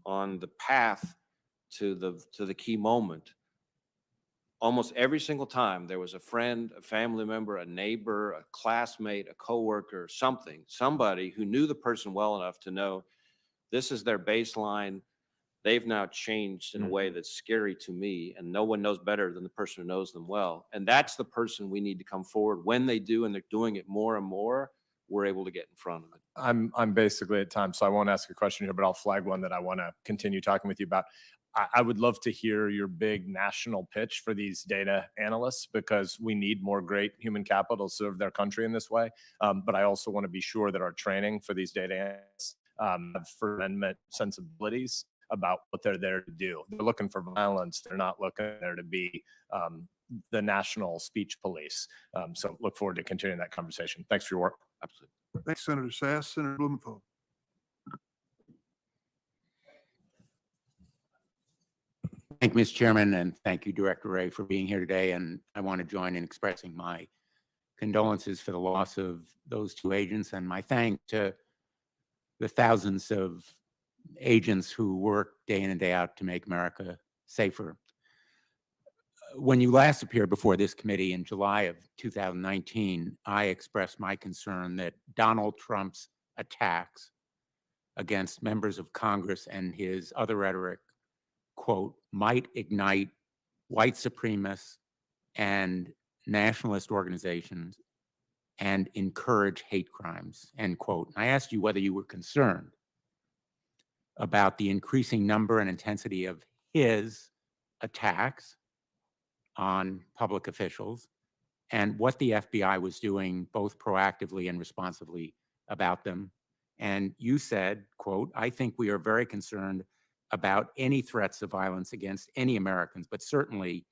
on the path to the key moment, almost every single time there was a friend, a family member, a neighbor, a classmate, a coworker, somebody who knew the person well enough to know this is their baseline. They've now changed in a way that's scary to me, and no one knows better than the person who knows them well. And that's the person we need to come forward. When they do, and they're doing it more and more, we're able to get in front of it. I'm basically at time, so I won't ask a question here, but I'll flag one that I want to continue talking with you about. I would love to hear your big national pitch for these data analysts, because we need more great human capital to serve their country in this way. But I also want to be sure that our training for these data analysts have First Amendment sensibilities about what they're there to do. They're looking for violence. They're not looking there to be the national speech police. So look forward to continuing that conversation. Thanks for your work. Absolutely. Thanks, Senator Sass. Senator Blumenthal. Thank you, Mr. Chairman, and thank you, Director Wray, for being here today. And I want to join in expressing my condolences for the loss of those 2 agents, and my thanks to the thousands of agents who work day in and day out to make America safer. When you last appeared before this committee in July of 2019, I expressed my concern that Donald Trump's attacks against members of Congress and his other rhetoric, quote, might ignite white supremacists and nationalist organizations and encourage hate crimes, end quote. I asked you whether you were concerned about the increasing number and intensity of his attacks on public officials and what the FBI was doing both proactively and responsively about them. And you said, quote, I think we are very concerned about any threats of violence against any Americans, but certainly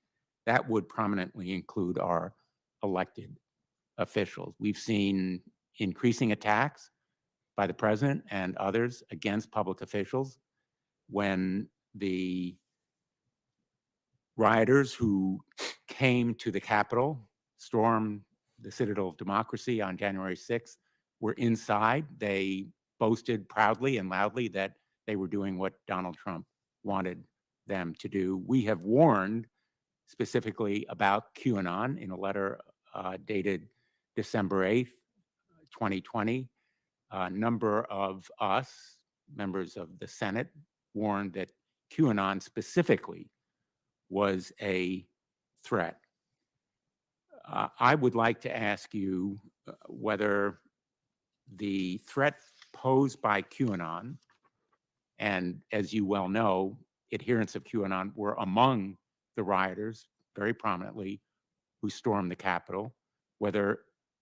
that would prominently include our elected officials. We've seen increasing attacks by the president and others against public officials when the rioters who came to the Capitol, stormed the Citadel of Democracy on January 6th, were inside. They boasted proudly and loudly that they were doing what Donald Trump wanted them to do. We have warned specifically about QAnon in a letter dated December 8th, 2020. A number of us, members of the Senate, warned that QAnon specifically was a threat. I would like to ask you whether the threat posed by QAnon, and as you well know, adherents of QAnon were among the rioters very prominently who stormed the Capitol, whether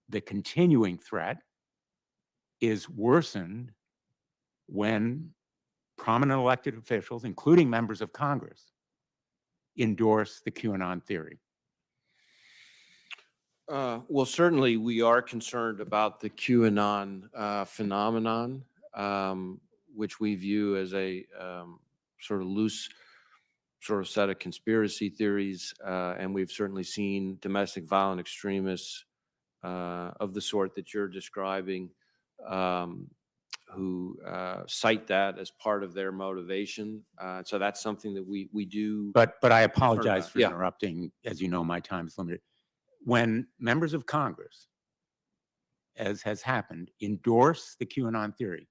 the continuing threat is worsened when prominent elected officials, including members of Congress, endorse the QAnon theory. Well, certainly we are concerned about the QAnon phenomenon, which we view as a sort of loose sort of set of conspiracy theories. And we've certainly seen domestic violent extremists of the sort that you're describing who cite that as part of their motivation. So that's something that we do. But I apologize for Yeah. interrupting. As you know, my time is limited. When members of Congress, as has happened, endorse the QAnon theory,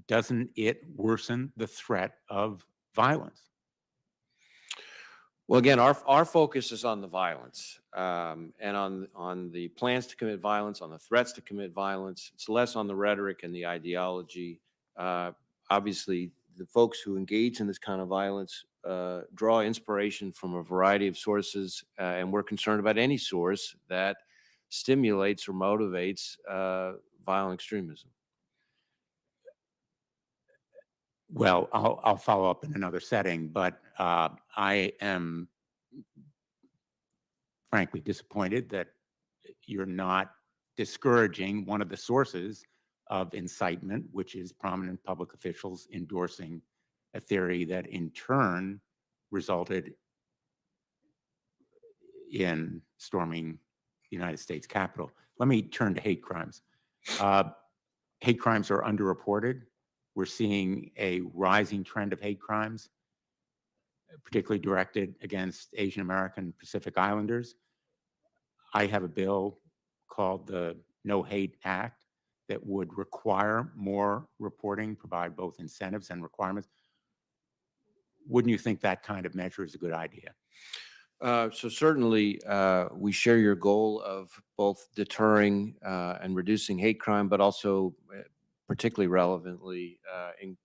doesn't it worsen the threat of violence? Well, again, our focus is on the violence and on the plans to commit violence, on the threats to commit violence. It's less on the rhetoric and the ideology. Obviously, the folks who engage in this kind of violence draw inspiration from a variety of sources, and we're concerned about any source that stimulates or motivates violent extremism. Well, I'll follow up in another setting, but I am frankly disappointed that you're not discouraging one of the sources of incitement, which is prominent public officials endorsing a theory that in turn resulted in storming the United States Capitol. Let me turn to hate crimes. Hate crimes are underreported. We're seeing a rising trend of hate crimes, particularly directed against Asian American Pacific Islanders. I have a bill called the No Hate Act that would require more reporting, provide both incentives and requirements. Wouldn't you think that kind of measure is a good idea? So certainly we share your goal of both deterring and reducing hate crime, but also particularly relevantly in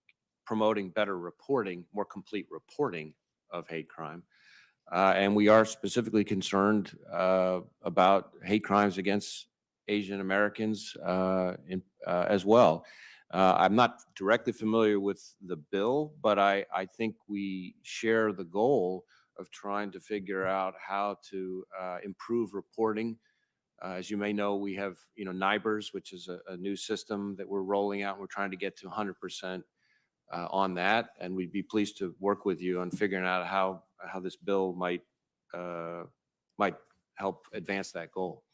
promoting better reporting, more complete reporting of hate crime. And we are specifically concerned about hate crimes against Asian Americans as well. I'm not directly familiar with the bill, but I think we share the goal of trying to figure out how to improve reporting. As you may know, we have, NIBRS, which is a new system that we're rolling out. We're trying to get to 100% on that, and we'd be pleased to work with you on figuring out how this bill might help advance that goal.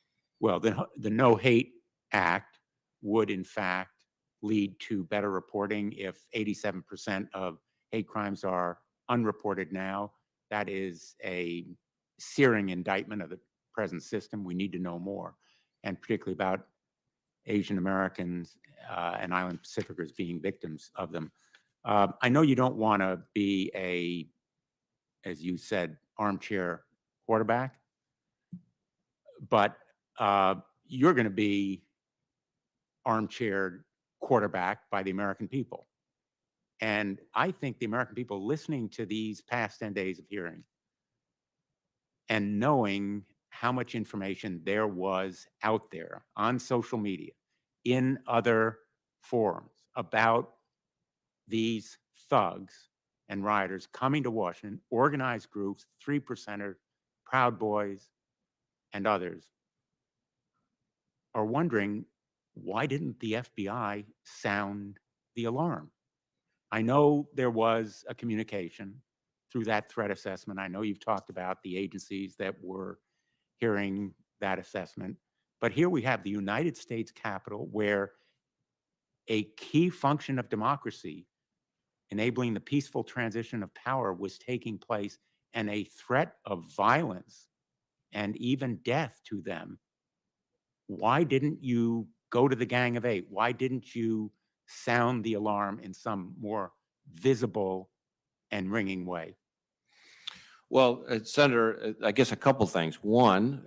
Well, the No Hate Act would in fact lead to better reporting. If 87% of hate crimes are unreported now, that is a searing indictment of the present system. We need to know more, and particularly about Asian Americans and Island Pacificers being victims of them. I know you don't want to be as you said, armchair quarterback, but you're going to be armchair quarterback by the American people. And I think the American people listening to these past 10 days of hearing and knowing how much information there was out there on social media, in other forums about these thugs and rioters coming to Washington, organized groups, 3%ers, Proud Boys, and others, are wondering, why didn't the FBI sound the alarm? I know there was a communication through that threat assessment. I know you've talked about the agencies that were hearing that assessment, but here we have the United States Capitol, where a key function of democracy, enabling the peaceful transition of power, was taking place, and a threat of violence and even death to them. Why didn't you go to the Gang of Eight? Why didn't you sound the alarm in some more visible and ringing way? Well, Senator, I guess a couple things. One,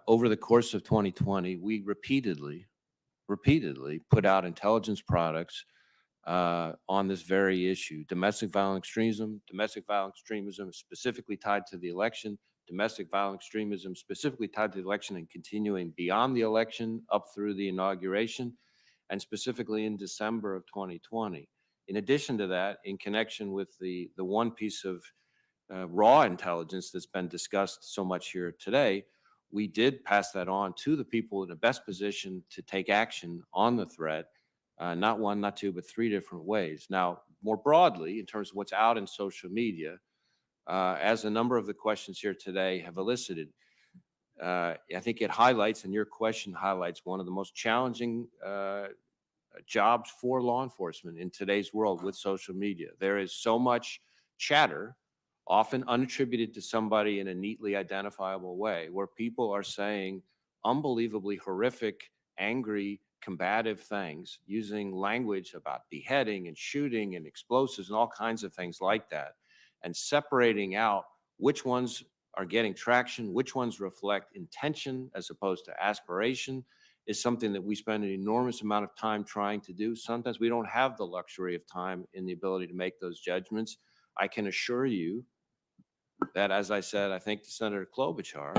over the course of 2020, we repeatedly put out intelligence products on this very issue: domestic violent extremism specifically tied to the election, domestic violent extremism specifically tied to the election and continuing beyond the election up through the inauguration, and specifically in December of 2020. In addition to that, in connection with the one piece of raw intelligence that's been discussed so much here today, we did pass that on to the people in the best position to take action on the threat, not one, not two, but three different ways. Now, more broadly, in terms of what's out in social media, as a number of the questions here today have elicited, I think it highlights, and your question highlights, one of the most challenging jobs for law enforcement in today's world with social media. There is so much chatter, often unattributed to somebody in a neatly identifiable way, where people are saying unbelievably horrific, angry, combative things, using language about beheading and shooting and explosives and all kinds of things like that, and separating out which ones are getting traction, which ones reflect intention as opposed to aspiration, is something that we spend an enormous amount of time trying to do. Sometimes we don't have the luxury of time and the ability to make those judgments. I can assure you that, as I said, I think to Senator Klobuchar,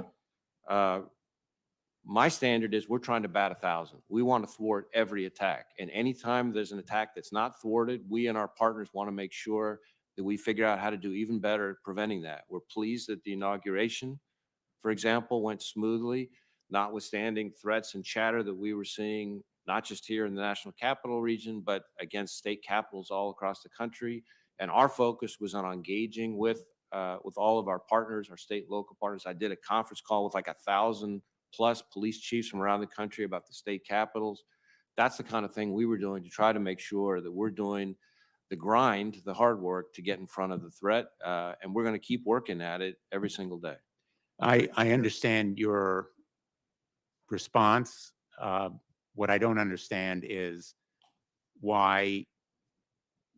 my standard is we're trying to bat 1,000. We want to thwart every attack. And anytime there's an attack that's not thwarted, we and our partners want to make sure that we figure out how to do even better at preventing that. We're pleased that the inauguration, for example, went smoothly, notwithstanding threats and chatter that we were seeing, not just here in the National Capital Region, but against state capitals all across the country. And our focus was on engaging with all of our partners, our state and local partners. I did a conference call with like 1,000+ police chiefs from around the country about the state capitals. That's the kind of thing we were doing to try to make sure that we're doing the grind, the hard work to get in front of the threat. And we're going to keep working at it every single day. I understand your response. What I don't understand is why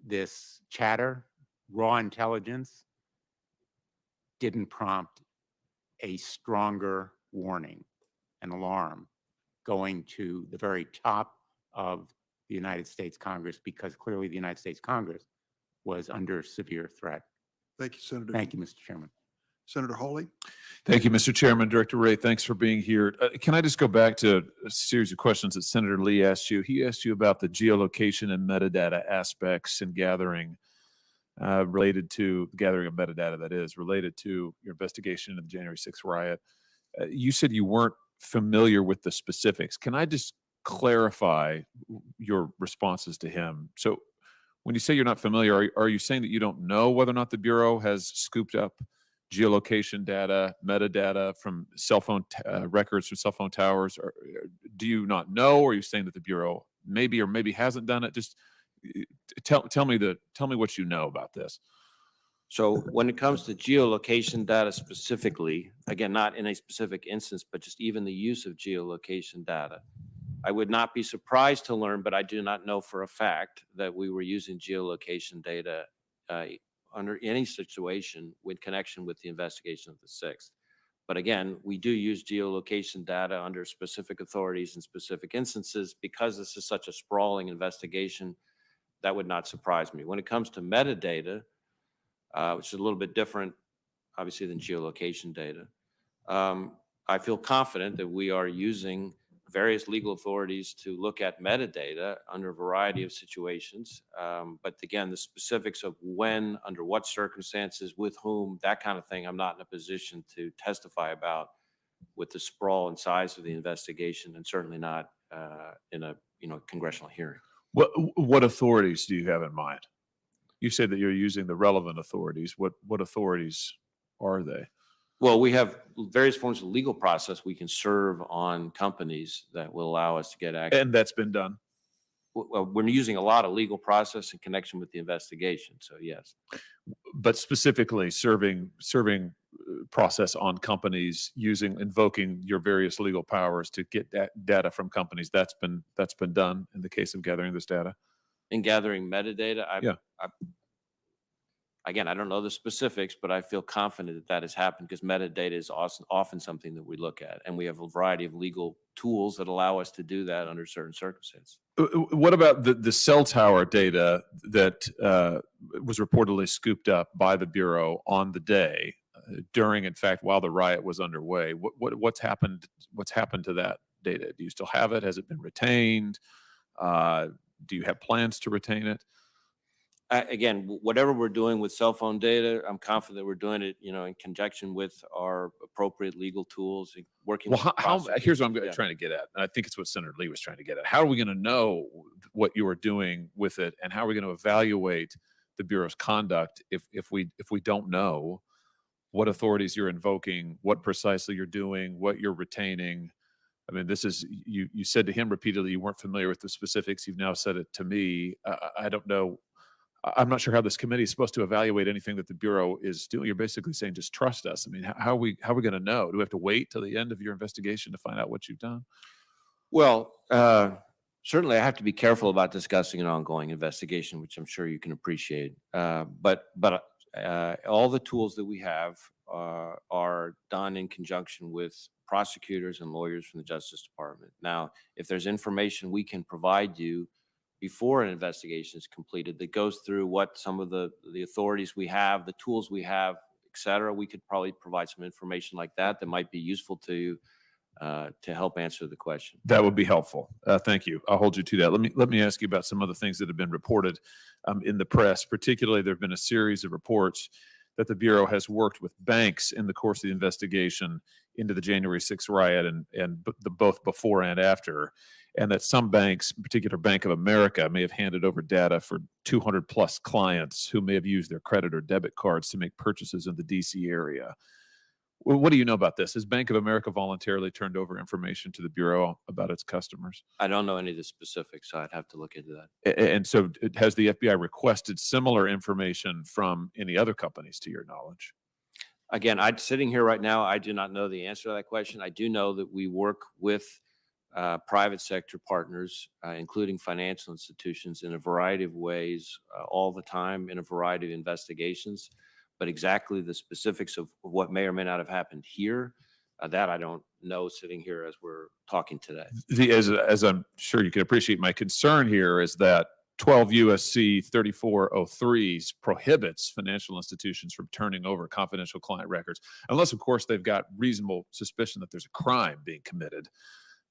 this chatter, raw intelligence, didn't prompt a stronger warning, an alarm, going to the very top of the United States Congress, because clearly the United States Congress was under severe threat. Thank you, Senator. Thank you, Mr. Chairman. Senator Hawley. Thank you, Mr. Chairman. Director Wray, thanks for being here. Can I just go back to a series of questions that Senator Lee asked you? He asked you about the geolocation and metadata aspects and gathering related to gathering of metadata, that is, related to your investigation into the January 6th riot. You said you weren't familiar with the specifics. Can I just clarify your responses to him? So when you say you're not familiar, are you saying that you don't know whether or not the Bureau has scooped up geolocation data, metadata from cell phone records from cell phone towers? Or do you not know, or are you saying that the Bureau maybe or maybe hasn't done it? Just tell me what you know about this. So when it comes to geolocation data specifically, again, not in a specific instance, but just even the use of geolocation data, I would not be surprised to learn, but I do not know for a fact that we were using geolocation data under any situation in connection with the investigation of the 6th. But again, we do use geolocation data under specific authorities in specific instances. Because this is such a sprawling investigation, that would not surprise me. When it comes to metadata, which is a little bit different, obviously, than geolocation data, I feel confident that we are using various legal authorities to look at metadata under a variety of situations. But again, the specifics of when, under what circumstances, with whom, that kind of thing, I'm not in a position to testify about with the sprawl and size of the investigation, and certainly not in a congressional hearing. What authorities do you have in mind? You said that you're using the relevant authorities. What authorities are they? Well, we have various forms of legal process we can serve on companies that will allow us to get access. And that's been done. Well, we're using a lot of legal process in connection with the investigation, so yes. But specifically serving process on companies invoking your various legal powers to get that data from companies. That's been done in the case of gathering this data. In gathering metadata, again, I don't know the specifics, but I feel confident that has happened because metadata is often something that we look at, and we have a variety of legal tools that allow us to do that under certain circumstances. What about the cell tower data that was reportedly scooped up by the Bureau on the day during, in fact, while the riot was underway? What's happened? What's happened to that data? Do you still have it? Has it been retained? Do you have plans to retain it? Again, whatever we're doing with cell phone data, I'm confident we're doing it, in conjunction with our appropriate legal tools, working. Well, with here's what I'm trying to get at. And I think it's what Senator Lee was trying to get at. How are we going to know what you are doing with it, and how are we going to evaluate the Bureau's conduct if we don't know what authorities you're invoking, what precisely you're doing, what you're retaining? I mean, this is, you said to him repeatedly you weren't familiar with the specifics. You've now said it to me. I don't know. I'm not sure how this committee is supposed to evaluate anything that the Bureau is doing. You're basically saying, just trust us. I mean, how are we going to know? Do we have to wait till the end of your investigation to find out what you've done? Well, certainly I have to be careful about discussing an ongoing investigation, which I'm sure you can appreciate. But all the tools that we have are done in conjunction with prosecutors and lawyers from the Justice Department. Now, if there's information we can provide you before an investigation is completed that goes through what some of the authorities we have, the tools we have, et cetera, we could probably provide some information like that might be useful to you to help answer the question. That would be helpful. Thank you. I'll hold you to that. Let me ask you about some other things that have been reported in the press. Particularly, there have been a series of reports that the Bureau has worked with banks in the course of the investigation into the January 6th riot and both before and after, and that some banks, in particular Bank of America, may have handed over data for 200 plus clients who may have used their credit or debit cards to make purchases in the DC area. What do you know about this? Has Bank of America voluntarily turned over information to the Bureau about its customers? I don't know any of the specifics, so I'd have to look into that. And so has the FBI requested similar information from any other companies, to your knowledge? Again, sitting here right now, I do not know the answer to that question. I do know that we work with private sector partners, including financial institutions, in a variety of ways all the time in a variety of investigations. But exactly the specifics of what may or may not have happened here, that I don't know sitting here as we're talking today. As I'm sure you can appreciate, my concern here is that 12 U.S.C. 3403 prohibits financial institutions from turning over confidential client records, unless, of course, they've got reasonable suspicion that there's a crime being committed.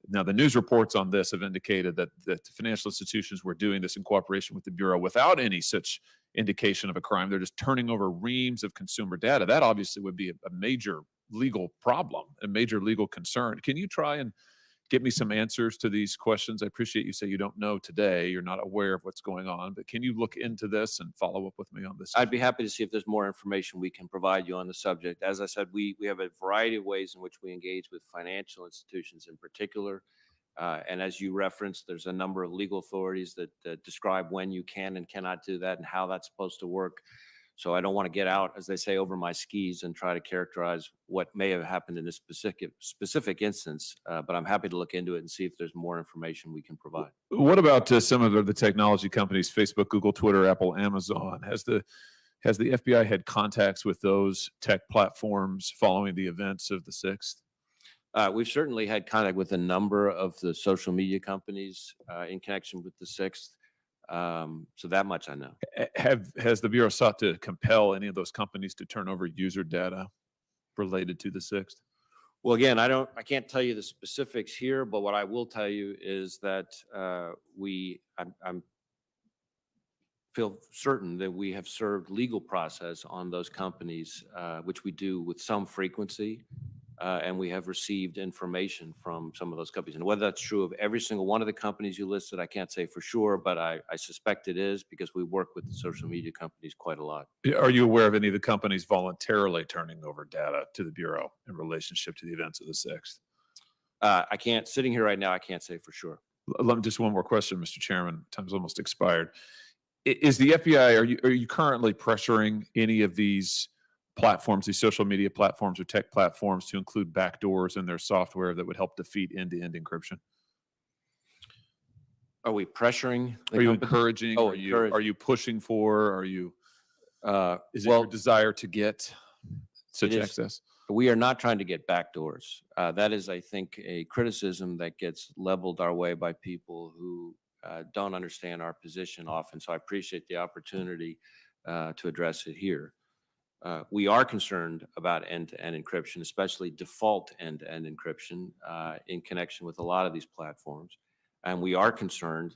Now, the news reports on this have indicated that financial institutions were doing this in cooperation with the Bureau without any such indication of a crime. They're just turning over reams of consumer data. That obviously would be a major legal problem, a major legal concern. Can you try and get me some answers to these questions? I appreciate you say you don't know today, you're not aware of what's going on, but can you look into this and follow up with me on this? I'd be happy to see if there's more information we can provide you on the subject. As I said, we have a variety of ways in which we engage with financial institutions in particular. And as you referenced, there's a number of legal authorities that describe when you can and cannot do that and how that's supposed to work. So I don't want to get out, as they say, over my skis and try to characterize what may have happened in a specific instance. But I'm happy to look into it and see if there's more information we can provide. What about some of the technology companies, Facebook, Google, Twitter, Apple, Amazon? Has Has the FBI had contacts with those tech platforms following the events of the 6th? We've certainly had contact with a number of the social media companies in connection with the 6th. So that much I know. Has the Bureau sought to compel any of those companies to turn over user data related to the 6th? Well, again, I can't tell you the specifics here, but what I will tell you is that I'm feel certain that we have served legal process on those companies, which we do with some frequency, and we have received information from some of those companies. And whether that's true of every single one of the companies you listed, I can't say for sure, but I suspect it is because we work with the social media companies quite a lot. Are you aware of any of the companies voluntarily turning over data to the Bureau in relationship to the events of the 6th? I can't, sitting here right now, I can't say for sure. Just one more question, Mr. Chairman. Time's almost expired. Is the FBI, are you currently pressuring any of these platforms, these social media platforms or tech platforms, to include backdoors in their software that would help defeat end-to-end encryption? Are we pressuring? Are you encouraging? Oh, are you pushing for? Are you? Is it your desire to get such access? We are not trying to get backdoors. That is, I think, a criticism that gets leveled our way by people who don't understand our position often. So I appreciate the opportunity to address it here. We are concerned about end-to-end encryption, especially default end-to-end encryption in connection with a lot of these platforms. And we are concerned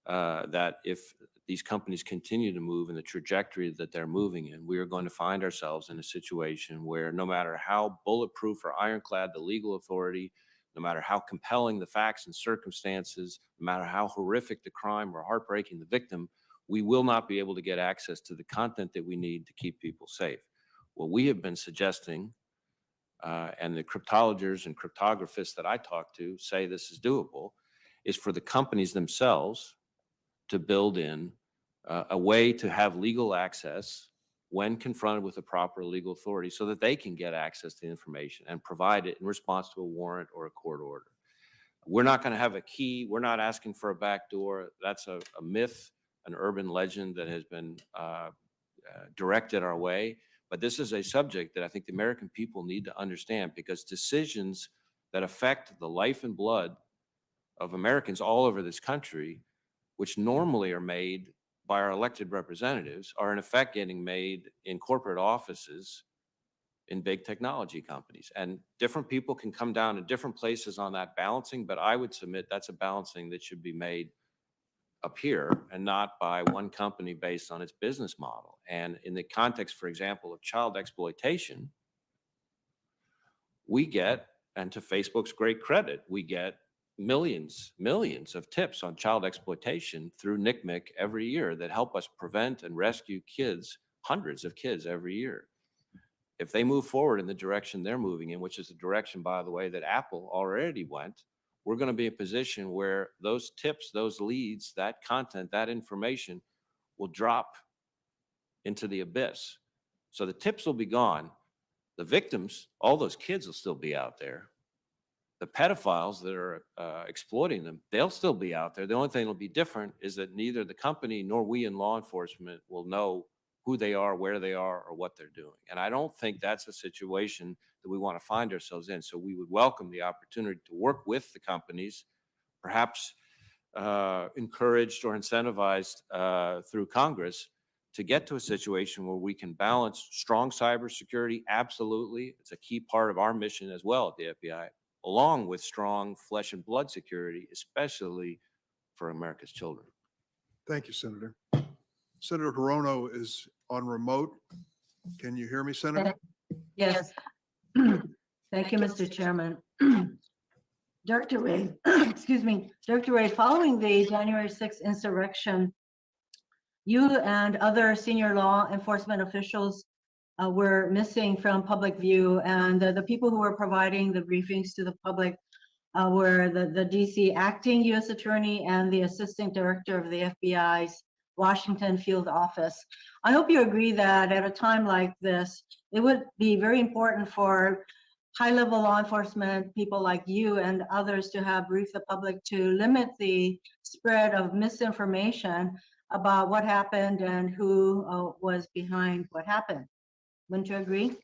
that if these companies continue to move in the trajectory that they're moving in, we are going to find ourselves in a situation where no matter how bulletproof or ironclad the legal authority, no matter how compelling the facts and circumstances, no matter how horrific the crime or heartbreaking the victim, we will not be able to get access to the content that we need to keep people safe. What we have been suggesting, and the cryptologists and cryptographists that I talk to say this is doable, is for the companies themselves to build in a way to have legal access when confronted with the proper legal authority so that they can get access to the information and provide it in response to a warrant or a court order. We're not going to have a key. We're not asking for a backdoor. That's a myth, an urban legend that has been directed our way. But this is a subject that I think the American people need to understand, because decisions that affect the life and blood of Americans all over this country, which normally are made by our elected representatives, are in effect getting made in corporate offices in big technology companies. And different people can come down to different places on that balancing, but I would submit that's a balancing that should be made up here and not by one company based on its business model. And in the context, for example, of child exploitation, we get, and to Facebook's great credit, we get millions of tips on child exploitation through NCMEC every year that help us prevent and rescue kids, hundreds of kids every year. If they move forward in the direction they're moving in, which is the direction, by the way, that Apple already went, we're going to be in a position where those tips, those leads, that content, that information will drop into the abyss. So the tips will be gone. The victims, all those kids will still be out there. The pedophiles that are exploiting them, they'll still be out there. The only thing that'll be different is that neither the company nor we in law enforcement will know who they are, where they are, or what they're doing. And I don't think that's a situation that we want to find ourselves in. So we would welcome the opportunity to work with the companies, perhaps encouraged or incentivized through Congress, to get to a situation where we can balance strong cybersecurity. Absolutely. It's a key part of our mission as well at the FBI, along with strong flesh and blood security, especially for America's children. Thank you, Senator. Senator Hirono is on remote. Can you hear me, Senator? Yes. Thank you, Mr. Chairman. Director Wray, excuse me, Director Wray, following the January 6th insurrection, you and other senior law enforcement officials were missing from public view, and the people who were providing the briefings to the public were the DC acting U.S. attorney and the assistant director of the FBI's Washington field office. I hope you agree that at a time like this, it would be very important for high-level law enforcement people like you and others to have briefed the public to limit the spread of misinformation about what happened and who was behind what happened. Wouldn't you agree?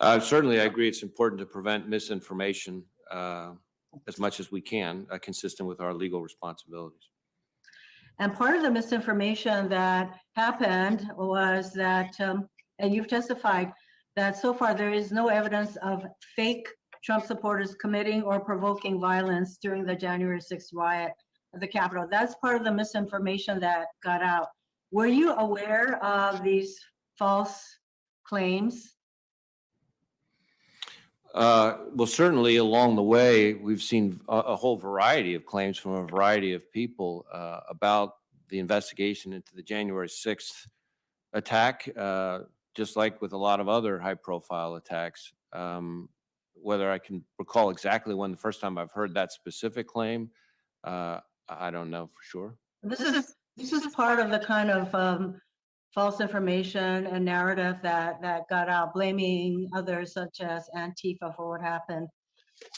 Certainly, I agree. It's important to prevent misinformation as much as we can, consistent with our legal responsibilities. And part of the misinformation that happened was that, and you've testified that so far there is no evidence of fake Trump supporters committing or provoking violence during the January 6th riot at the Capitol. That's part of the misinformation that got out. Were you aware of these false claims? Well, certainly along the way, we've seen a whole variety of claims from a variety of people about the investigation into the January 6th attack, just like with a lot of other high-profile attacks. Whether I can recall exactly when the first time I've heard that specific claim, I don't know for sure. This is part of the kind of false information and narrative that got out, blaming others such as Antifa for what happened.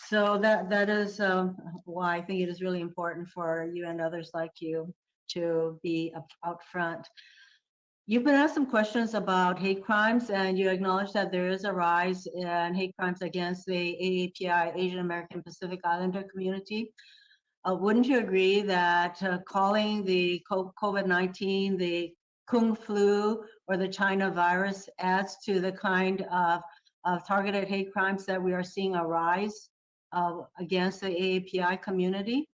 So that is why I think it is really important for you and others like you to be out front. You've been asked some questions about hate crimes, and you acknowledge that there is a rise in hate crimes against the AAPI, Asian American Pacific Islander community. Wouldn't you agree that calling the COVID-19 the Kung flu or the China virus adds to the kind of targeted hate crimes that we are seeing a rise against the AAPI community?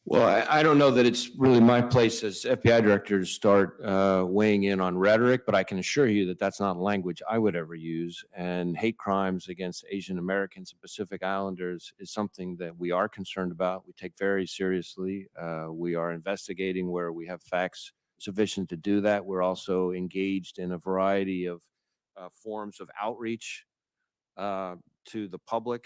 Well, I don't know that it's really my place as FBI director to start weighing in on rhetoric, but I can assure you that that's not language I would ever use. And hate crimes against Asian Americans and Pacific Islanders is something that we are concerned about. We take very seriously. We are investigating where we have facts sufficient to do that. We're also engaged in a variety of forms of outreach to the public.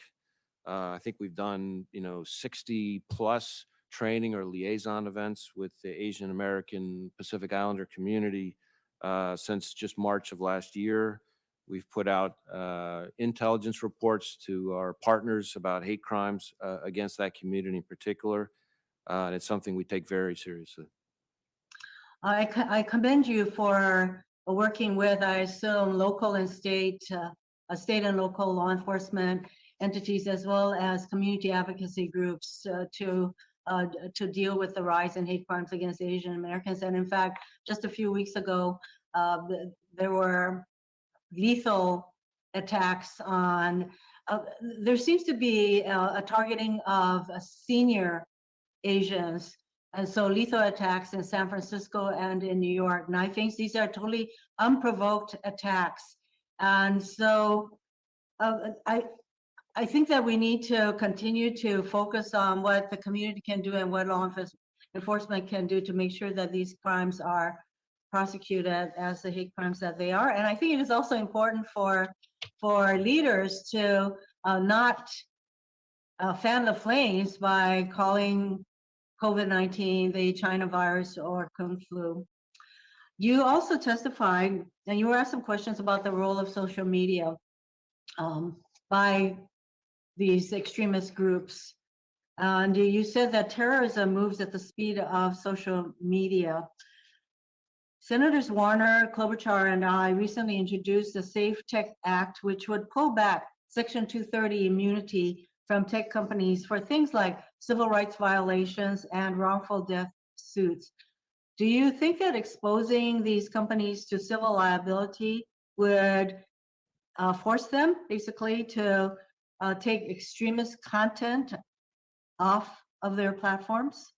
I think we've done, 60 plus training or liaison events with the Asian American Pacific Islander community since just March of last year. We've put out intelligence reports to our partners about hate crimes against that community in particular. And it's something we take very seriously. I commend you for working with, I assume, local and state and local law enforcement entities, as well as community advocacy groups to deal with the rise in hate crimes against Asian Americans. And in fact, just a few weeks ago, there were lethal attacks on, there seems to be a targeting of senior Asians. And so lethal attacks in San Francisco and in New York. And I think these are totally unprovoked attacks. And so I think that we need to continue to focus on what the community can do and what law enforcement can do to make sure that these crimes are prosecuted as the hate crimes that they are. And I think it is also important for leaders to not fan the flames by calling COVID-19 the China virus or Kung flu. You also testified, and you were asked some questions about the role of social media by these extremist groups. And you said that terrorism moves at the speed of social media. Senators Warner, Klobuchar, and I recently introduced the Safe Tech Act, which would pull back Section 230 immunity from tech companies for things like civil rights violations and wrongful death suits. Do you think that exposing these companies to civil liability would force them basically to take extremist content off of their platforms?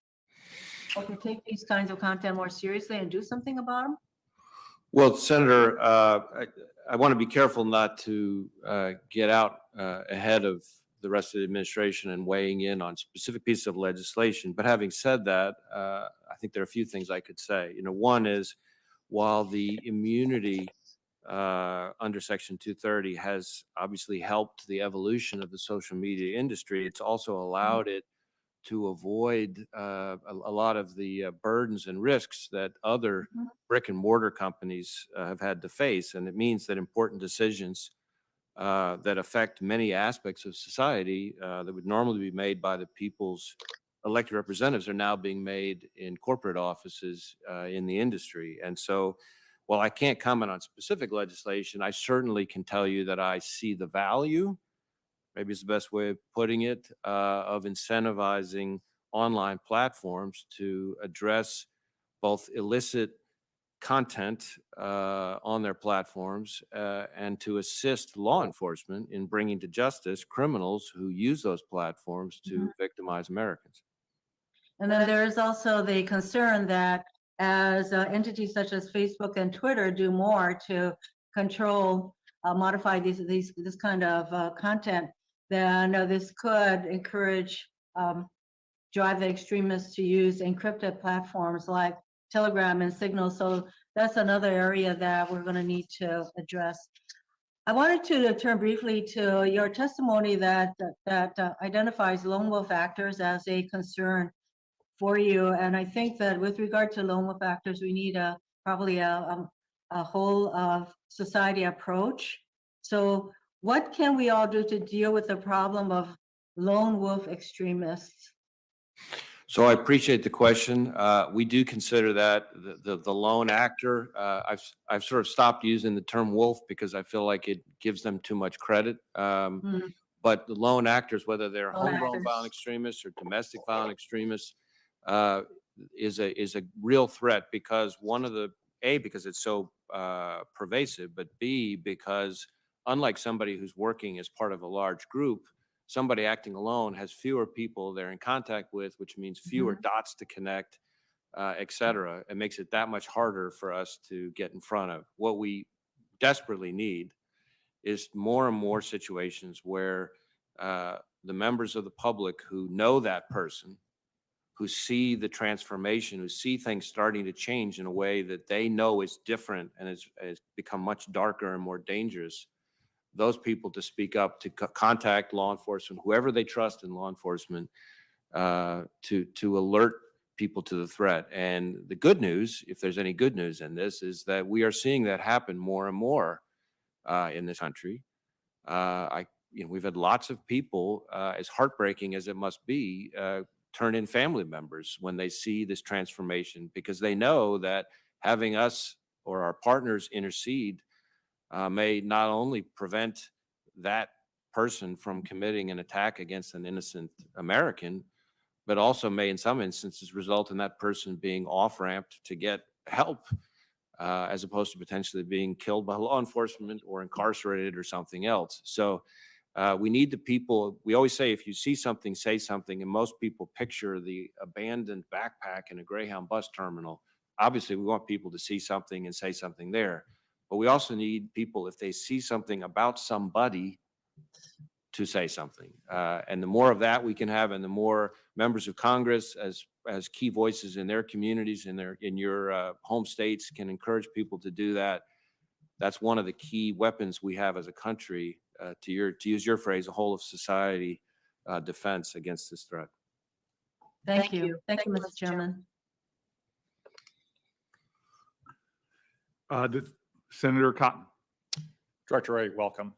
Or to take these kinds of content more seriously and do something about them? Well, Senator, I want to be careful not to get out ahead of the rest of the administration and weighing in on specific pieces of legislation. But having said that, I think there are a few things I could say. One is, while the immunity under Section 230 has obviously helped the evolution of the social media industry, it's also allowed it to avoid a lot of the burdens and risks that other brick and mortar companies have had to face. And it means that important decisions that affect many aspects of society that would normally be made by the people's elected representatives are now being made in corporate offices in the industry. And so while I can't comment on specific legislation, I certainly can tell you that I see the value, maybe it's the best way of putting it, of incentivizing online platforms to address both illicit content on their platforms and to assist law enforcement in bringing to justice criminals who use those platforms to victimize Americans. And then there is also the concern that as entities such as Facebook and Twitter do more to control, modify this kind of content, then this could encourage, drive the extremists to use encrypted platforms like Telegram and Signal. So that's another area that we're going to need to address. I wanted to turn briefly to your testimony that identifies lone wolf actors as a concern for you. And I think that with regard to lone wolf actors, we need probably a whole of society approach. So what can we all do to deal with the problem of lone wolf extremists? So I appreciate the question. We do consider that the lone actor. I've sort of stopped using the term wolf because I feel like it gives them too much credit. But the lone actors, whether they're homegrown violent extremists or domestic violent extremists, is a real threat because because it's so pervasive, but B, because unlike somebody who's working as part of a large group, somebody acting alone has fewer people they're in contact with, which means fewer dots to connect, et cetera. It makes it that much harder for us to get in front of. What we desperately need is more and more situations where the members of the public who know that person, who see the transformation, who see things starting to change in a way that they know is different and has become much darker and more dangerous, those people to speak up, to contact law enforcement, whoever they trust in law enforcement, to alert people to the threat. And the good news, if there's any good news in this, is that we are seeing that happen more and more in this country. We've had lots of people, as heartbreaking as it must be, turn in family members when they see this transformation, because they know that having us or our partners intercede may not only prevent that person from committing an attack against an innocent American, but also may in some instances result in that person being off-ramped to get help, as opposed to potentially being killed by law enforcement or incarcerated or something else. So we need the people. We always say, if you see something, say something, and most people picture the abandoned backpack in a Greyhound bus terminal. Obviously, we want people to see something and say something there. But we also need people, if they see something about somebody, to say something. And the more of that we can have, and the more members of Congress as key voices in their communities, in your home states, can encourage people to do that, that's one of the key weapons we have as a country, to use your phrase, a whole of society defense against this threat. Thank you. Thank you, Mr. Chairman. Senator Cotton. Director Wray, welcome.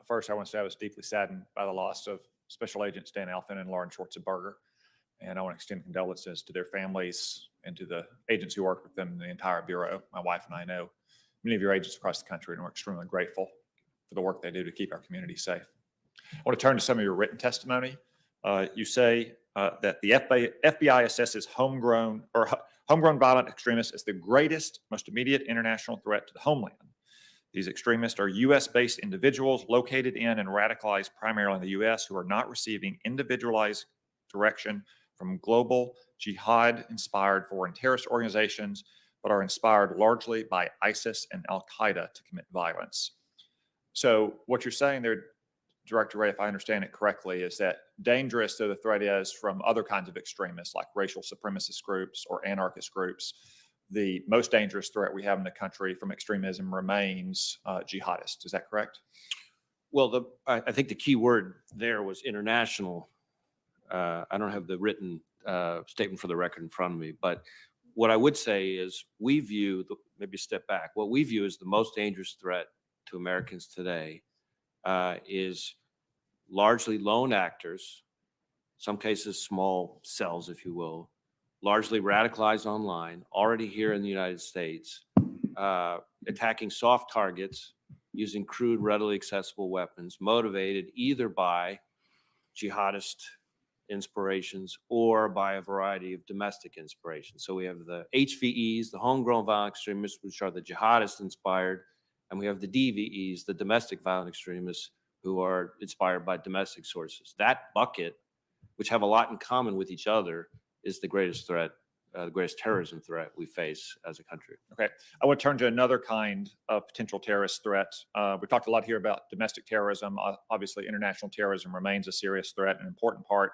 First, I want to say I was deeply saddened by the loss of Special Agents Dan Alphin and Lauren Schwarzenberger, and I want to extend condolences to their families and to the agents who work with them and the entire Bureau. My wife and I know many of your agents across the country, and we're extremely grateful for the work they do to keep our community safe. I want to turn to some of your written testimony. You say that the FBI assesses homegrown violent extremists as the greatest, most immediate international threat to the homeland. These extremists are U.S.-based individuals located in and radicalized primarily in the U.S. who are not receiving individualized direction from global jihad-inspired foreign terrorist organizations, but are inspired largely by ISIS and Al-Qaeda to commit violence. So what you're saying there, Director Wray, if I understand it correctly, is that dangerous though the threat is from other kinds of extremists like racial supremacist groups or anarchist groups, the most dangerous threat we have in the country from extremism remains jihadist. Is that correct? Well, I think the key word there was international. I don't have the written statement for the record in front of me, but what I would say is we view, maybe step back, what we view as the most dangerous threat to Americans today is largely lone actors, some cases small cells, if you will, largely radicalized online, already here in the United States, attacking soft targets using crude, readily accessible weapons, motivated either by jihadist inspirations or by a variety of domestic inspirations. So we have the HVEs, the homegrown violent extremists, which are the jihadist inspired, and we have the DVEs, the domestic violent extremists, who are inspired by domestic sources. That bucket, which have a lot in common with each other, is the greatest threat, the greatest terrorism threat we face as a country. Okay, I want to turn to another kind of potential terrorist threat. We've talked a lot here about domestic terrorism. Obviously, international terrorism remains a serious threat. An important part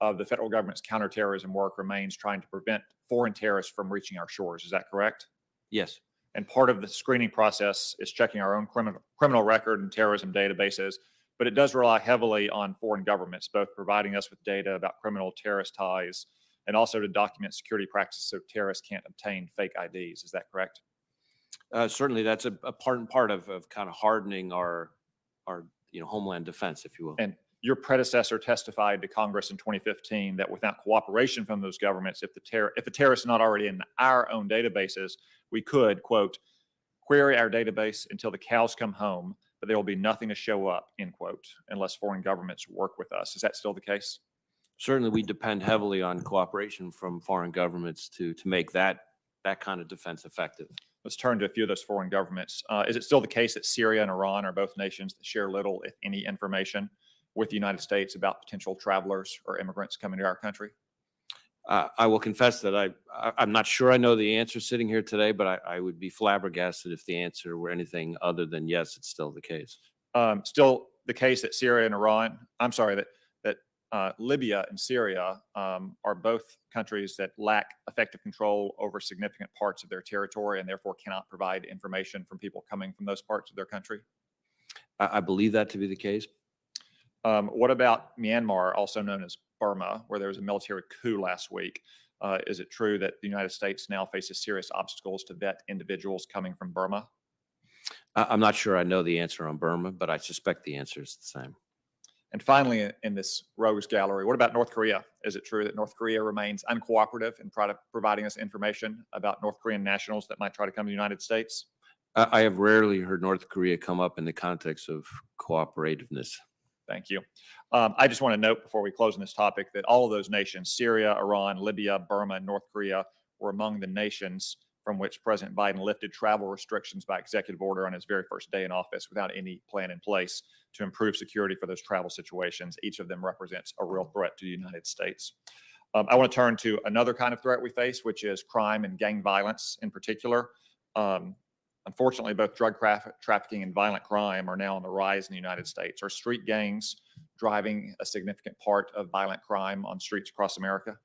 of the federal government's counterterrorism work remains trying to prevent foreign terrorists from reaching our shores. Is that correct? Yes. And part of the screening process is checking our own criminal record and terrorism databases, but it does rely heavily on foreign governments, both providing us with data about criminal terrorist ties and also to document security practices so terrorists can't obtain fake IDs. Is that correct? Certainly, that's a part of kind of hardening our homeland defense, if you will. And your predecessor testified to Congress in 2015 that without cooperation from those governments, if the terrorist is not already in our own databases, we could, quote, query our database until the cows come home, but there will be nothing to show up, end quote, unless foreign governments work with us. Is that still the case? Certainly, we depend heavily on cooperation from foreign governments to make that kind of defense effective. Let's turn to a few of those foreign governments. Is it still the case that Syria and Iran are both nations that share little, if any, information with the United States about potential travelers or immigrants coming to our country? I will confess that I'm not sure I know the answer sitting here today, but I would be flabbergasted if the answer were anything other than yes, it's still the case. Still the case that Syria and Iran, I'm sorry, that Libya and Syria are both countries that lack effective control over significant parts of their territory and therefore cannot provide information from people coming from those parts of their country? I believe that to be the case. What about Myanmar, also known as Burma, where there was a military coup last week? Is it true that the United States now faces serious obstacles to vet individuals coming from Burma? I'm not sure I know the answer on Burma, but I suspect the answer is the same. And finally, in this rogues gallery, what about North Korea? Is it true that North Korea remains uncooperative in providing us information about North Korean nationals that might try to come to the United States? I have rarely heard North Korea come up in the context of cooperativeness. Thank you. I just want to note before we close on this topic that all of those nations, Syria, Iran, Libya, Burma, and North Korea, were among the nations from which President Biden lifted travel restrictions by executive order on his very first day in office without any plan in place to improve security for those travel situations. Each of them represents a real threat to the United States. I want to turn to another kind of threat we face, which is crime and gang violence in particular. Unfortunately, both drug trafficking and violent crime are now on the rise in the United States. Are street gangs driving a significant part of violent crime on streets across America?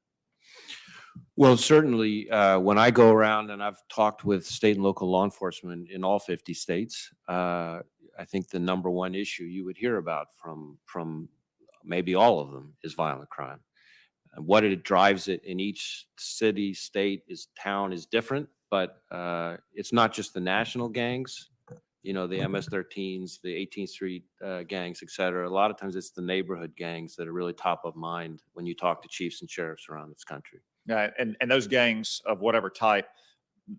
Well, certainly, when I go around and I've talked with state and local law enforcement in all 50 states, I think the number one issue you would hear about from maybe all of them is violent crime. And what it drives it in each city, state, town is different, but it's not just the national gangs, the MS-13s, the 18th Street gangs, et cetera. A lot of times it's the neighborhood gangs that are really top of mind when you talk to chiefs and sheriffs around this country. Yeah, and those gangs of whatever type,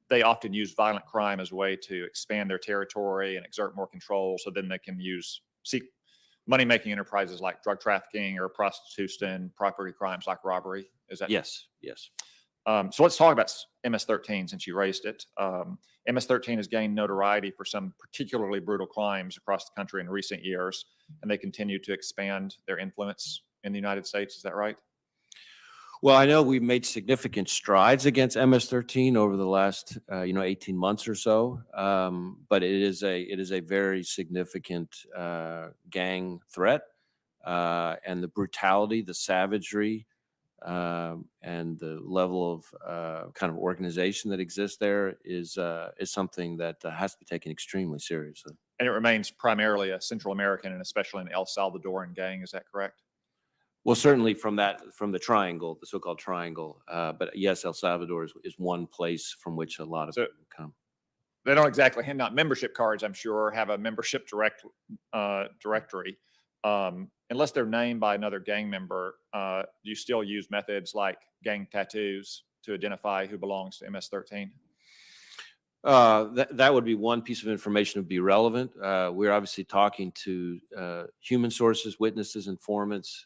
they often use violent crime as a way to expand their territory and exert more control, so then they can seek money-making enterprises like drug trafficking or prostitution, property crimes like robbery. Is that? Yes, yes. So let's talk about MS-13 since you raised it. MS-13 has gained notoriety for some particularly brutal crimes across the country in recent years, and they continue to expand their influence in the United States. Is that right? Well, I know we've made significant strides against MS-13 over the last 18 months or so, but it is a very significant gang threat, and the brutality, the savagery, and the level of kind of organization that exists there is something that has to be taken extremely seriously. And it remains primarily a Central American and especially an El Salvadoran gang. Is that correct? Well, certainly from the triangle, the so-called triangle. But yes, El Salvador is one place from which a lot of people come. They don't exactly hand out membership cards, I'm sure, or have a membership directory. unless they're named by another gang member, do you still use methods like gang tattoos to identify who belongs to MS-13? That would be one piece of information that would be relevant. We're obviously talking to human sources, witnesses, informants,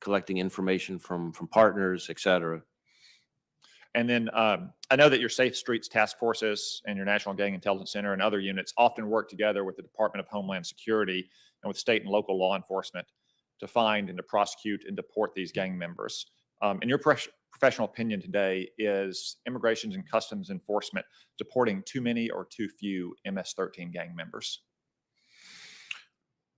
collecting information from partners, et cetera. And then I know that your Safe Streets task forces and your National Gang Intelligence Center and other units often work together with the Department of Homeland Security and with state and local law enforcement to find and to prosecute and deport these gang members. In your professional opinion today, is Immigration and Customs Enforcement deporting too many or too few MS-13 gang members?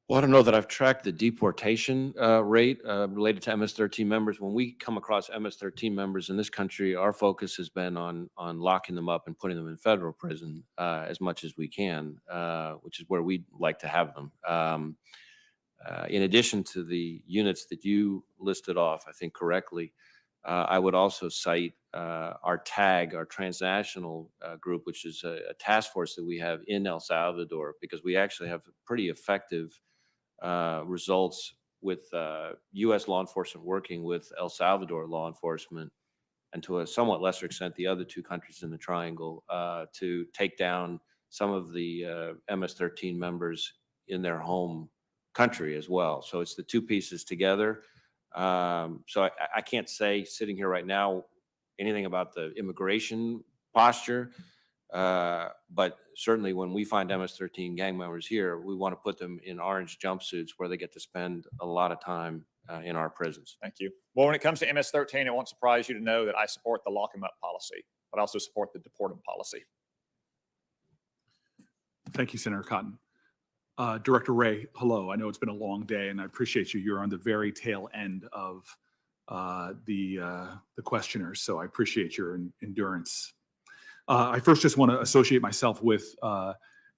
Well, I don't know that I've tracked the deportation rate related to MS-13 members. When we come across MS-13 members in this country, our focus has been on locking them up and putting them in federal prison as much as we can, which is where we'd like to have them. In addition to the units that you listed off, I think correctly, I would also cite our TAG, our transnational group, which is a task force that we have in El Salvador, because we actually have pretty effective results with U.S. law enforcement working with El Salvador law enforcement, and to a somewhat lesser extent, the other two countries in the triangle, to take down some of the MS-13 members in their home country as well. So it's the two pieces together. So I can't say sitting here right now anything about the immigration posture, but certainly when we find MS-13 gang members here, we want to put them in orange jumpsuits where they get to spend a lot of time in our prisons. Thank you. Well, when it comes to MS-13, it won't surprise you to know that I support the lock 'em up policy, but I also support the deport 'em policy. Thank you, Senator Cotton. Director Wray, hello. I know it's been a long day, and I appreciate you. You're on the very tail end of the questioners, so I appreciate your endurance. I first just want to associate myself with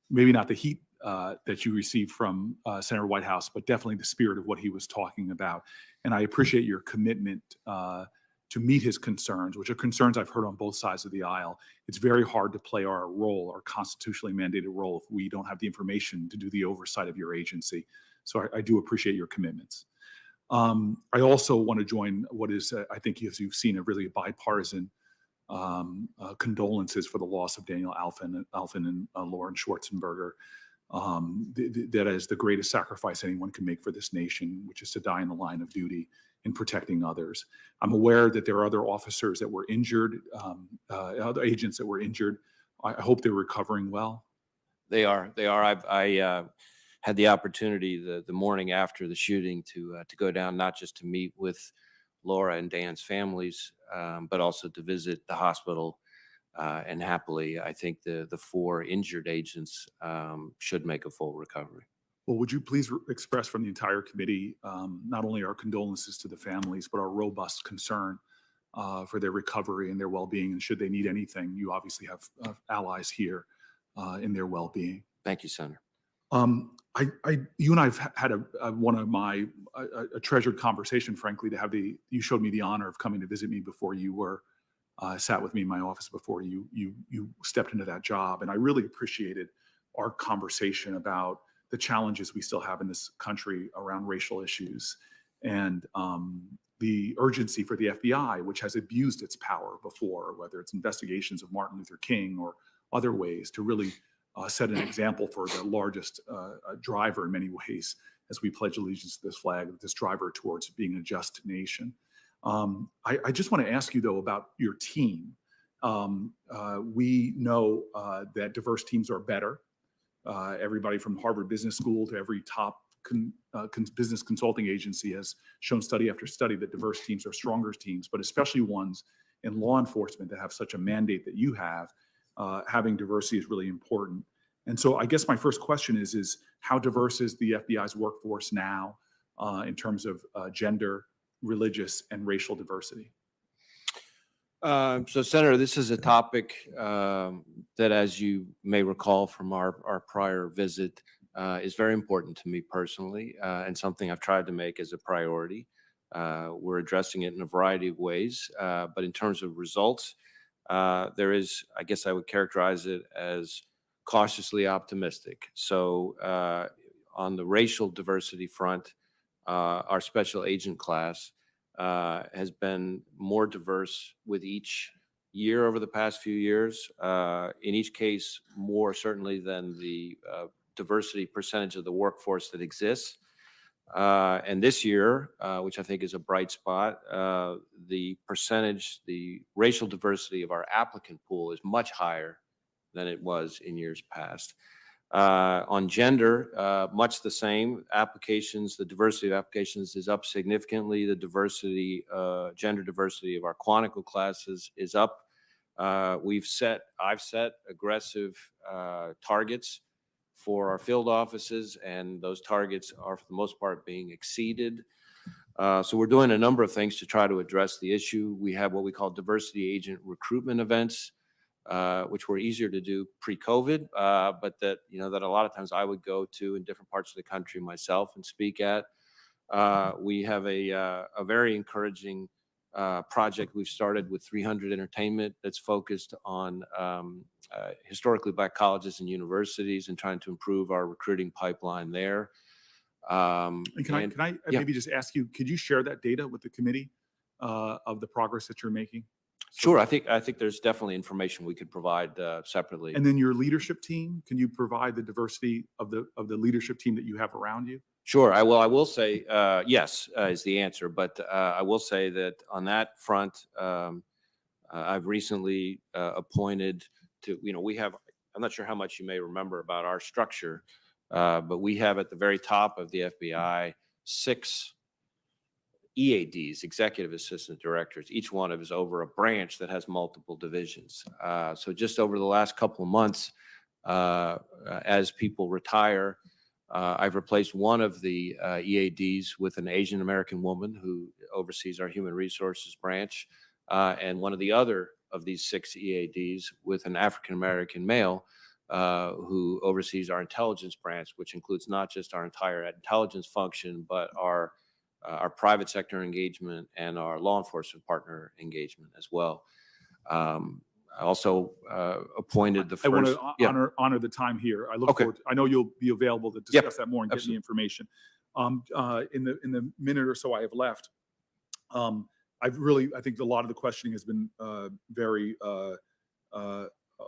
maybe not the heat that you received from Senator Whitehouse, but definitely the spirit of what he was talking about. And I appreciate your commitment to meet his concerns, which are concerns I've heard on both sides of the aisle. It's very hard to play our role, our constitutionally mandated role, if we don't have the information to do the oversight of your agency. So I do appreciate your commitments. I also want to join what is, I think, as you've seen, a really bipartisan condolences for the loss of Daniel Alfin and Lauren Schwarzenberger. That is the greatest sacrifice anyone can make for this nation, which is to die in the line of duty in protecting others. I'm aware that there are other officers that were injured, other agents that were injured. I hope they're recovering well. They are. I had the opportunity the morning after the shooting to go down, not just to meet with Laura and Dan's families, but also to visit the hospital. And happily, I think the 4 injured agents should make a full recovery. Well, would you please express from the entire committee not only our condolences to the families, but our robust concern for their recovery and their well-being. And should they need anything, you obviously have allies here in their well-being. Thank you, Senator. You and I've had a treasured conversation, frankly, you showed me the honor of coming to visit me before you were sat with me in my office before you stepped into that job. And I really appreciated our conversation about the challenges we still have in this country around racial issues and the urgency for the FBI, which has abused its power before, whether it's investigations of Martin Luther King or other ways, to really set an example for the largest driver in many ways as we pledge allegiance to this flag, this driver towards being a just nation. I just want to ask you, though, about your team. We know that diverse teams are better. Everybody from Harvard Business School to every top business consulting agency has shown study after study that diverse teams are stronger teams, but especially ones in law enforcement that have such a mandate that you have. Having diversity is really important. And so I guess my first question is how diverse is the FBI's workforce now in terms of gender, religious, and racial diversity? So, Senator, this is a topic that, as you may recall from our prior visit, is very important to me personally, and something I've tried to make as a priority. We're addressing it in a variety of ways, but in terms of results, there is, I guess I would characterize it as cautiously optimistic. So on the racial diversity front, our special agent class has been more diverse with each year over the past few years. In each case, more certainly than the diversity percentage of the workforce that exists. And this year, which I think is a bright spot, the percentage, the racial diversity of our applicant pool is much higher than it was in years past. On gender, much the same. Applications, the diversity of applications is up significantly. The diversity, gender diversity of our Quantico classes is up. I've set aggressive targets for our field offices, and those targets are for the most part being exceeded. So we're doing a number of things to try to address the issue. We have what we call diversity agent recruitment events, which were easier to do pre-COVID, but that a lot of times I would go to in different parts of the country myself and speak at. We have a very encouraging project we've started with 300 Entertainment that's focused on historically Black colleges and universities and trying to improve our recruiting pipeline there. And can I maybe just ask you, could you share that data with the committee of the progress that you're making? Sure. I think there's definitely information we could provide separately. And then your leadership team, can you provide the diversity of the leadership team that you have around you? Sure. I will say yes is the answer, but I will say that on that front, I've recently appointed to, we have, I'm not sure how much you may remember about our structure, but we have at the very top of the FBI 6 EADs, executive assistant directors. Each one of is over a branch that has multiple divisions. So just over the last couple of months, as people retire, I've replaced one of the EADs with an Asian American woman who oversees our human resources branch, and one of the other of these 6 EADs with an African American male who oversees our intelligence branch, which includes not just our entire intelligence function, but our private sector engagement and our law enforcement partner engagement as well. I also appointed the first. I want to honor the time here. I look forward. I know you'll be available to discuss that more and get the information. In the minute or so I have left, I think a lot of the questioning has been very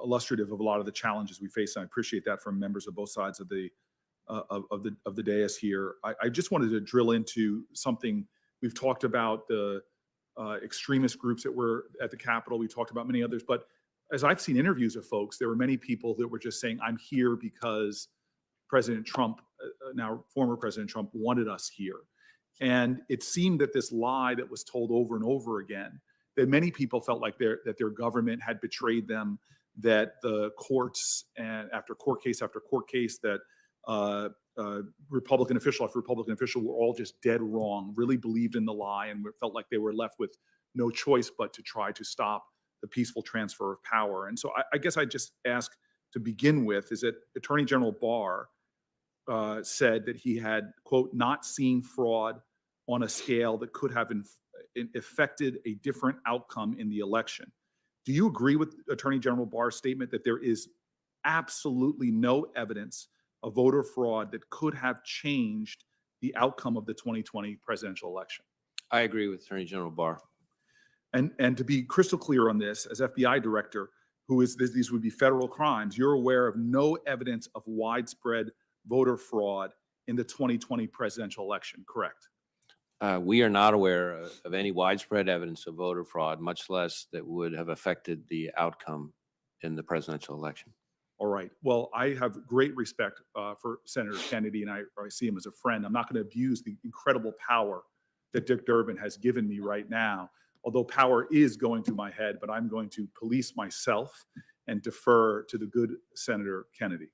illustrative of a lot of the challenges we face, and I appreciate that from members of both sides of the dais here. I just wanted to drill into something. We've talked about the extremist groups that were at the Capitol. We talked about many others, but as I've seen interviews of folks, there were many people that were just saying, I'm here because President Trump, now former President Trump, wanted us here. And it seemed that this lie that was told over and over again, that many people felt like that their government had betrayed them, that the courts, and after court case after court case, that Republican official after Republican official were all just dead wrong, really believed in the lie, and felt like they were left with no choice but to try to stop the peaceful transfer of power. And so I guess I just ask to begin with is that Attorney General Barr said that he had, quote, not seen fraud on a scale that could have affected a different outcome in the election. Do you agree with Attorney General Barr's statement that there is absolutely no evidence of voter fraud that could have changed the outcome of the 2020 presidential election? I agree with Attorney General Barr. And to be crystal clear on this, as FBI director, these would be federal crimes, you're aware of no evidence of widespread voter fraud in the 2020 presidential election, correct? We are not aware of any widespread evidence of voter fraud, much less that would have affected the outcome in the presidential election. All right. Well, I have great respect for Senator Kennedy, and I see him as a friend. I'm not going to abuse the incredible power that Dick Durbin has given me right now, although power is going to my head, but I'm going to police myself and defer to the good Senator Kennedy.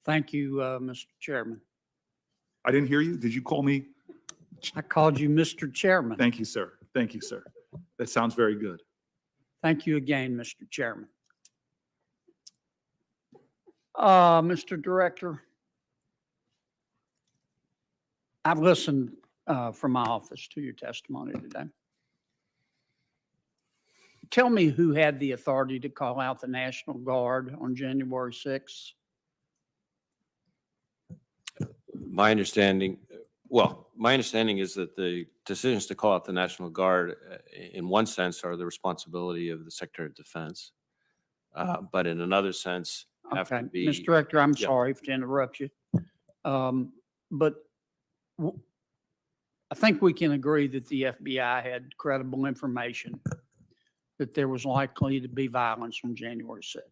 Thank you, Mr. Chairman. I didn't hear you. Did you call me? I called you Mr. Chairman. Thank you, sir. Thank you, sir. That sounds very good. Thank you again, Mr. Chairman. Mr. Director, I've listened from my office to your testimony today. Tell me who had the authority to call out the National Guard on January 6th? My understanding, my understanding is that the decisions to call out the National Guard, in one sense, are the responsibility of the Secretary of Defense. But in another sense, have to Okay, be. Mr. Director, I'm Yeah. sorry to interrupt you. But I think we can agree that the FBI had credible information that there was likely to be violence on January 6th.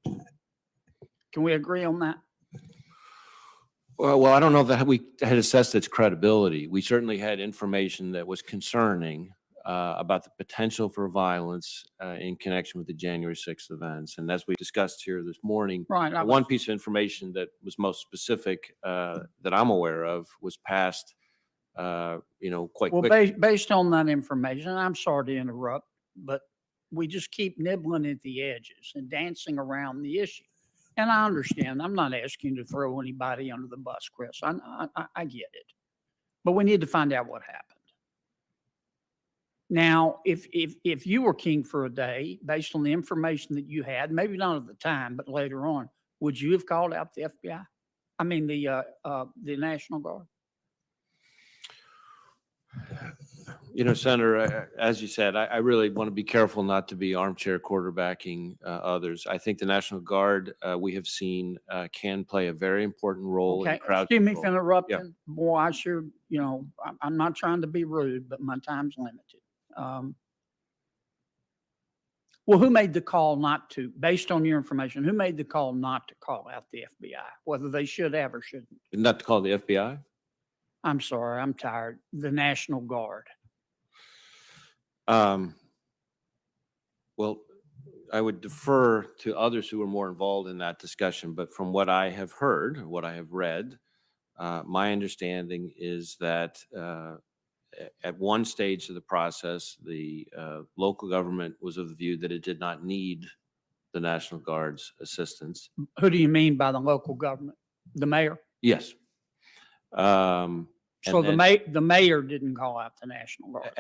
Can we agree on that? Well, I don't know that we had assessed its credibility. We certainly had information that was concerning about the potential for violence in connection with the January 6th events. And as we discussed here this morning, Right. the one piece of information that was most specific that I'm aware of was passed, quite Well, quickly. based on that information, I'm sorry to interrupt, but we just keep nibbling at the edges and dancing around the issue. And I understand. I'm not asking you to throw anybody under the bus, Chris. I get it. But we need to find out what happened. Now, if you were king for a day, based on the information that you had, maybe not at the time, but later on, would you have called out the FBI? I mean, the National Guard? Senator, as you said, I really want to be careful not to be armchair quarterbacking others. I think the National Guard, we have seen, can play a very important role in Okay, crowd excuse me control. for interrupting. Boy, I sure, I'm not trying to be rude, but my time's limited. Well, who made the call not to, based on your information, who made the call not to call out the FBI, whether they should have or shouldn't? Not to call the FBI? I'm sorry, I'm tired. The National Guard. Well, I would defer to others who are more involved in that discussion, but from what I have heard, or what I have read, my understanding is that at one stage of the process, the local government was of the view that it did not need the National Guard's assistance. Who do you mean by the local government? The mayor? Yes. So the mayor didn't call out the National Guard.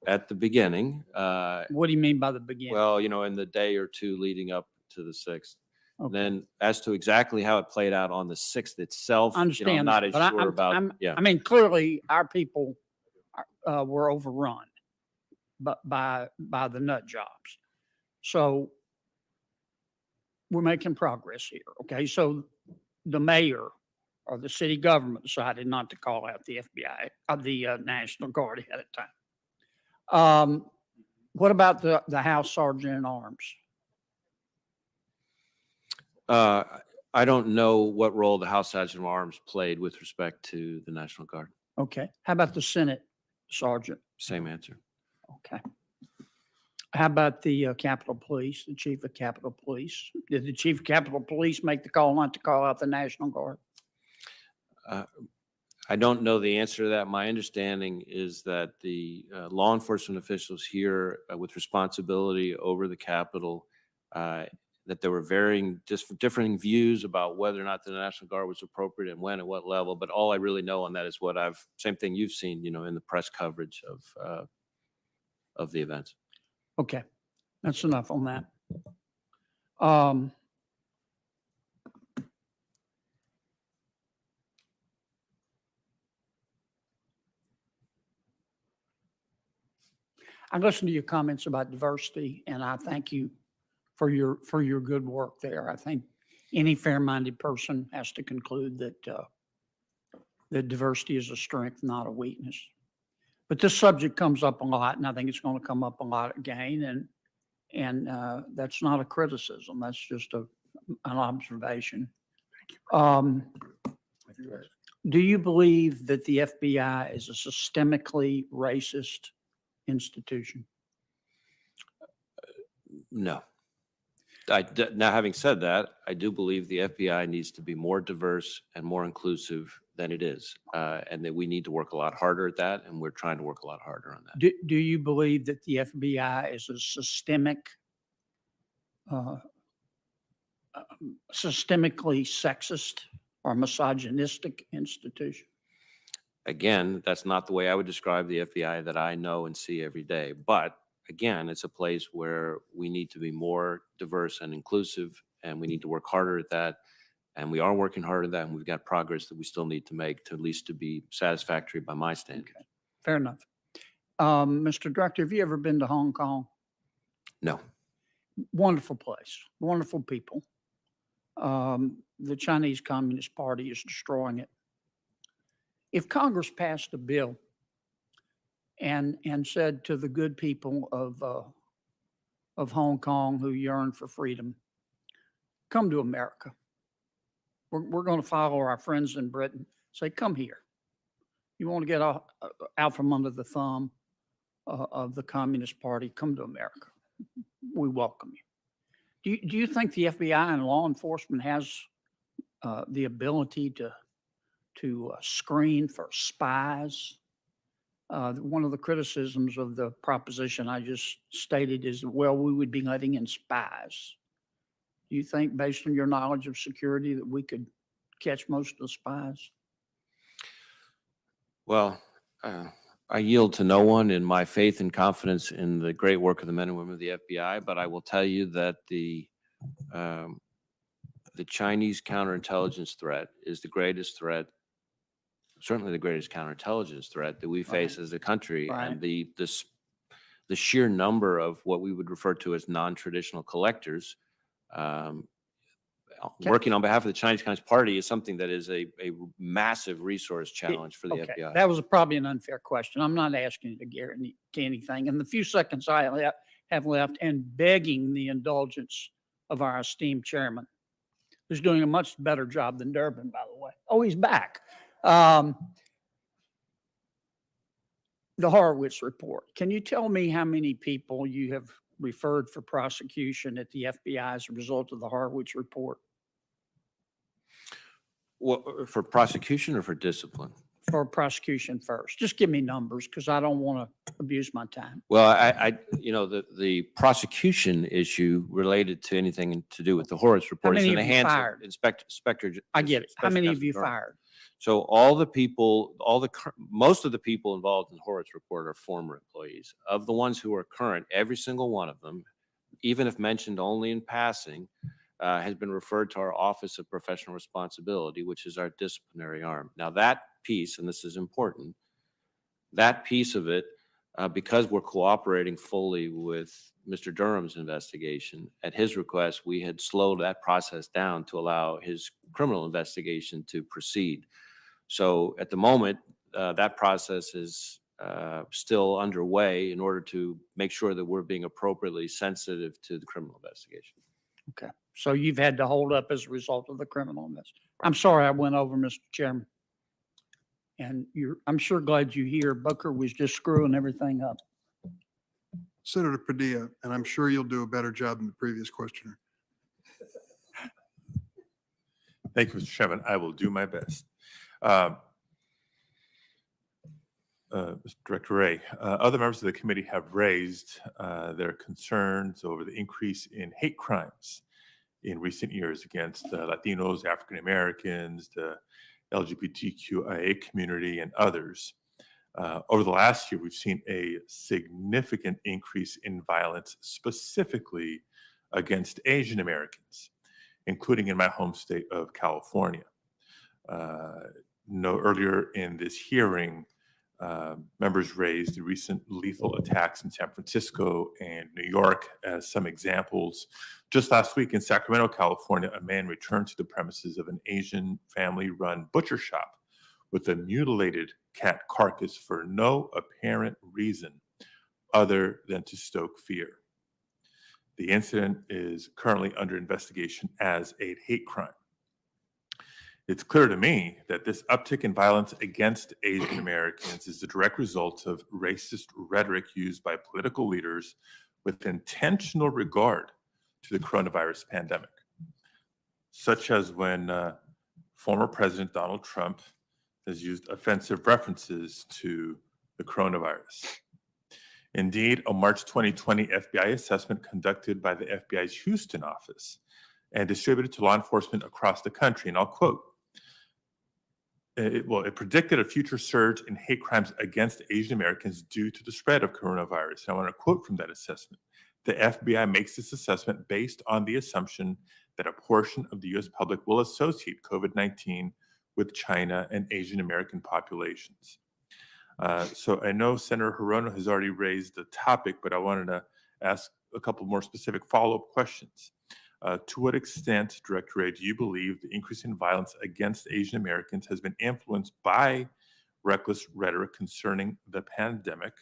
At the beginning. What do you mean by the beginning? Well, in the day or two leading up to the 6th. Okay. Then as to exactly how it played out on the 6th itself, I understand I'm not that, as but sure about. I mean, clearly our people were overrun by the nut jobs. So we're making progress here. Okay. So the mayor or the city government decided not to call out the FBI or the National Guard ahead of time. What about the House Sergeant at Arms? I don't know what role the House Sergeant of Arms played with respect to the National Guard. Okay. How about the Senate Sergeant? Same answer. Okay. How about the Capitol Police, the Chief of Capitol Police? Did the Chief of Capitol Police make the call not to call out the National Guard? I don't know the answer to that. My understanding is that the law enforcement officials here with responsibility over the Capitol, that there were differing views about whether or not the National Guard was appropriate and when at what level. But all I really know on that is what same thing you've seen, in the press coverage of the events. Okay, that's enough on that. I listened to your comments about diversity, and I thank you for your good work there. I think any fair-minded person has to conclude that diversity is a strength, not a weakness. But this subject comes up a lot, and I think it's going to come up a lot again. And that's not a criticism. That's just an observation. Do you believe that the FBI is a systemically racist institution? No. Now, having said that, I do believe the FBI needs to be more diverse and more inclusive than it is, and that we need to work a lot harder at that, and we're trying to work a lot harder on that. Do you believe that the FBI is a systemically sexist or misogynistic institution? Again, that's not the way I would describe the FBI that I know and see every day. But again, it's a place where we need to be more diverse and inclusive, and we need to work harder at that. And we are working hard at that, and we've got progress that we still need to make to at least to be satisfactory by my standards. Okay, fair enough. Mr. Director, have you ever been to Hong Kong? No. Wonderful place, wonderful people. The Chinese Communist Party is destroying it. If Congress passed a bill and said to the good people of Hong Kong who yearn for freedom, come to America. We're going to follow our friends in Britain. Say, come here. You want to get out from under the thumb of the Communist Party? Come to America. We welcome you. Do you think the FBI and law enforcement has the ability to screen for spies? One of the criticisms of the proposition I just stated is, well, we would be letting in spies. Do you think, based on your knowledge of security, that we could catch most of the spies? Well, I yield to no one in my faith and confidence in the great work of the men and women of the FBI, but I will tell you that the Chinese counterintelligence threat is the greatest threat, certainly the greatest counterintelligence threat that we face as a country. Right. And the sheer number of what we would refer to as non-traditional collectors working on behalf of the Chinese Communist Party is something that is a massive resource challenge for the Okay, FBI. that was probably an unfair question. I'm not asking you to guarantee anything. In the few seconds I have left, and begging the indulgence of our esteemed chairman, who's doing a much better job than Durbin, by the way. Oh, he's back. The Horowitz report. Can you tell me how many people you have referred for prosecution at the FBI as a result of the Horowitz report? Well, for prosecution or for discipline? For prosecution first. Just give me numbers because I don't want to abuse my time. Well, the prosecution issue related to anything to do with the Horowitz report is many in the have you hands fired? of Inspector. I get it. How Special many have Counsel you General. fired? So most of the people involved in the Horowitz report are former employees. Of the ones who are current, every single one of them, even if mentioned only in passing, has been referred to our Office of Professional Responsibility, which is our disciplinary arm. Now that piece, and this is important, that piece of it, because we're cooperating fully with Mr. Durham's investigation, at his request, we had slowed that process down to allow his criminal investigation to proceed. So at the moment, that process is still underway in order to make sure that we're being appropriately sensitive to the criminal investigation. Okay. So you've had to hold up as a result of the criminal investigation. I'm sorry I went over, Mr. Chairman. And I'm sure glad you hear Booker was just screwing everything up. Senator Padilla, and I'm sure you'll do a better job than the previous questioner. Thank you, Mr. Chairman. I will do my best. Mr. Director Wray, other members of the committee have raised their concerns over the increase in hate crimes in recent years against Latinos, African Americans, the LGBTQIA community, and others. Over the last year, we've seen a significant increase in violence, specifically against Asian Americans, including in my home state of California. Earlier in this hearing, members raised the recent lethal attacks in San Francisco and New York as some examples. Just last week in Sacramento, California, a man returned to the premises of an Asian family-run butcher shop with a mutilated cat carcass for no apparent reason other than to stoke fear. The incident is currently under investigation as a hate crime. It's clear to me that this uptick in violence against Asian Americans is the direct result of racist rhetoric used by political leaders with intentional regard to the coronavirus pandemic, such as when former President Donald Trump has used offensive references to the coronavirus. Indeed, a March 2020 FBI assessment conducted by the FBI's Houston office and distributed to law enforcement across the country, and I'll quote, it predicted a future surge in hate crimes against Asian Americans due to the spread of coronavirus. And I want to quote from that assessment. The FBI makes this assessment based on the assumption that a portion of the U.S. public will associate COVID-19 with China and Asian American populations. So I know Senator Hirono has already raised the topic, but I wanted to ask a couple more specific follow-up questions. To what extent, Director Wray, do you believe the increase in violence against Asian Americans has been influenced by reckless rhetoric concerning the pandemic?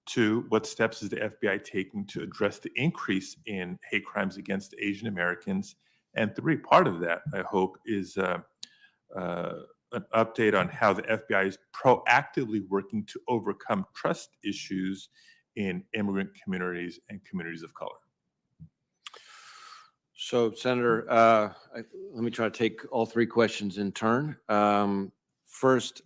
2, what steps is the FBI taking to address the increase in hate crimes against Asian Americans? And 3, part of that, I hope, is an update on how the FBI is proactively working to overcome trust issues in immigrant communities and communities of color. So, Senator, let me try to take all 3 questions in turn. First,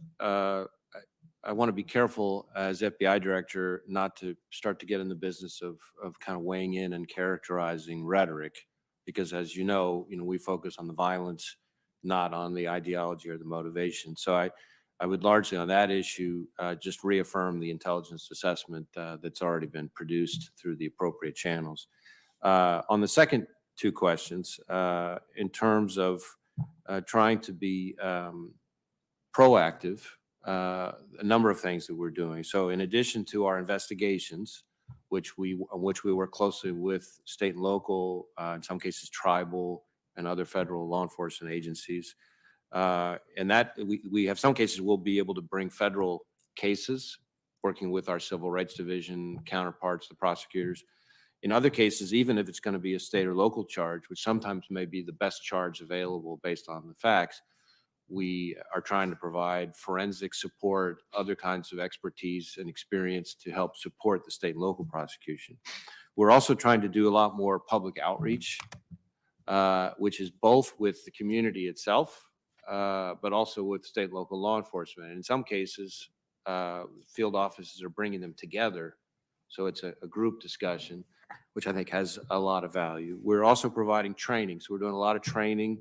I want to be careful as FBI director not to start to get in the business of kind of weighing in and characterizing rhetoric, because as you know, we focus on the violence, not on the ideology or the motivation. So I would largely on that issue just reaffirm the intelligence assessment that's already been produced through the appropriate channels. On the second 2 questions, in terms of trying to be proactive, a number of things that we're doing. So in addition to our investigations, which we work closely with state and local, in some cases tribal and other federal law enforcement agencies, and that we have some cases we'll be able to bring federal cases working with our civil rights division counterparts, the prosecutors. In other cases, even if it's going to be a state or local charge, which sometimes may be the best charge available based on the facts, we are trying to provide forensic support, other kinds of expertise and experience to help support the state and local prosecution. We're also trying to do a lot more public outreach, which is both with the community itself, but also with state and local law enforcement. And in some cases, field offices are bringing them together. So it's a group discussion, which I think has a lot of value. We're also providing training. So we're doing a lot of training.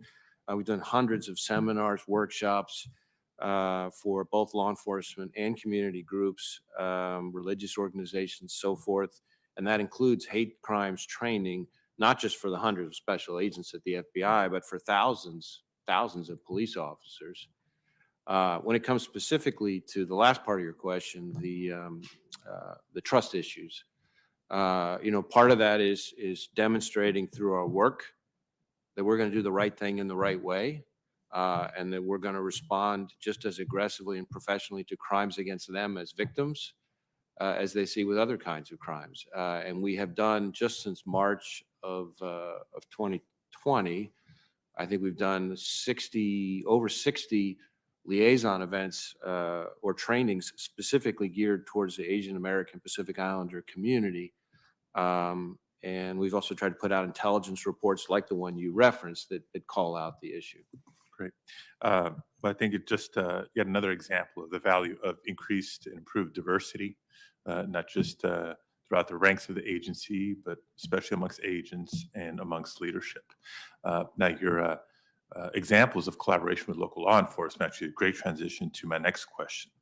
We've done hundreds of seminars, workshops for both law enforcement and community groups, religious organizations, so forth. And that includes hate crimes training, not just for the hundreds of special agents at the FBI, but for thousands of police officers. When it comes specifically to the last part of your question, the trust issues, part of that is demonstrating through our work that we're going to do the right thing in the right way, and that we're going to respond just as aggressively and professionally to crimes against them as victims as they see with other kinds of crimes. And we have done, just since March of 2020, I think we've done over 60 liaison events or trainings specifically geared towards the Asian American Pacific Islander community. And we've also tried to put out intelligence reports like the one you referenced that call out the issue. Great. But I think it's just yet another example of the value of increased and improved diversity, not just throughout the ranks of the agency, but especially amongst agents and amongst leadership. Now, your examples of collaboration with local law enforcement, actually a great transition to my next question.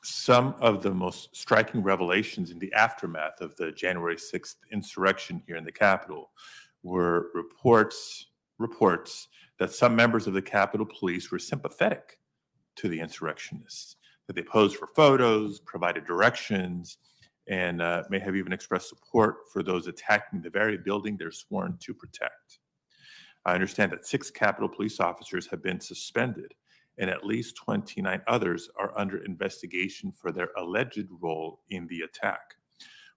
Some of the most striking revelations in the aftermath of the January 6th insurrection here in the Capitol were reports that some members of the Capitol Police were sympathetic to the insurrectionists, that they posed for photos, provided directions, and may have even expressed support for those attacking the very building they're sworn to protect. I understand that 6 Capitol Police officers have been suspended, and at least 29 others are under investigation for their alleged role in the attack.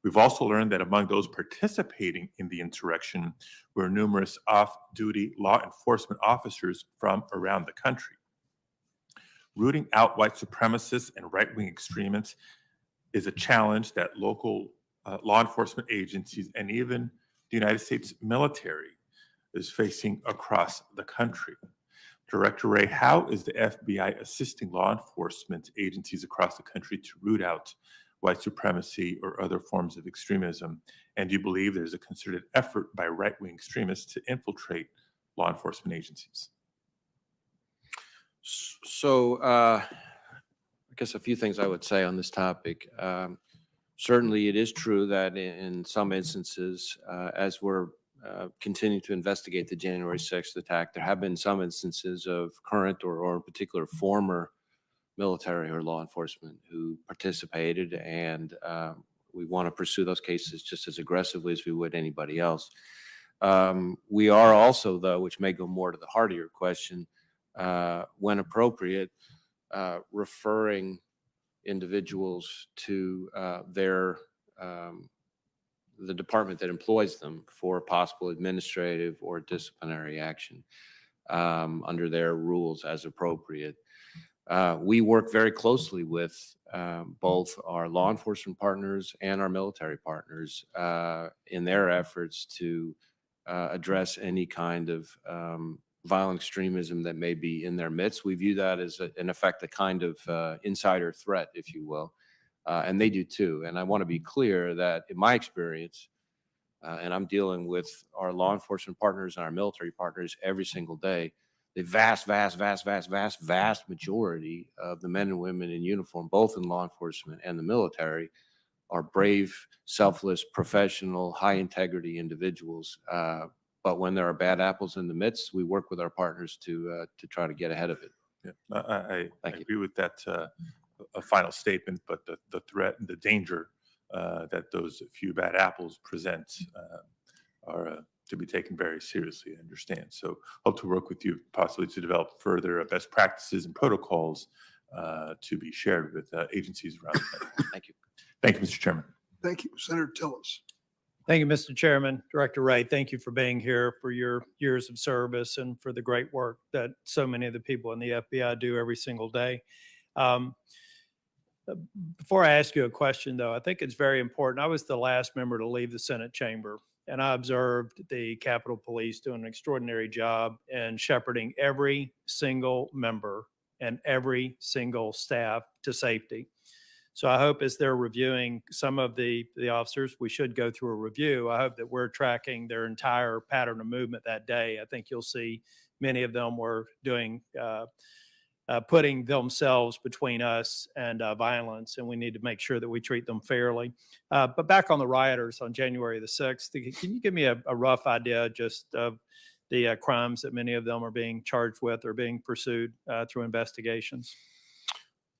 We've also learned that among those participating in the insurrection were numerous off-duty law enforcement officers from around the country. Rooting out white supremacists and right-wing extremists is a challenge that local law enforcement agencies and even the United States military is facing across the country. Director Wray, how is the FBI assisting law enforcement agencies across the country to root out white supremacy or other forms of extremism? And do you believe there's a concerted effort by right-wing extremists to infiltrate law enforcement agencies? So I guess a few things I would say on this topic. Certainly it is true that in some instances, as we're continue to investigate the January 6th attack. There have been some instances of current or in particular former military or law enforcement who participated, and we want to pursue those cases just as aggressively as we would anybody else. We are also, though, which may go more to the heart of your question, when appropriate, referring individuals to the department that employs them for possible administrative or disciplinary action under their rules as appropriate. We work very closely with both our law enforcement partners and our military partners in their efforts to address any kind of violent extremism that may be in their midst. We view that as, in effect, a kind of insider threat, if you will, and they do too. And I want to be clear that in my experience, and I'm dealing with our law enforcement partners and our military partners every single day, the vast majority of the men and women in uniform, both in law enforcement and the military, are brave, selfless, professional, high integrity individuals. But when there are bad apples in the midst, we work with our partners to try to get ahead of it. Yeah, I agree with that a final statement, but the threat and the danger that those few bad apples present are to be taken very seriously, I understand. So hope to work with you possibly to develop further best practices and protocols to be shared with agencies around the country. Thank you. Thank you, Mr. Chairman. Thank you. Senator Tillis. Thank you, Mr. Chairman. Director Wray, thank you for being here, for your years of service, and for the great work that so many of the people in the FBI do every single day. Before I ask you a question, though, I think it's very important. I was the last member to leave the Senate chamber, and I observed the Capitol Police doing an extraordinary job in shepherding every single member and every single staff to safety. So I hope as they're reviewing some of the officers, we should go through a review. I hope that we're tracking their entire pattern of movement that day. I think you'll see many of them were doing, putting themselves between us and violence, and we need to make sure that we treat them fairly. But back on the rioters on January the 6th, can you give me a rough idea just of the crimes that many of them are being charged with or being pursued through investigations?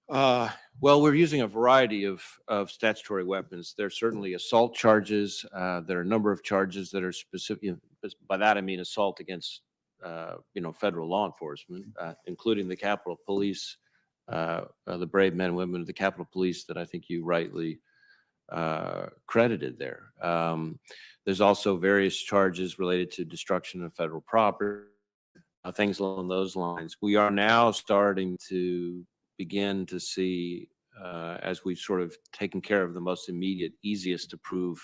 Well, we're using a variety of statutory weapons. There's certainly assault charges. There are a number of charges that are specific. By that, I mean assault against, federal law enforcement, including the Capitol Police, the brave men and women of the Capitol Police that I think you rightly credited there. There's also various charges related to destruction of federal property, things along those lines. We are now starting to begin to see, as we've sort of taken care of the most immediate, easiest to prove,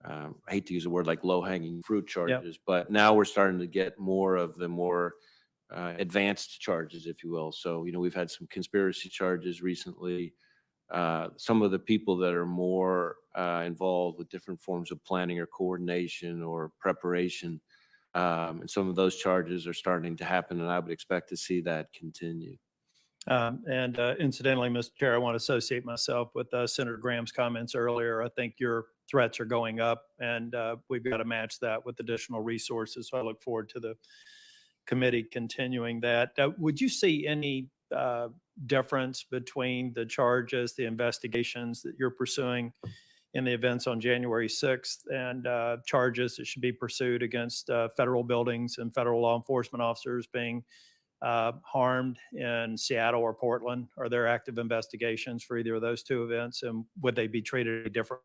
I hate to use a word like low-hanging fruit charges, but now we're starting to get more of the more advanced charges, if you will. So, we've had some conspiracy charges recently. Some of the people that are more involved with different forms of planning or coordination or preparation, and some of those charges are starting to happen, and I would expect to see that continue. And incidentally, Mr. Chair, I want to associate myself with Senator Graham's comments earlier. I think your threats are going up, and we've got to match that with additional resources. So I look forward to the committee continuing that. Would you see any difference between the charges, the investigations that you're pursuing in the events on January 6th and charges that should be pursued against federal buildings and federal law enforcement officers being harmed in Seattle or Portland? Are there active investigations for either of those two events, and would they be treated differently?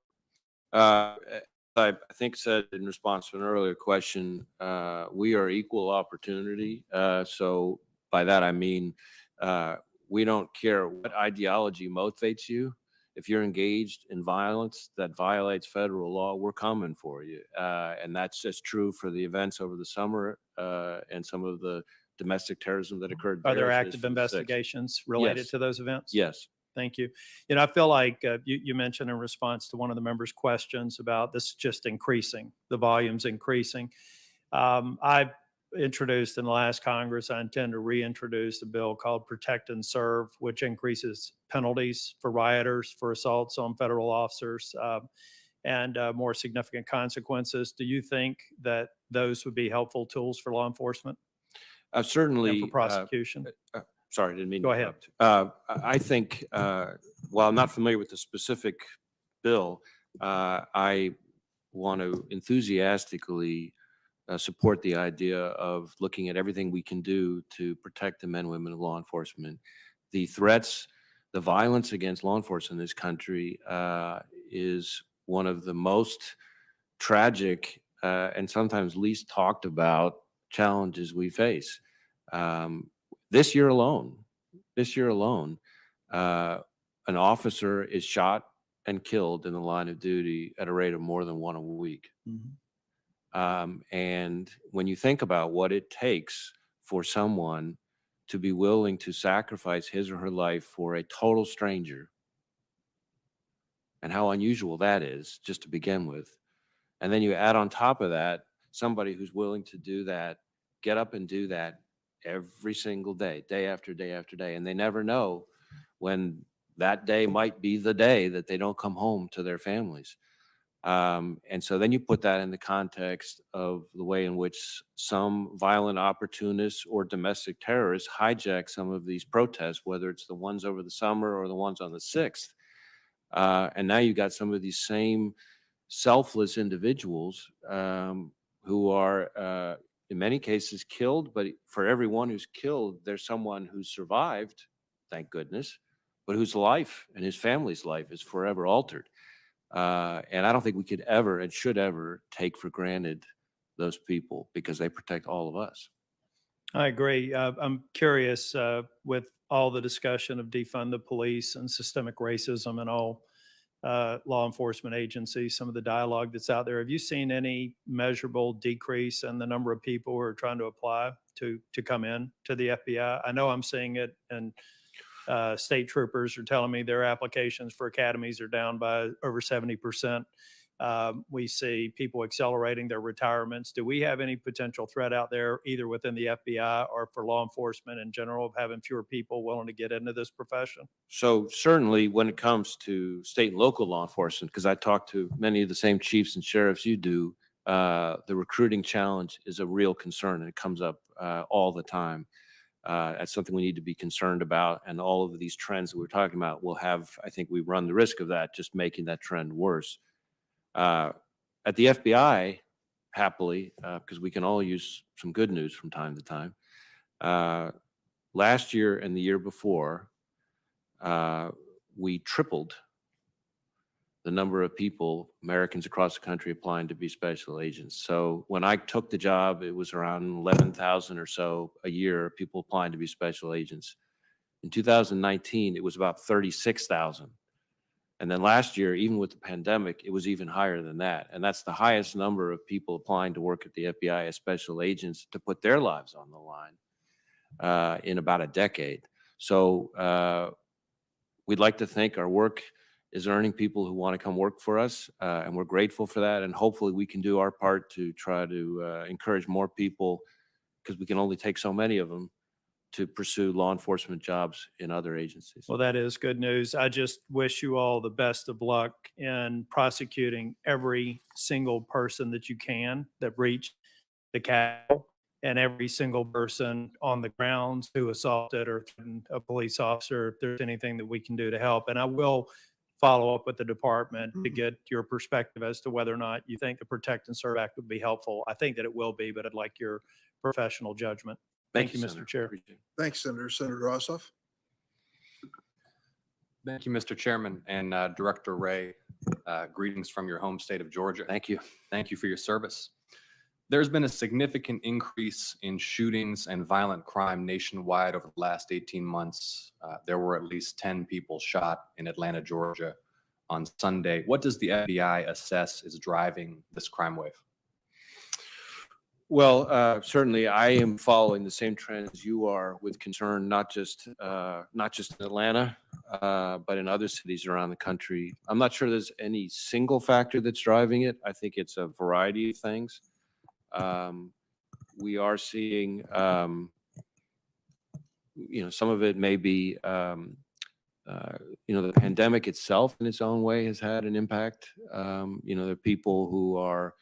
I think said in response to an earlier question, we are equal opportunity. So by that, I mean, we don't care what ideology motivates you. If you're engaged in violence that violates federal law, we're coming for you. And that's just true for the events over the summer and some of the domestic terrorism that occurred. Are there active investigations related to those events? Yes. Thank you. I feel like you mentioned in response to one of the members' questions about this just increasing, the volume's increasing. I introduced in the last Congress, I intend to reintroduce a bill called Protect and Serve, which increases penalties for rioters for assaults on federal officers. and more significant consequences. Do you think that those would be helpful tools for law enforcement Certainly. and for prosecution? Sorry, I didn't mean to Go ahead. interrupt. I think, while I'm not familiar with the specific bill, I want to enthusiastically support the idea of looking at everything we can do to protect the men and women of law enforcement. The threats, the violence against law enforcement in this country is one of the most tragic and sometimes least talked about challenges we face. This year alone, an officer is shot and killed in the line of duty at a rate of more than one a week. And when you think about what it takes for someone to be willing to sacrifice his or her life for a total stranger, and how unusual that is just to begin with, and then you add on top of that somebody who's willing to do that, get up and do that every single day, day after day after day, and they never know when that day might be the day that they don't come home to their families. And so then you put that in the context of the way in which some violent opportunists or domestic terrorists hijack some of these protests, whether it's the ones over the summer or the ones on the 6th. And now you got some of these same selfless individuals who are in many cases killed, but for everyone who's killed, there's someone who's survived, thank goodness, but whose life and his family's life is forever altered. And I don't think we could ever and should ever take for granted those people because they protect all of us. I agree. I'm curious, with all the discussion of defund the police and systemic racism and all law enforcement agencies, some of the dialogue that's out there, have you seen any measurable decrease in the number of people who are trying to apply to come in to the FBI? I know I'm seeing it, and state troopers are telling me their applications for academies are down by over 70%. We see people accelerating their retirements. Do we have any potential threat out there, either within the FBI or for law enforcement in general, of having fewer people willing to get into this profession? So certainly when it comes to state and local law enforcement, because I talk to many of the same chiefs and sheriffs you do, the recruiting challenge is a real concern, and it comes up all the time. That's something we need to be concerned about, and all of these trends that we're talking about will have, I think we run the risk of that, just making that trend worse. At the FBI, happily, because we can all use some good news from time to time, last year and the year before, we tripled the number of people, Americans across the country, applying to be special agents. So when I took the job, it was around 11,000 or so a year, people applying to be special agents. In 2019, it was about 36,000. And then last year, even with the pandemic, it was even higher than that. And that's the highest number of people applying to work at the FBI as special agents to put their lives on the line in about a decade. So we'd like to think our work is earning people who want to come work for us, and we're grateful for that. And hopefully we can do our part to try to encourage more people, because we can only take so many of them, to pursue law enforcement jobs in other agencies. Well, that is good news. I just wish you all the best of luck in prosecuting every single person that you can that breached the Capitol, and every single person on the grounds who assaulted or threatened a police officer, if there's anything that we can do to help. And I will follow up with the department to get your perspective as to whether or not you think the Protect and Serve Act would be helpful. I think that it will be, but I'd like your professional judgment. Thank you, Mr. Chair. Thanks, Senator. Senator Ossoff. Thank you, Mr. Chairman, and Director Wray. Greetings from your home state of Georgia. Thank you. Thank you for your service. There's been a significant increase in shootings and violent crime nationwide over the last 18 months. There were at least 10 people shot in Atlanta, Georgia on Sunday. What does the FBI assess is driving this crime wave? Well, certainly I am following the same trends you are with concern, not just in Atlanta, but in other cities around the country. I'm not sure there's any single factor that's driving it. I think it's a variety of things. We are seeing, some of it may be The pandemic itself in its own way has had an impact. There are people who are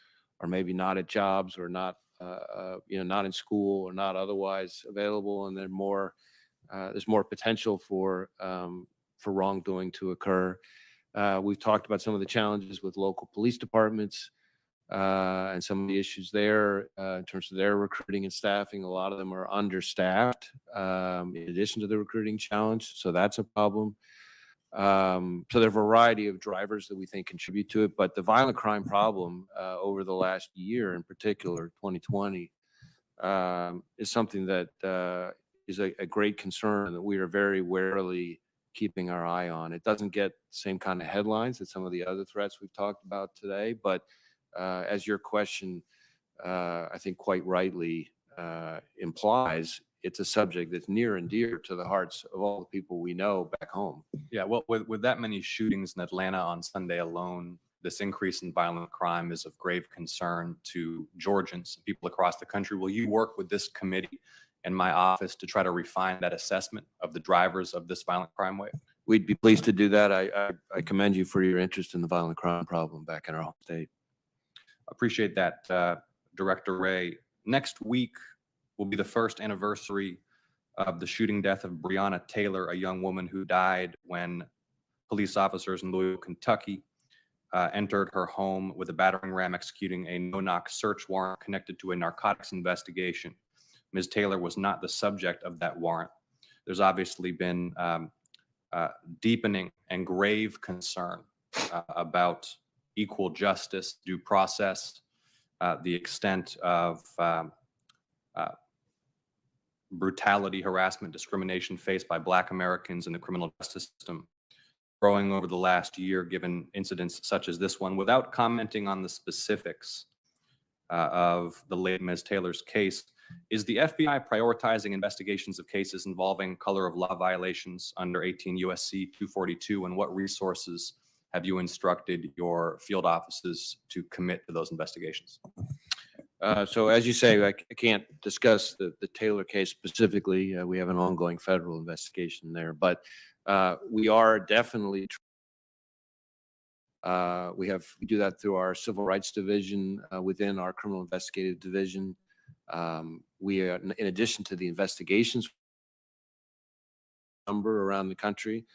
maybe not at jobs or not, not in school or not otherwise available, and there's more potential for wrongdoing to occur. We've talked about some of the challenges with local police departments and some of the issues there in terms of their recruiting and staffing. A lot of them are understaffed in addition to the recruiting challenge, so that's a problem. So there are a variety of drivers that we think contribute to it, but the violent crime problem over the last year, in particular, 2020, is something that is a great concern and that we are very warily keeping our eye on. It doesn't get the same kind of headlines as some of the other threats we've talked about today, but as your question, I think quite rightly implies, it's a subject that's near and dear to the hearts of all the people we know back home. Yeah, well, with that many shootings in Atlanta on Sunday alone, this increase in violent crime is of grave concern to Georgians and people across the country. Will you work with this committee and my office to try to refine that assessment of the drivers of this violent crime wave? We'd be pleased to do that. I commend you for your interest in the violent crime problem back in our home state. Appreciate that, Director Wray. Next week will be the first anniversary of the shooting death of Breonna Taylor, a young woman who died when police officers in Louisville, Kentucky entered her home with a battering ram, executing a no-knock search warrant connected to a narcotics investigation. Ms. Taylor was not the subject of that warrant. There's obviously been deepening and grave concern about equal justice, due process, the extent of brutality, harassment, discrimination faced by Black Americans in the criminal justice system growing over the last year, given incidents such as this one. Without commenting on the specifics of the late Ms. Taylor's case, is the FBI prioritizing investigations of cases involving color of law violations under 18 U.S.C. 242, and what resources have you instructed your field offices to commit to those investigations? So as you say, I can't discuss the Taylor case specifically. We have an ongoing federal investigation there, but we are definitely we do that through our civil rights division within our criminal investigative division. We are, in addition to the investigations number around the country,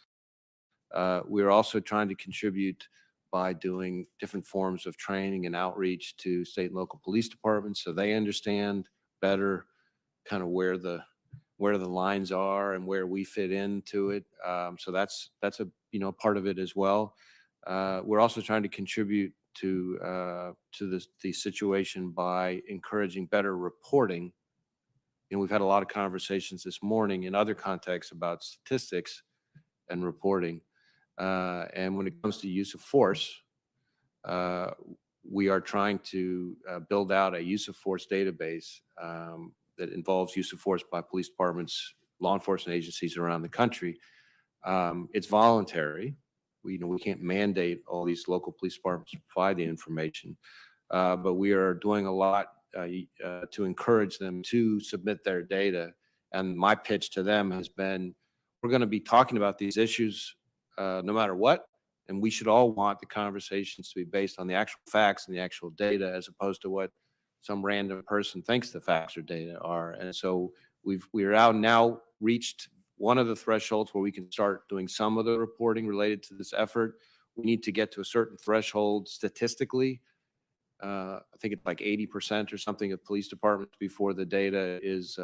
we are also trying to contribute by doing different forms of training and outreach to state and local police departments so they understand better kind of where the lines are and where we fit into it. So that's a part of it as well. We're also trying to contribute to the situation by encouraging better reporting. We've had a lot of conversations this morning in other contexts about statistics and reporting. And when it comes to use of force, we are trying to build out a use of force database that involves use of force by police departments, law enforcement agencies around the country. It's voluntary. We can't mandate all these local police departments to provide the information, but we are doing a lot to encourage them to submit their data. And my pitch to them has been, we're going to be talking about these issues no matter what, and we should all want the conversations to be based on the actual facts and the actual data, as opposed to what some random person thinks the facts or data are. And so we are out now reached one of the thresholds where we can start doing some of the reporting related to this effort. We need to get to a certain threshold statistically. I think it's like 80% or something of police departments before the data is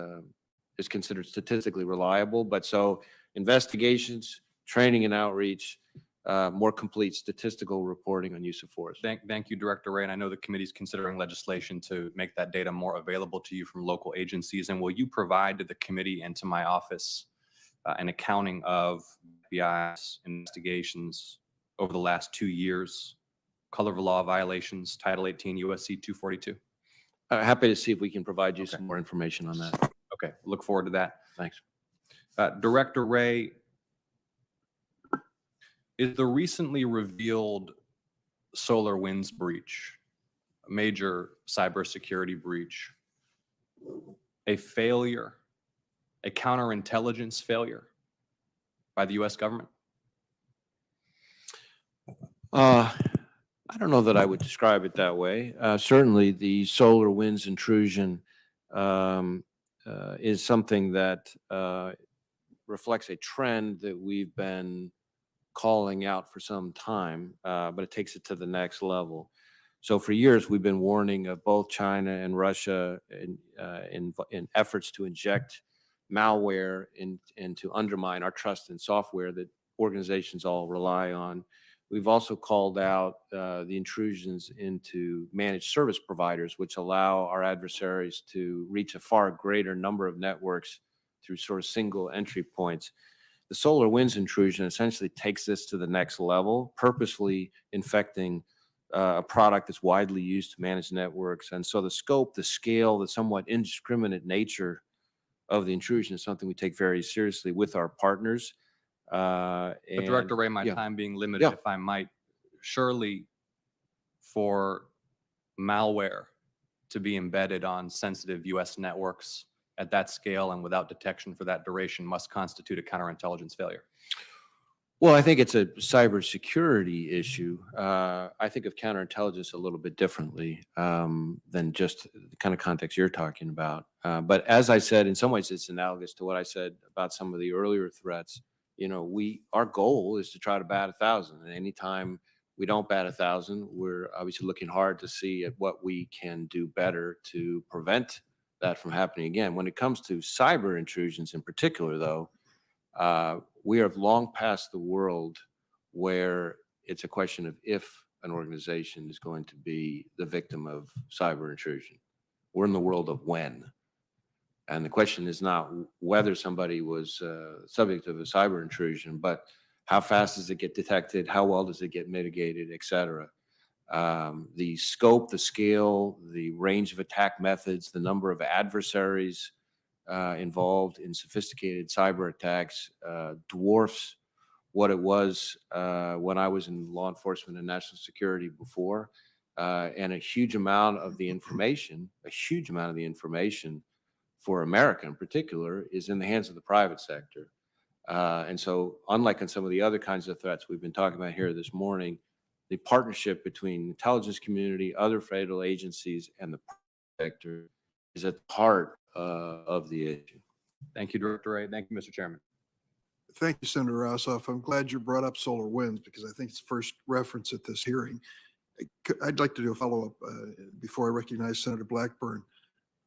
considered statistically reliable. But so investigations, training and outreach, more complete statistical reporting on use of force. Thank you, Director Wray. And I know the committee is considering legislation to make that data more available to you from local agencies. And will you provide to the committee and to my office an accounting of FBI's investigations over the last 2 years, color of law violations, Title 18 U.S.C. 242? Happy to see if we can provide you some more information on that. Okay, look forward to that. Thanks. Director Wray, is the recently revealed SolarWinds breach, a major cybersecurity breach, a failure, a counterintelligence failure by the U.S. government? I don't know that I would describe it that way. Certainly, the solar winds intrusion is something that reflects a trend that we've been calling out for some time, but it takes it to the next level. So for years, we've been warning of both China and Russia in efforts to inject malware and to undermine our trust in software that organizations all rely on. We've also called out the intrusions into managed service providers, which allow our adversaries to reach a far greater number of networks through sort of single entry points. The SolarWinds intrusion essentially takes this to the next level, purposely infecting a product that's widely used to manage networks. And so the scope, the scale, the somewhat indiscriminate nature of the intrusion is something we take very seriously with our partners. But Director Wray, my yeah. time being limited, Yeah. if I might, surely for malware to be embedded on sensitive U.S. networks at that scale and without detection for that duration must constitute a counterintelligence failure. Well, I think it's a cybersecurity issue. I think of counterintelligence a little bit differently than just the kind of context you're talking about. But as I said, in some ways, it's analogous to what I said about some of the earlier threats. You know, our goal is to try to bat 1,000. And anytime we don't bat 1,000, we're obviously looking hard to see at what we can do better to prevent that from happening again. When it comes to cyber intrusions in particular, though, we have long past the world where it's a question of if an organization is going to be the victim of cyber intrusion. We're in the world of when. And the question is not whether somebody was subject of a cyber intrusion, but how fast does it get detected? How well does it get mitigated, et cetera? The scope, the scale, the range of attack methods, the number of adversaries involved in sophisticated cyber attacks dwarfs what it was when I was in law enforcement and national security before. And a huge amount of the information for America in particular is in the hands of the private sector. And so unlike in some of the other kinds of threats we've been talking about here this morning, the partnership between the intelligence community, other federal agencies, and the private sector is at the heart of the issue. Thank you, Director Wray. Thank you, Mr. Chairman. Thank you, Senator Ossoff. I'm glad you brought up solar winds because I think it's the first reference at this hearing. I'd like to do a follow-up before I recognize Senator Blackburn.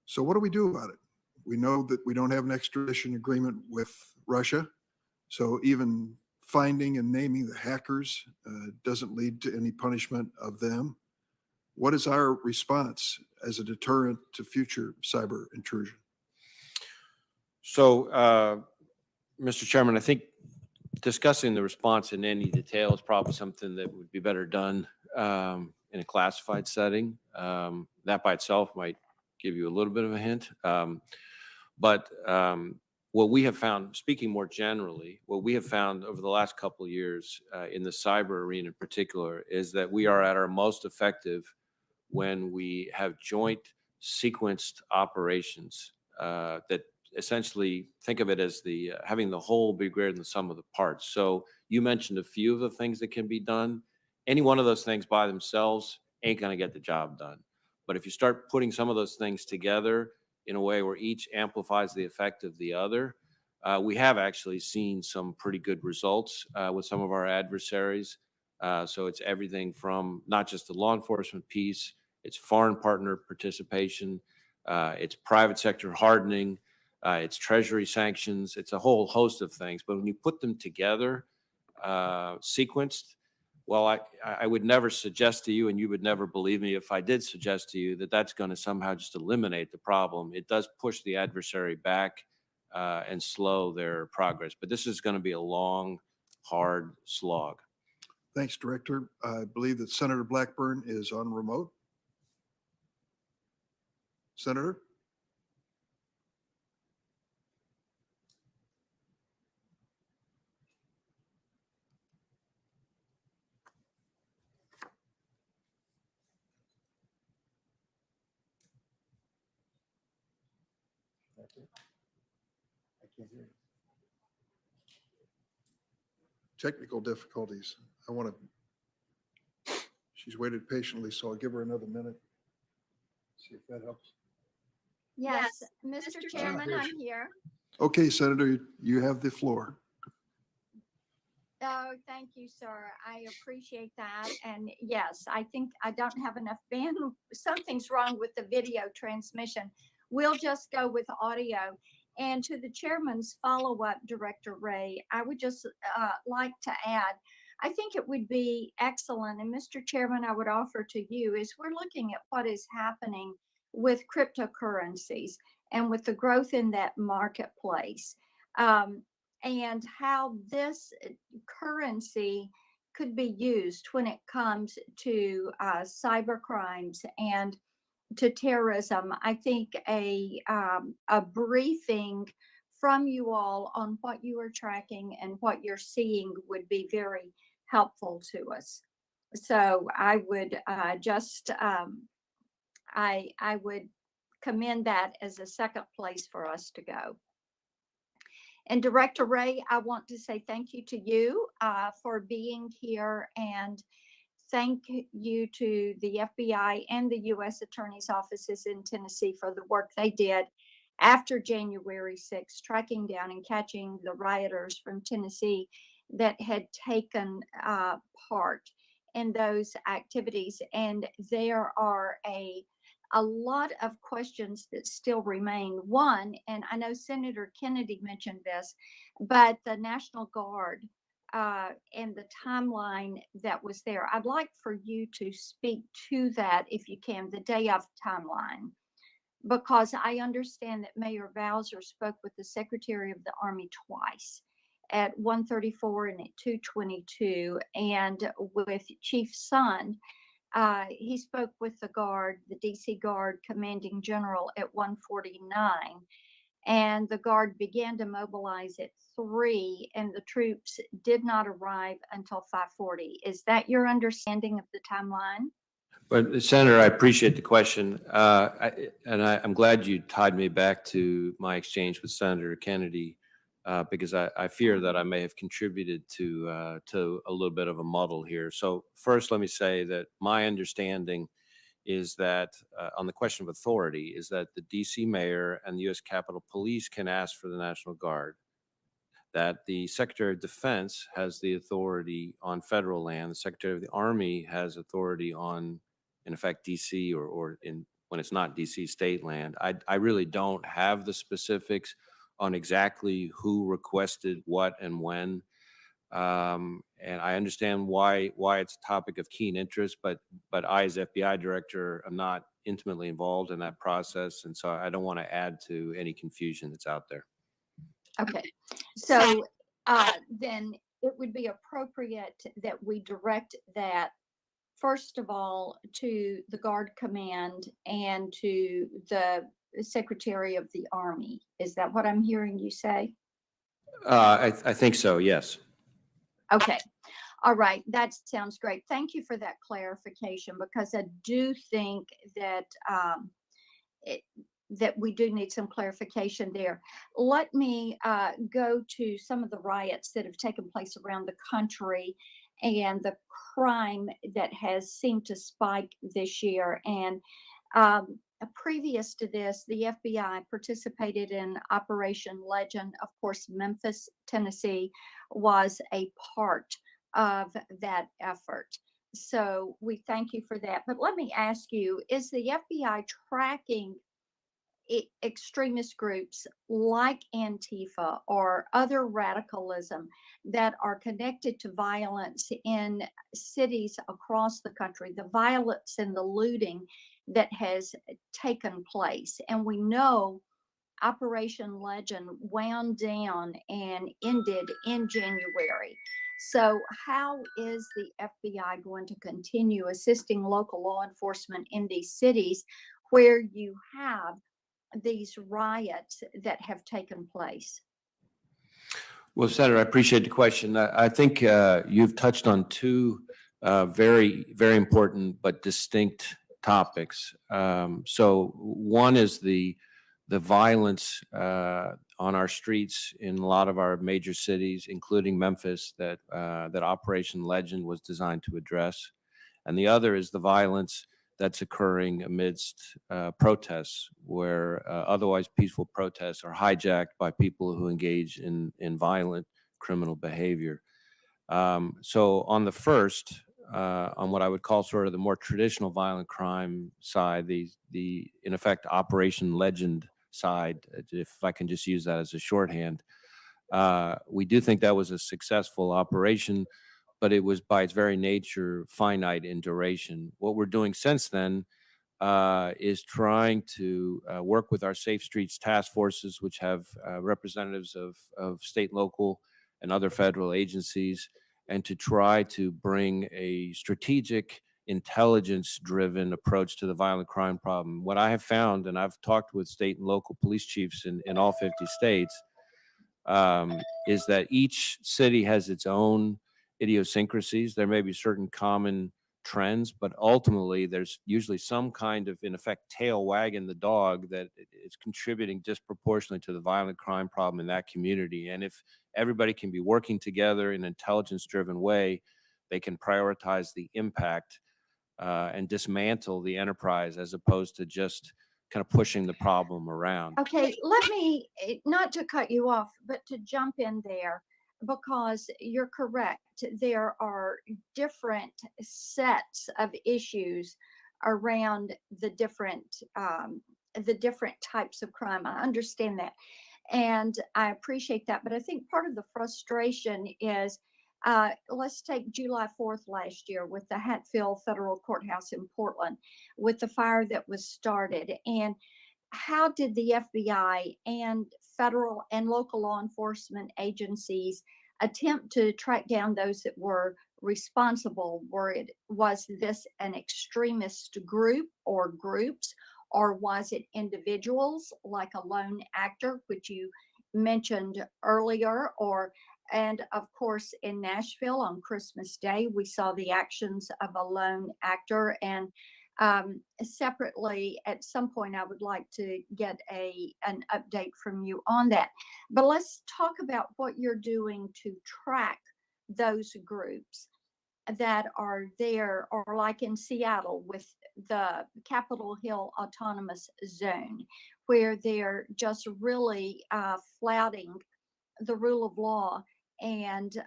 So what do we do about it? We know that we don't have an extradition agreement with Russia. So even finding and naming the hackers doesn't lead to any punishment of them. What is our response as a deterrent to future cyber intrusion? So, Mr. Chairman, I think discussing the response in any detail is probably something that would be better done in a classified setting. That by itself might give you a little bit of a hint. But what we have found, speaking more generally, what we have found over the last couple of years in the cyber arena in particular is that we are at our most effective when we have joint sequenced operations that essentially think of it as the having the whole be greater than the sum of the parts. So you mentioned a few of the things that can be done. Any one of those things by themselves ain't going to get the job done. But if you start putting some of those things together in a way where each amplifies the effect of the other, we have actually seen some pretty good results with some of our adversaries. So it's everything from not just the law enforcement piece, it's foreign partner participation, it's private sector hardening, it's treasury sanctions, it's a whole host of things. But when you put them together, sequenced, well, I would never suggest to you, and you would never believe me if I did suggest to you that that's going to somehow just eliminate the problem. It does push the adversary back and slow their progress. But this is going to be a long, hard slog. Thanks, Director. I believe that Senator Blackburn is on remote. Senator? I can't hear you. Technical difficulties. I want to She's waited patiently, so I'll give her another minute. See if that helps. Yes, Mr. Chairman, here I'm she- here. Okay, Senator, you have the floor. Oh, thank you, sir. I appreciate that. And yes, I think I don't have enough bandwidth. Something's wrong with the video transmission. We'll just go with audio. And to the chairman's follow-up, Director Wray, I would just like to add, I think it would be excellent, and Mr. Chairman, I would offer to you, is we're looking at what is happening with cryptocurrencies and with the growth in that marketplace. And how this currency could be used when it comes to cyber crimes and to terrorism. I think a briefing from you all on what you are tracking and what you're seeing would be very helpful to us. So I would I would commend that as a second place for us to go. And Director Wray, I want to say thank you to you for being here, and thank you to the FBI and the U.S. Attorney's offices in Tennessee for the work they did after January 6th, tracking down and catching the rioters from Tennessee that had taken part in those activities. And there are a lot of questions that still remain. One, and I know Senator Kennedy mentioned this, but the National Guard and the timeline that was there. I'd like for you to speak to that, if you can, the day of timeline, because I understand that Mayor Bowser spoke with the Secretary of the Army twice, at 1:34 and at 2:22, and with Chief Sund. He spoke with the Guard, the DC Guard Commanding General, at 1:49, and the Guard began to mobilize at 3, and the troops did not arrive until 5:40. Is that your understanding of the timeline? But Senator, I appreciate the question. I'm glad you tied me back to my exchange with Senator Kennedy, because I fear that I may have contributed to a little bit of a muddle here. So first, let me say that my understanding is that on the question of authority is that the DC mayor and the U.S. Capitol Police can ask for the National Guard, that the Secretary of Defense has the authority on federal land, the Secretary of the Army has authority on, in effect, DC or in when it's not DC state land. I really don't have the specifics on exactly who requested what and when. And I understand why it's a topic of keen interest, but I, as FBI director, am not intimately involved in that process. And so I don't want to add to any confusion that's out there. Okay, so then it would be appropriate that we direct that, first of all, to the Guard Command and to the Secretary of the Army. Is that what I'm hearing you say? I think so, yes. Okay, all right, that sounds great. Thank you for that clarification, because I do think that that we do need some clarification there. Let me go to some of the riots that have taken place around the country and the crime that has seemed to spike this year. And previous to this, the FBI participated in Operation Legend. Of course, Memphis, Tennessee was a part of that effort. So we thank you for that. But let me ask you, is the FBI tracking extremist groups like Antifa or other radicalism that are connected to violence in cities across the country, the violence and the looting that has taken place? And we know Operation Legend wound down and ended in January. So how is the FBI going to continue assisting local law enforcement in these cities where you have these riots that have taken place? Well, Senator, I appreciate the question. I think you've touched on two very, very important but distinct topics. So one is the violence on our streets in a lot of our major cities, including Memphis, that Operation Legend was designed to address. and the other is the violence that's occurring amidst protests, where otherwise peaceful protests are hijacked by people who engage in violent criminal behavior. So on the first, on what I would call sort of the more traditional violent crime side, the in effect Operation Legend side, if I can just use that as a shorthand, we do think that was a successful operation, but it was by its very nature finite in duration. What we're doing since then is trying to work with our Safe Streets task forces, which have representatives of state, local, and other federal agencies, and to try to bring a strategic, intelligence-driven approach to the violent crime problem. What I have found, and I've talked with state and local police chiefs in all 50 states, is that each city has its own idiosyncrasies. There may be certain common trends, but ultimately there's usually some kind of, in effect, tail wagging the dog that is contributing disproportionately to the violent crime problem in that community. And if everybody can be working together in an intelligence-driven way, they can prioritize the impact and dismantle the enterprise as opposed to just kind of pushing the problem around. Okay, let me, not to cut you off, but to jump in there, because you're correct. There are different sets of issues around the different types of crime. I understand that, and I appreciate that. But I think part of the frustration is, let's take July 4th last year with the Hatfield Federal Courthouse in Portland, with the fire that was started. And how did the FBI and federal and local law enforcement agencies attempt to track down those that were responsible? Was this an extremist group or groups, or was it individuals like a lone actor, which you mentioned earlier, and of course in Nashville on Christmas Day, we saw the actions of a lone actor. And separately, at some point, I would like to get an update from you on that. But let's talk about what you're doing to track those groups that are there, or like in Seattle with the Capitol Hill Autonomous Zone, where they're just really flouting the rule of law and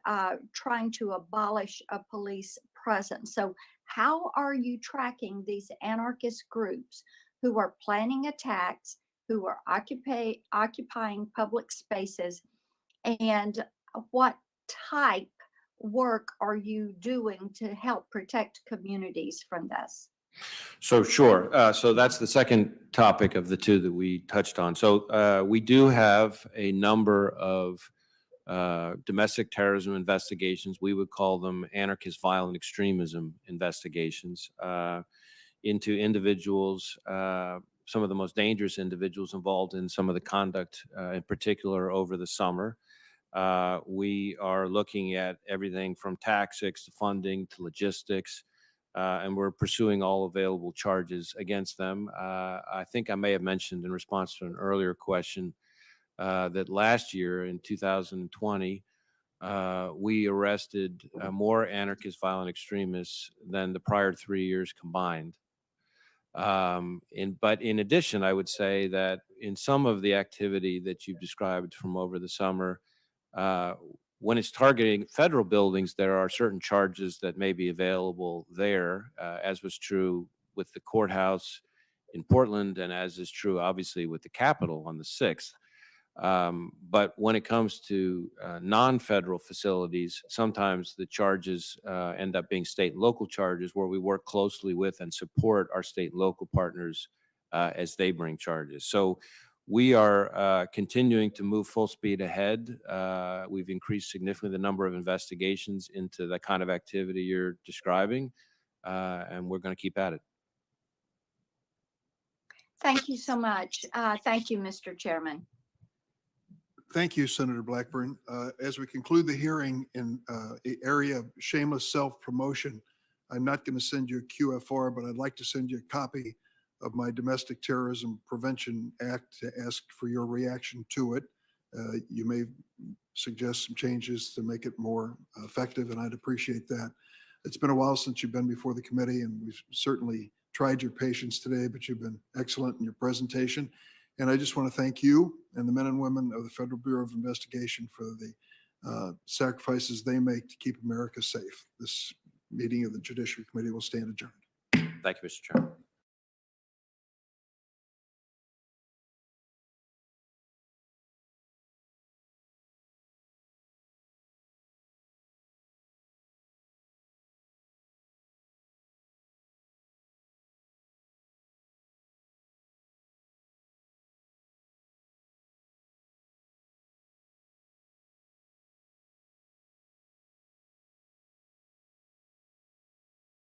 trying to abolish a police presence. So how are you tracking these anarchist groups who are planning attacks, who are occupying public spaces, and what type work are you doing to help protect communities from this? So sure. So that's the second topic of the two that we touched on. So we do have a number of domestic terrorism investigations. We would call them anarchist violent extremism investigations into individuals, some of the most dangerous individuals involved in some of the conduct, in particular over the summer. We are looking at everything from tactics to funding to logistics, and we're pursuing all available charges against them. I think I may have mentioned in response to an earlier question that last year in 2020, we arrested more anarchist violent extremists than the prior 3 years combined. But in addition, I would say that in some of the activity that you've described from over the summer, when it's targeting federal buildings, there are certain charges that may be available there, as was true with the courthouse in Portland, and as is true, obviously, with the Capitol on the 6th. But when it comes to non-federal facilities, sometimes the charges end up being state and local charges, where we work closely with and support our state and local partners as they bring charges. So we are continuing to move full speed ahead. We've increased significantly the number of investigations into the kind of activity you're describing, and we're going to keep at it. Thank you so much. Thank you, Mr. Chairman. Thank you, Senator Blackburn. As we conclude the hearing in the area of shameless self-promotion, I'm not going to send you a QFR, but I'd like to send you a copy of my Domestic Terrorism Prevention Act to ask for your reaction to it. You may suggest some changes to make it more effective, and I'd appreciate that. It's been a while since you've been before the committee, and we've certainly tried your patience today, but you've been excellent in your presentation. And I just want to thank you and the men and women of the Federal Bureau of Investigation for the sacrifices they make to keep America safe. This meeting of the Judiciary Committee will stand adjourned. Thank you, Mr. Chairman.